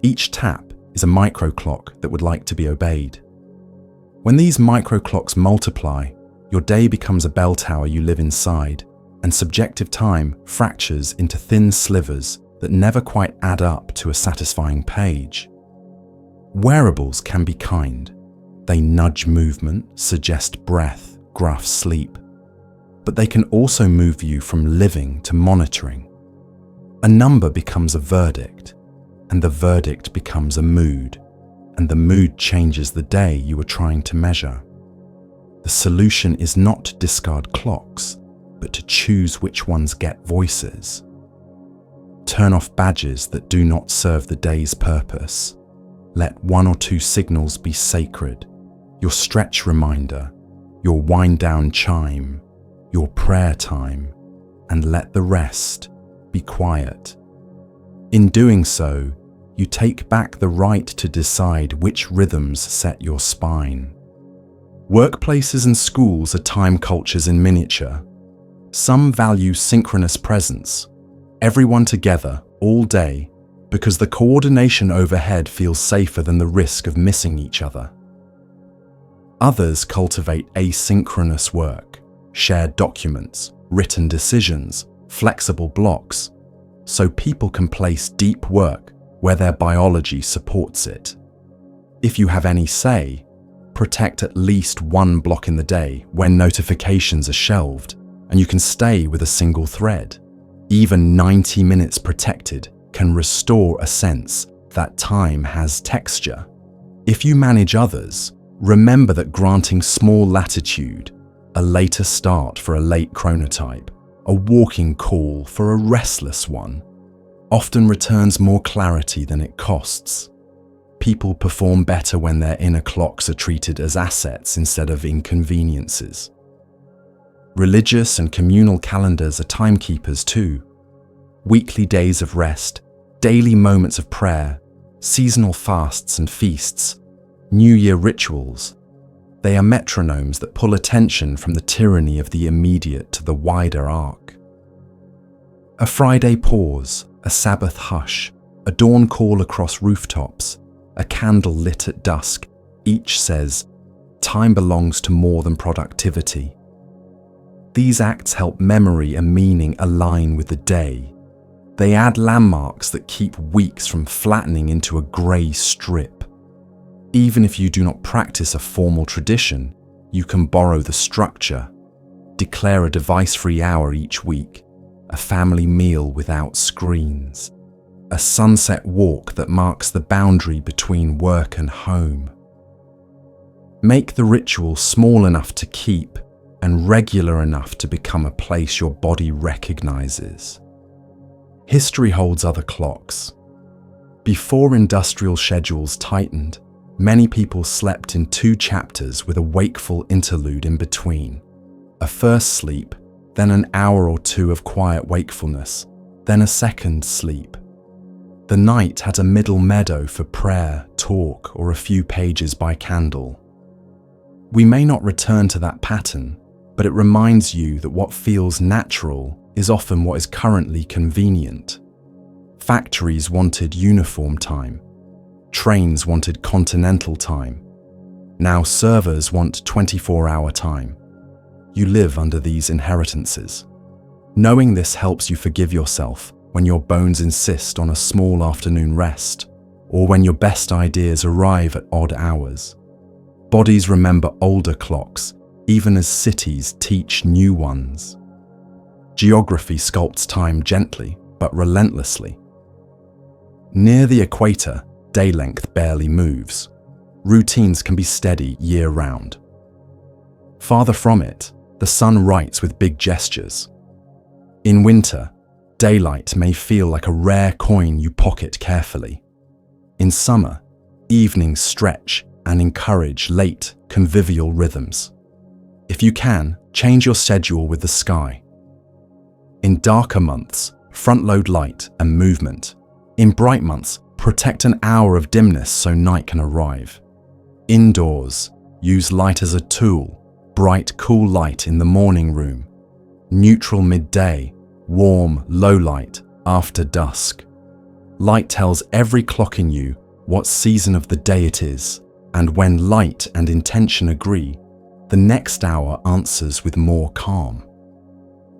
Each tap is a micro-clock that would like to be obeyed. When these micro-clocks multiply, your day becomes a bell tower you live inside, and subjective time fractures into thin slivers that never quite add up to a satisfying page. Wearables can be kind. They nudge movement, suggest breath, graph sleep. But they can also move you from living to monitoring. A number becomes a verdict, and the verdict becomes a mood, and the mood changes the day you are trying to measure. The solution is not to discard clocks, but to choose which ones get voices. Turn off badges that do not serve the day's purpose. Let 1 or 2 signals be sacred: your stretch reminder, your wind down chime, your prayer time, and let the rest be quiet. In doing so, you take back the right to decide which rhythms set your spine. Workplaces and schools are time cultures in miniature. Some value synchronous presence, everyone together all day, because the coordination overhead feels safer than the risk of missing each other. Others cultivate asynchronous work, shared documents, written decisions, flexible blocks, so people can place deep work where their biology supports it. If you have any say, protect at least one block in the day when notifications are shelved, and you can stay with a single thread. Even 90 minutes protected can restore a sense that time has texture. If you manage others, remember that granting small latitude, a later start for a late chronotype, a walking call for a restless one, often returns more clarity than it costs. People perform better when their inner clocks are treated as assets instead of inconveniences. Religious and communal calendars are timekeepers too. Weekly days of rest, daily moments of prayer, seasonal fasts and feasts, New Year rituals. They are metronomes that pull attention from the tyranny of the immediate to the wider arc. A Friday pause, a Sabbath hush, a dawn call across rooftops, a candle lit at dusk, each says, time belongs to more than productivity. These acts help memory and meaning align with the day. They add landmarks that keep weeks from flattening into a grey strip. Even if you do not practice a formal tradition, you can borrow the structure. Declare a device-free hour each week. a family meal without screens, a sunset walk that marks the boundary between work and home. Make the ritual small enough to keep and regular enough to become a place your body recognizes. History holds other clocks. Before industrial schedules tightened, many people slept in 2 chapters with a wakeful interlude in between. A first sleep, then an hour or 2 of quiet wakefulness, then a second sleep. The night had a middle meadow for prayer, talk, or a few pages by candle. We may not return to that pattern, but it reminds you that what feels natural is often what is currently convenient. Factories wanted uniform time. Trains wanted continental time. Now servers want 24-hour time. You live under these inheritances. Knowing this helps you forgive yourself when your bones insist on a small afternoon rest, or when your best ideas arrive at odd hours. Bodies remember older clocks, even as cities teach new ones. Geography sculpts time gently, but relentlessly. Near the equator, day length barely moves. Routines can be steady year-round. Farther from it, the sun rights with big gestures. In winter, daylight may feel like a rare coin you pocket carefully. In summer, evenings stretch and encourage late, convivial rhythms. If you can, change your schedule with the sky. In darker months, front-load light and movement. In bright months, protect an hour of dimness so night can arrive. Indoors, use light as a tool. Bright, cool light in the morning room. Neutral midday, warm, low light after dusk. Light tells every clock in you what season of the day it is, and when light and intention agree, the next hour answers with more calm.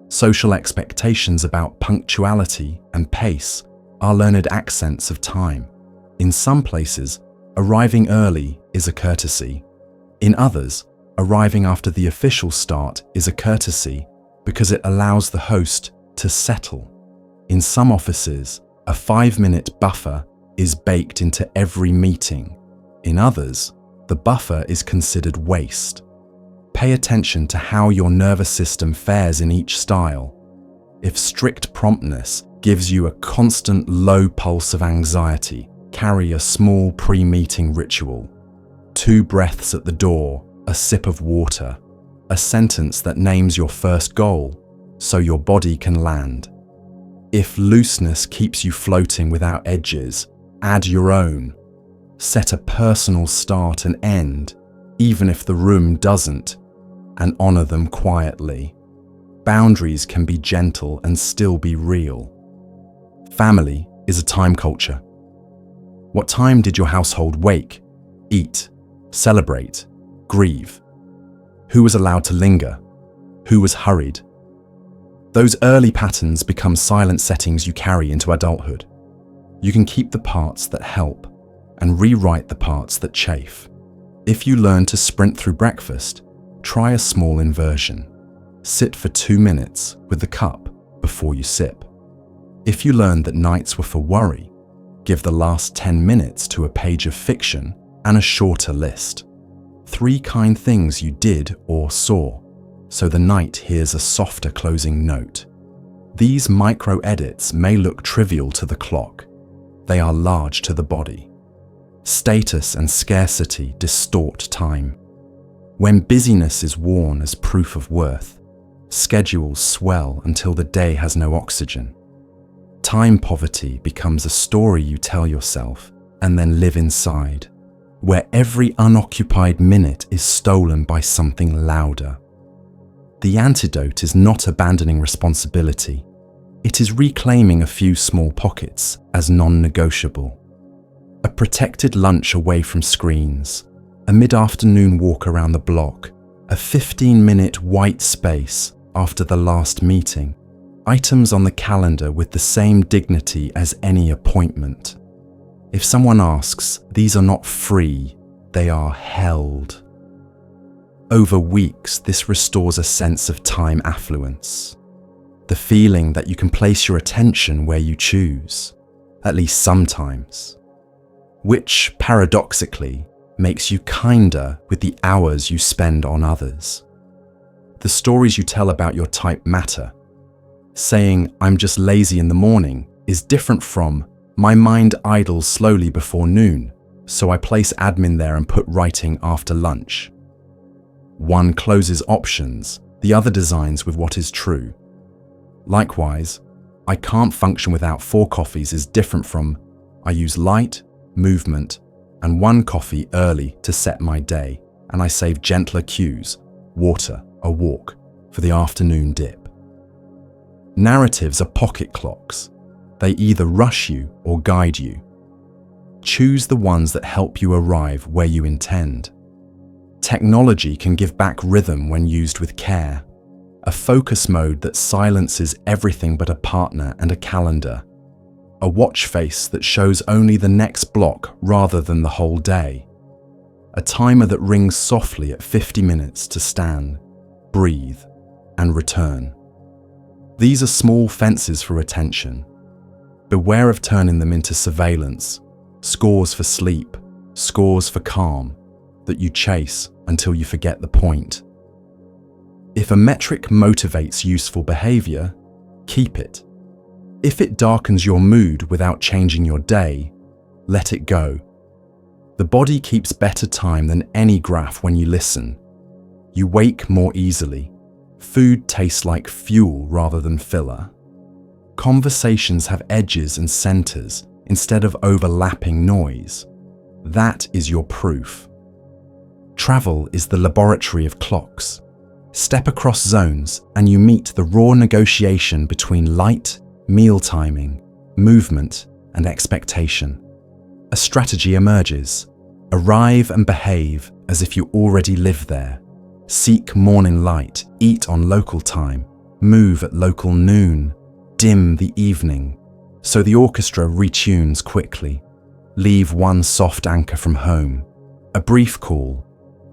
Social expectations about punctuality and pace are learned accents of time. In some places, arriving early is a courtesy. In others, arriving after the official start is a courtesy because it allows the host to settle. In some offices, a 5-minute buffer is baked into every meeting. In others, the buffer is considered waste. Pay attention to how your nervous system fares in each style. If strict promptness gives you a constant low pulse of anxiety, carry a small pre-meeting ritual. 2 breaths at the door, a sip of water, a sentence that names your first goal, so your body can land. If looseness keeps you floating without edges, add your own. Set a personal start and end, even if the room doesn't, and honor them quietly. Boundaries can be gentle and still be real. Family is a time culture. What time did your household wake, eat, celebrate, grieve? Who was allowed to linger? Who was hurried? Those early patterns become silent settings you carry into adulthood. You can keep the parts that help and rewrite the parts that chafe. If you learn to sprint through breakfast, try a small inversion. Sit for 2 minutes with the cup before you sip. If you learn that nights were for worry, give the last 10 minutes to a page of fiction and a shorter list. 3 kind things you did or saw, so the night hears a softer closing note. These micro edits may look trivial to the clock. They are large to the body. Status and scarcity distort time. When busyness is worn as proof of worth, schedules swell until the day has no oxygen. Time poverty becomes a story you tell yourself and then live inside, where every unoccupied minute is stolen by something louder. The antidote is not abandoning responsibility. It is reclaiming a few small pockets as non-negotiable. A protected lunch away from screens, a mid-afternoon walk around the block, a 15-minute white space after the last meeting, items on the calendar with the same dignity as any appointment. If someone asks, these are not free, they are held. Over weeks, this restores a sense of time affluence. The feeling that you can place your attention where you choose, at least sometimes. Which, paradoxically, makes you kinder with the hours you spend on others. The stories you tell about your type matter. Saying, "I'm just lazy in the morning," is different from, "My mind idles slowly before noon, so I place admin there and put writing after lunch." One closes options, the other designs with what is true. Likewise, "I can't function without 4 coffees" is different from, "I use light, movement, and 1 coffee early to set my day, and I save gentler cues, water, a walk, for the afternoon dip." Narratives are pocket clocks. They either rush you or guide you. Choose the ones that help you arrive where you intend. Technology can give back rhythm when used with care. A focus mode that silences everything but a partner and a calendar. A watch face that shows only the next block rather than the whole day. A timer that rings softly at 50 minutes to stand, breathe, and return. These are small fences for attention. Beware of turning them into surveillance, scores for sleep, scores for calm, that you chase until you forget the point. If a metric motivates useful behavior, keep it. If it darkens your mood without changing your day, let it go. The body keeps better time than any graph when you listen. You wake more easily. Food tastes like fuel rather than filler. Conversations have edges and centers instead of overlapping noise. That is your proof. Travel is the laboratory of clocks. Step across zones and you meet the raw negotiation between light, meal timing, movement, and expectation. A strategy emerges. Arrive and behave as if you already live there. Seek morning light, eat on local time, move at local noon, dim the evening, so the orchestra retunes quickly. Leave one soft anchor from home, a brief call,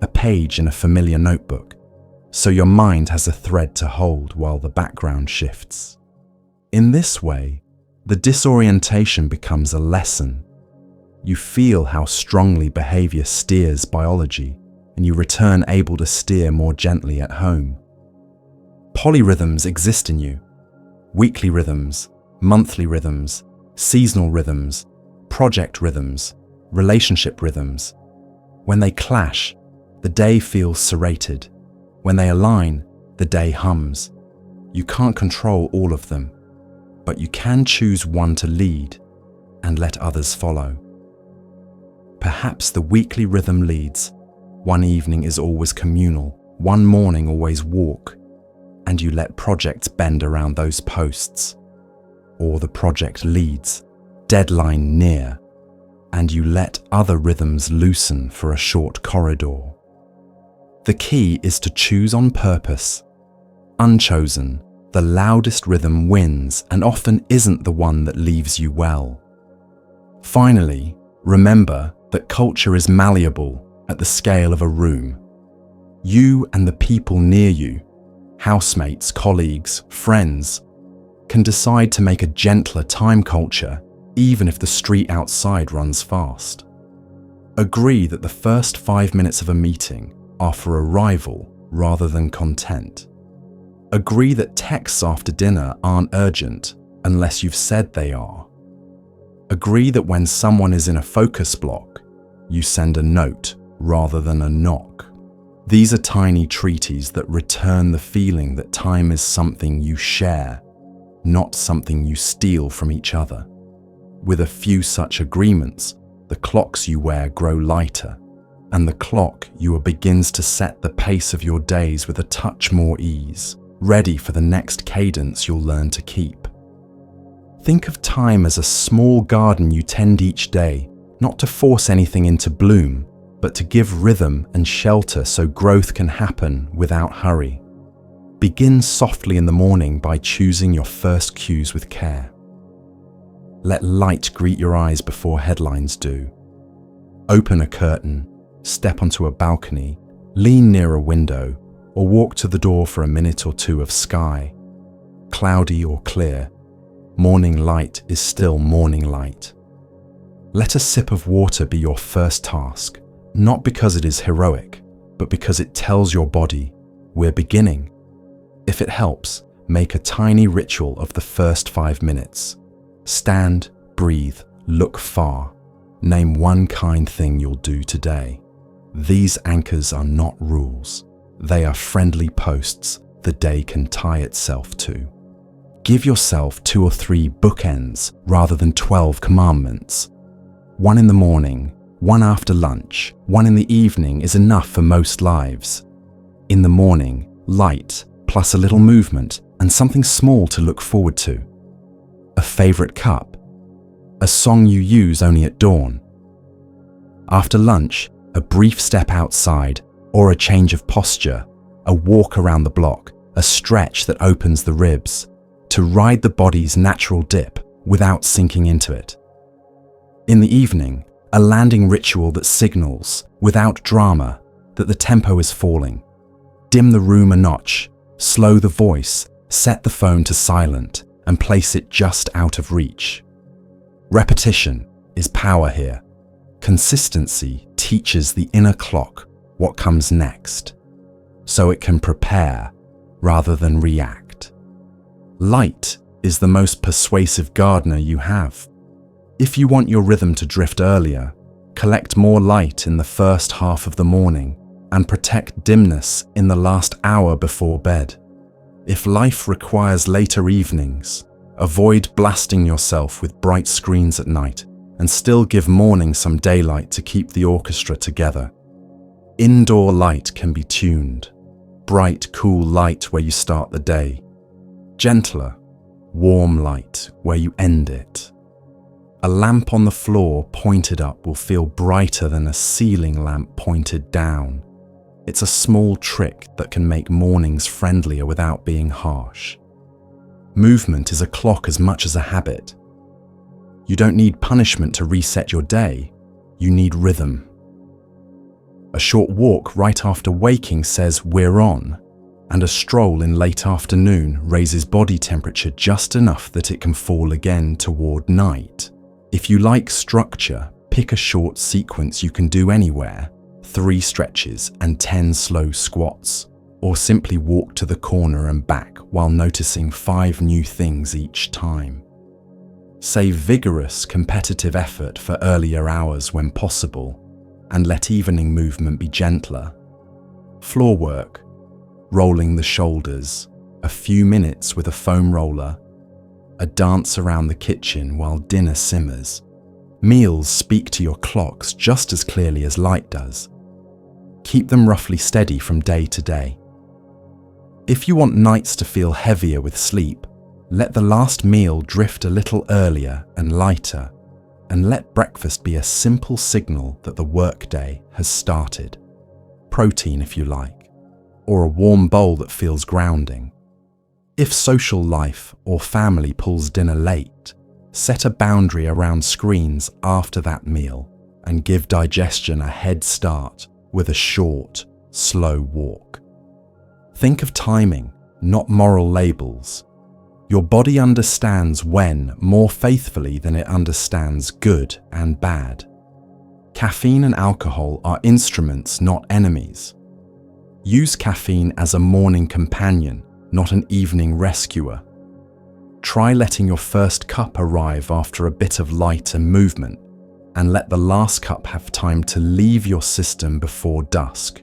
a page in a familiar notebook, so your mind has a thread to hold while the background shifts. In this way, the disorientation becomes a lesson. You feel how strongly behavior steers biology, and you return able to steer more gently at home. Polyrhythms exist in you. Weekly rhythms, monthly rhythms, seasonal rhythms, project rhythms, relationship rhythms. When they clash, the day feels serrated. When they align, the day hums. You can't control all of them, but you can choose one to lead and let others follow. Perhaps the weekly rhythm leads. One evening is always communal, one morning always walk, and you let projects bend around those posts. Or the project leads, deadline near, and you let other rhythms loosen for a short corridor. The key is to choose on purpose. Unchosen, the loudest rhythm wins and often isn't the one that leaves you well. Finally, remember that culture is malleable at the scale of a room. You and the people near you, housemates, colleagues, friends, can decide to make a gentler time culture even if the street outside runs fast. Agree that the first 5 minutes of a meeting are for arrival rather than content. Agree that texts after dinner aren't urgent unless you've said they are. Agree that when someone is in a focus block, you send a note rather than a knock. These are tiny treaties that return the feeling that time is something you share, not something you steal from each other. With a few such agreements, the clocks you wear grow lighter, and the clock you begins to set the pace of your days with a touch more ease, ready for the next cadence you'll learn to keep. Think of time as a small garden you tend each day, not to force anything into bloom, but to give rhythm and shelter so growth can happen without hurry. Begin softly in the morning by choosing your first cues with care. Let light greet your eyes before headlines do. Open a curtain, step onto a balcony, lean near a window, or walk to the door for a minute or two of sky. cloudy or clear, morning light is still morning light. Let a sip of water be your first task, not because it is heroic, but because it tells your body, we're beginning. If it helps, make a tiny ritual of the first 5 minutes. Stand, breathe, look far. Name one kind thing you'll do today. These anchors are not rules. They are friendly posts the day can tie itself to. Give yourself 2 or 3 bookends rather than 12 commandments. 1 in the morning, 1 after lunch, 1 in the evening is enough for most lives. In the morning, light, plus a little movement and something small to look forward to. A favorite cup. A song you use only at dawn. After lunch, a brief step outside or a change of posture, a walk around the block, a stretch that opens the ribs, to ride the body's natural dip without sinking into it. In the evening, a landing ritual that signals, without drama, that the tempo is falling. Dim the room a notch, slow the voice, set the phone to silent, and place it just out of reach. Repetition is power here. Consistency teaches the inner clock what comes next, so it can prepare rather than react. Light is the most persuasive gardener you have. If you want your rhythm to drift earlier, collect more light in the first half of the morning and protect dimness in the last hour before bed. If life requires later evenings, avoid blasting yourself with bright screens at night and still give morning some daylight to keep the orchestra together. Indoor light can be tuned. Bright, cool light where you start the day. Gentler, warm light where you end it. A lamp on the floor pointed up will feel brighter than a ceiling lamp pointed down. It's a small trick that can make mornings friendlier without being harsh. Movement is a clock as much as a habit. You don't need punishment to reset your day. You need rhythm. A short walk right after waking says we're on, and a stroll in late afternoon raises body temperature just enough that it can fall again toward night. If you like structure, pick a short sequence you can do anywhere, 3 stretches and 10 slow squats, or simply walk to the corner and back while noticing 5 new things each time. Save vigorous, competitive effort for earlier hours when possible, and let evening movement be gentler. Floor work, rolling the shoulders, a few minutes with a foam roller, a dance around the kitchen while dinner simmers. Meals speak to your clocks just as clearly as light does. Keep them roughly steady from day to day. If you want nights to feel heavier with sleep, let the last meal drift a little earlier and lighter, and let breakfast be a simple signal that the workday has started. Protein if you like, or a warm bowl that feels grounding. If social life or family pulls dinner late, set a boundary around screens after that meal and give digestion a head start with a short, slow walk. Think of timing, not moral labels. Your body understands when more faithfully than it understands good and bad. Caffeine and alcohol are instruments, not enemies. Use caffeine as a morning companion, not an evening rescuer. Try letting your first cup arrive after a bit of light and movement, and let the last cup have time to leave your system before dusk.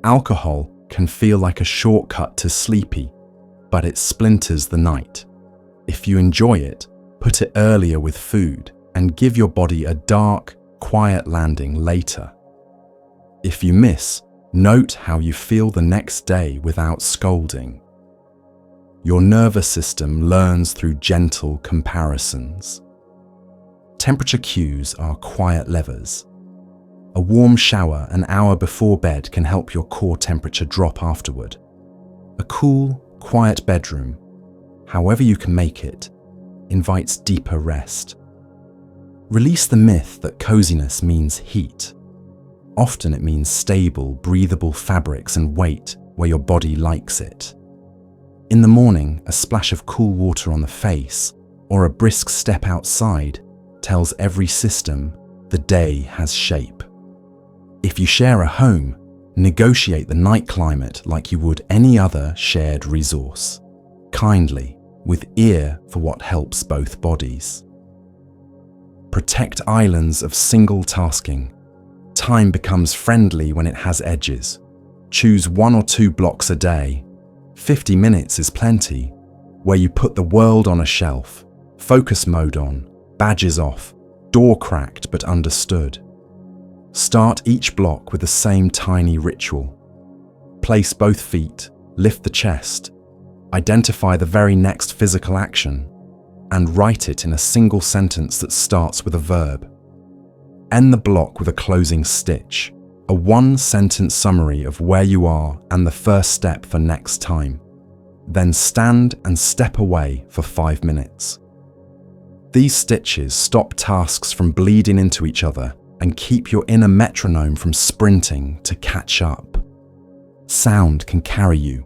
Alcohol can feel like a shortcut to sleepy, but it splinters the night. If you enjoy it, put it earlier with food and give your body a dark, quiet landing later. If you miss, note how you feel the next day without scolding. Your nervous system learns through gentle comparisons. Temperature cues are quiet levers. A warm shower an hour before bed can help your core temperature drop afterward. A cool, quiet bedroom, however you can make it, invites deeper rest. Release the myth that coziness means heat. Often it means stable, breathable fabrics and weight where your body likes it. In the morning, a splash of cool water on the face or a brisk step outside tells every system the day has shape. If you share a home, negotiate the night climate like you would any other shared resource, kindly, with ear for what helps both bodies. Protect islands of single tasking. Time becomes friendly when it has edges. Choose 1 or 2 blocks a day. 50 minutes is plenty, where you put the world on a shelf, focus mode on, badges off, door cracked but understood. Start each block with the same tiny ritual. Place both feet, lift the chest, identify the very next physical action, and write it in a single sentence that starts with a verb. End the block with a closing stitch, a 1-sentence summary of where you are and the first step for next time. Then stand and step away for 5 minutes. These stitches stop tasks from bleeding into each other and keep your inner metronome from sprinting to catch up. Sound can carry you.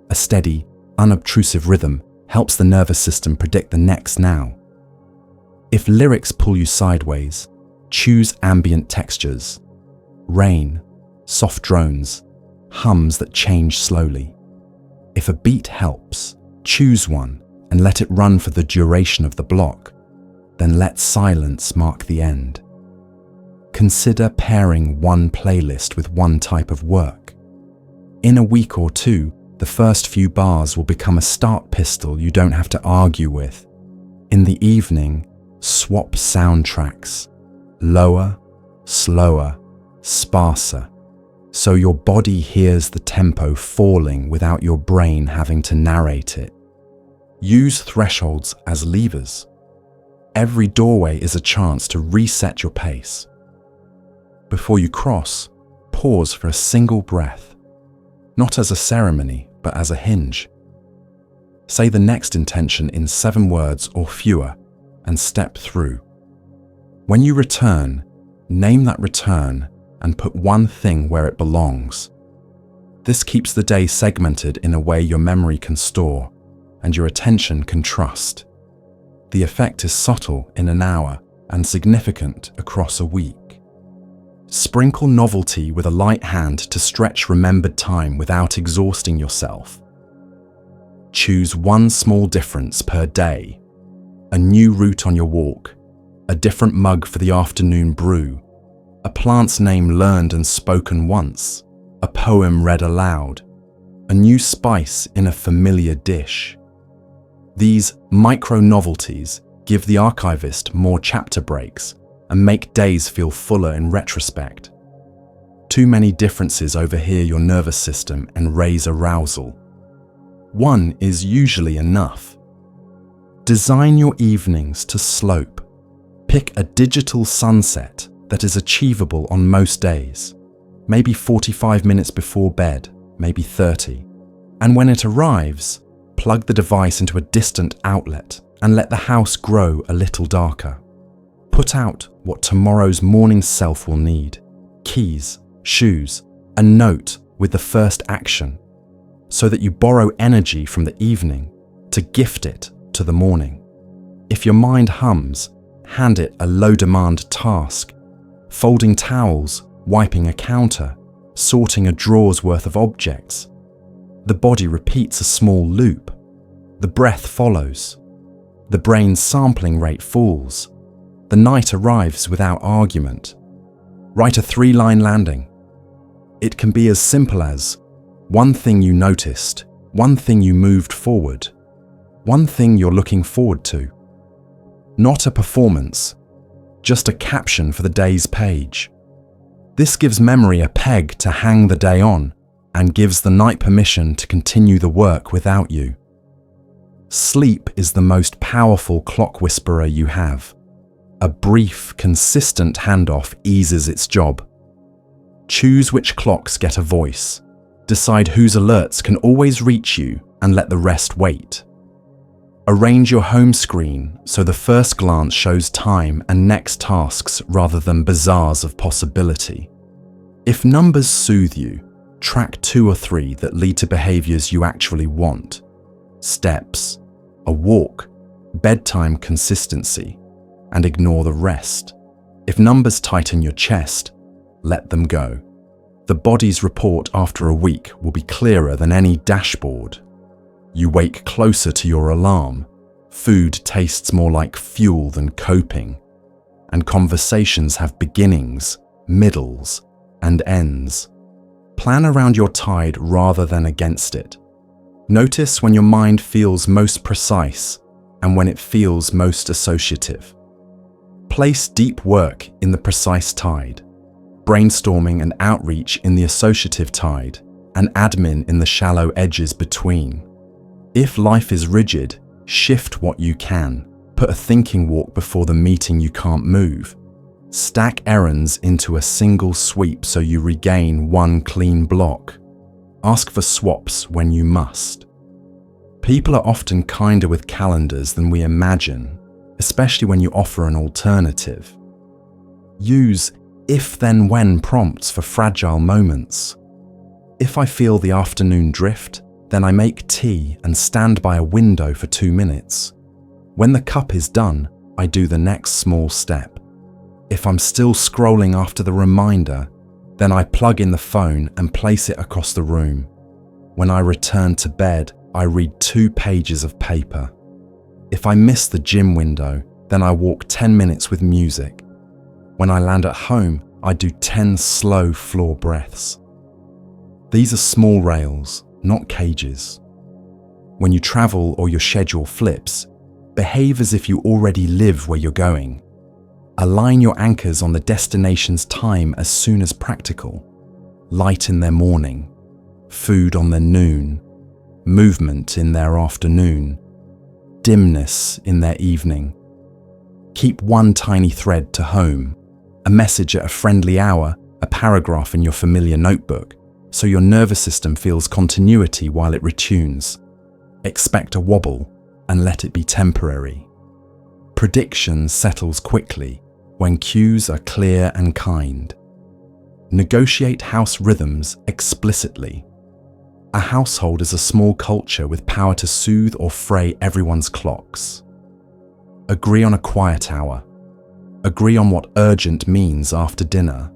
A steady, unobtrusive rhythm helps the nervous system predict the next now. If lyrics pull you sideways, choose ambient textures. Rain, soft drones, hums that change slowly. If a beat helps, choose one and let it run for the duration of the block. Then let silence mark the end. Consider pairing one playlist with one type of work. In a week or 2, the first few bars will become a start pistol you don't have to argue with. In the evening, swap soundtracks. Lower, slower, sparser, so your body hears the tempo falling without your brain having to narrate it. Use thresholds as levers. Every doorway is a chance to reset your pace. Before you cross, pause for a single breath, not as a ceremony, but as a hinge. Say the next intention in 7 words or fewer and step through. When you return, name that return and put one thing where it belongs. This keeps the day segmented in a way your memory can store and your attention can trust. The effect is subtle in an hour and significant across a week. Sprinkle novelty with a light hand to stretch remembered time without exhausting yourself. Choose one small difference per day. A new route on your walk, a different mug for the afternoon brew, a plant's name learned and spoken once, a poem read aloud, a new spice in a familiar dish. These micro-novelties give the archivist more chapter breaks and make days feel fuller in retrospect. Too many differences overhear your nervous system and raise arousal. One is usually enough. Design your evenings to slope. Pick a digital sunset that is achievable on most days, maybe 45 minutes before bed, maybe 30. And when it arrives, plug the device into a distant outlet and let the house grow a little darker. Put out what tomorrow's morning self will need: keys, shoes, a note with the first action, so that you borrow energy from the evening to gift it to the morning. If your mind hums, hand it a low-demand task: folding towels, wiping a counter, sorting a drawer's worth of objects. The body repeats a small loop. The breath follows. The brain's sampling rate falls. The night arrives without argument. Write a 3-line landing. It can be as simple as one thing you noticed, one thing you moved forward, one thing you're looking forward to. Not a performance, just a caption for the day's page. This gives memory a peg to hang the day on and gives the night permission to continue the work without you. Sleep is the most powerful clock whisperer you have. A brief, consistent handoff eases its job. Choose which clocks get a voice. Decide whose alerts can always reach you and let the rest wait. Arrange your home screen so the first glance shows time and next tasks rather than bazaars of possibility. If numbers soothe you, track 2 or 3 that lead to behaviors you actually want. steps, a walk, bedtime consistency, and ignore the rest. If numbers tighten your chest, let them go. The body's report after a week will be clearer than any dashboard. You wake closer to your alarm, food tastes more like fuel than coping, and conversations have beginnings, middles, and ends. Plan around your tide rather than against it. Notice when your mind feels most precise and when it feels most associative. Place deep work in the precise tide, brainstorming and outreach in the associative tide, and admin in the shallow edges between. If life is rigid, shift what you can. Put a thinking walk before the meeting you can't move. Stack errands into a single sweep so you regain one clean block. Ask for swaps when you must. People are often kinder with calendars than we imagine, especially when you offer an alternative. Use if-then-when prompts for fragile moments. If I feel the afternoon drift, then I make tea and stand by a window for 2 minutes. When the cup is done, I do the next small step. If I'm still scrolling after the reminder, then I plug in the phone and place it across the room. When I return to bed, I read 2 pages of paper. If I miss the gym window, then I walk 10 minutes with music. When I land at home, I do 10 slow floor breaths. These are small rails, not cages. When you travel or your schedule flips, behave as if you already live where you're going. Align your anchors on the destination's time as soon as practical. Light in their morning, food on their noon, movement in their afternoon, dimness in their evening. Keep one tiny thread to home, a message at a friendly hour, a paragraph in your familiar notebook, so your nervous system feels continuity while it retunes. Expect a wobble and let it be temporary. Prediction settles quickly when cues are clear and kind. Negotiate house rhythms explicitly. A household is a small culture with power to soothe or fray everyone's clocks. Agree on a quiet hour. Agree on what urgent means after dinner.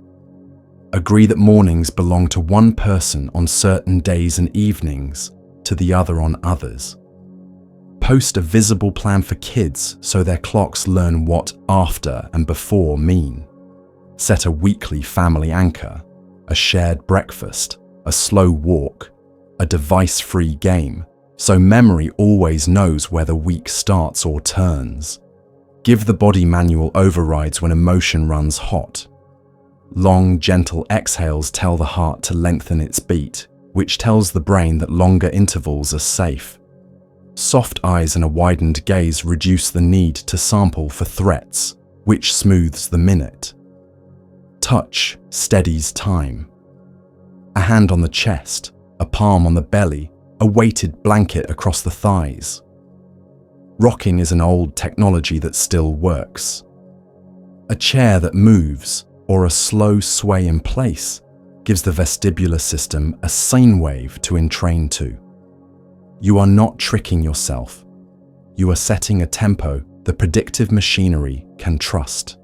Agree that mornings belong to one person on certain days and evenings, to the other on others. Post a visible plan for kids so their clocks learn what after and before mean. Set a weekly family anchor, a shared breakfast, a slow walk, a device-free game, so memory always knows where the week starts or turns. Give the body manual overrides when emotion runs hot. Long, gentle exhales tell the heart to lengthen its beat, which tells the brain that longer intervals are safe. Soft eyes and a widened gaze reduce the need to sample for threats, which smooths the minute. Touch steadies time. A hand on the chest, a palm on the belly, a weighted blanket across the thighs. Rocking is an old technology that still works. A chair that moves, or a slow sway in place, gives the vestibular system a sine wave to entrain to. You are not tricking yourself. You are setting a tempo the predictive machinery can trust.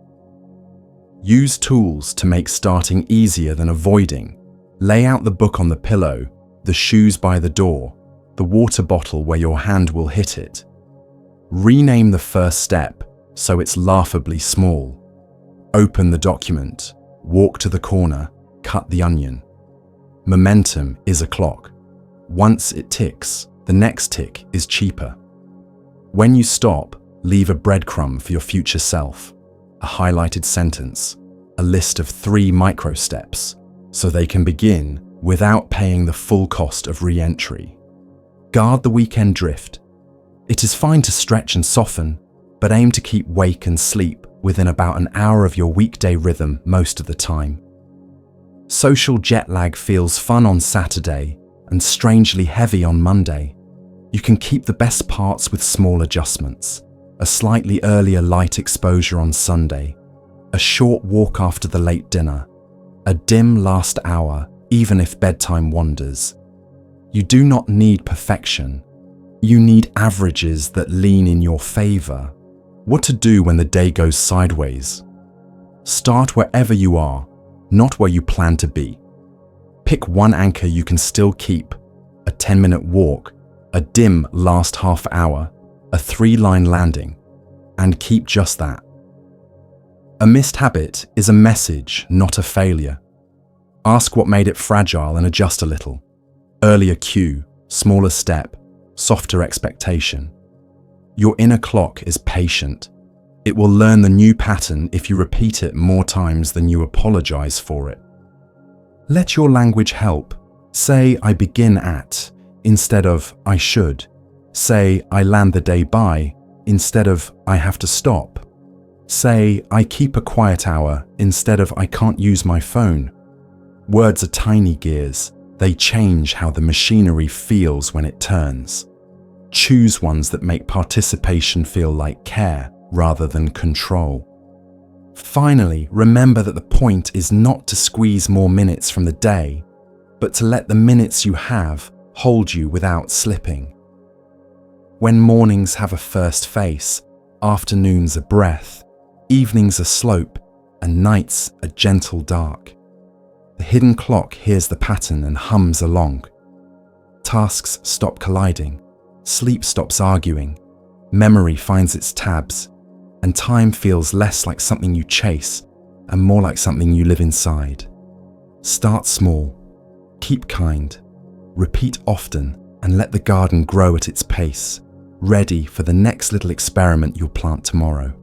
Use tools to make starting easier than avoiding. Lay out the book on the pillow, the shoes by the door, the water bottle where your hand will hit it. Rename the first step so it's laughably small. Open the document, walk to the corner, cut the onion. Momentum is a clock. Once it ticks, the next tick is cheaper. When you stop, leave a breadcrumb for your future self, a highlighted sentence, a list of 3 micro steps, so they can begin without paying the full cost of re-entry. Guard the weekend drift. It is fine to stretch and soften, but aim to keep wake and sleep within about an hour of your weekday rhythm most of the time. Social jet lag feels fun on Saturday and strangely heavy on Monday. You can keep the best parts with small adjustments, a slightly earlier light exposure on Sunday, a short walk after the late dinner, a dim last hour, even if bedtime wanders. You do not need perfection. You need averages that lean in your favor. What to do when the day goes sideways? Start wherever you are, not where you plan to be. Pick one anchor you can still keep, a 10-minute walk, a dim last half hour, a 3-line landing, and keep just that. A missed habit is a message, not a failure. Ask what made it fragile and adjust a little. Earlier cue, smaller step, softer expectation. Your inner clock is patient. It will learn the new pattern if you repeat it more times than you apologize for it. Let your language help. Say, I begin at, instead of I should. Say, I land the day by, instead of I have to stop. Say, I keep a quiet hour, instead of I can't use my phone. Words are tiny gears. They change how the machinery feels when it turns. Choose ones that make participation feel like care rather than control. Finally, remember that the point is not to squeeze more minutes from the day, but to let the minutes you have hold you without slipping. When mornings have a first face, afternoons a breath, evenings a slope, and nights a gentle dark. The hidden clock hears the pattern and hums along. Tasks stop colliding, sleep stops arguing, memory finds its tabs, and time feels less like something you chase and more like something you live inside. Start small, keep kind, repeat often, and let the garden grow at its pace, ready for the next little experiment you'll plant tomorrow.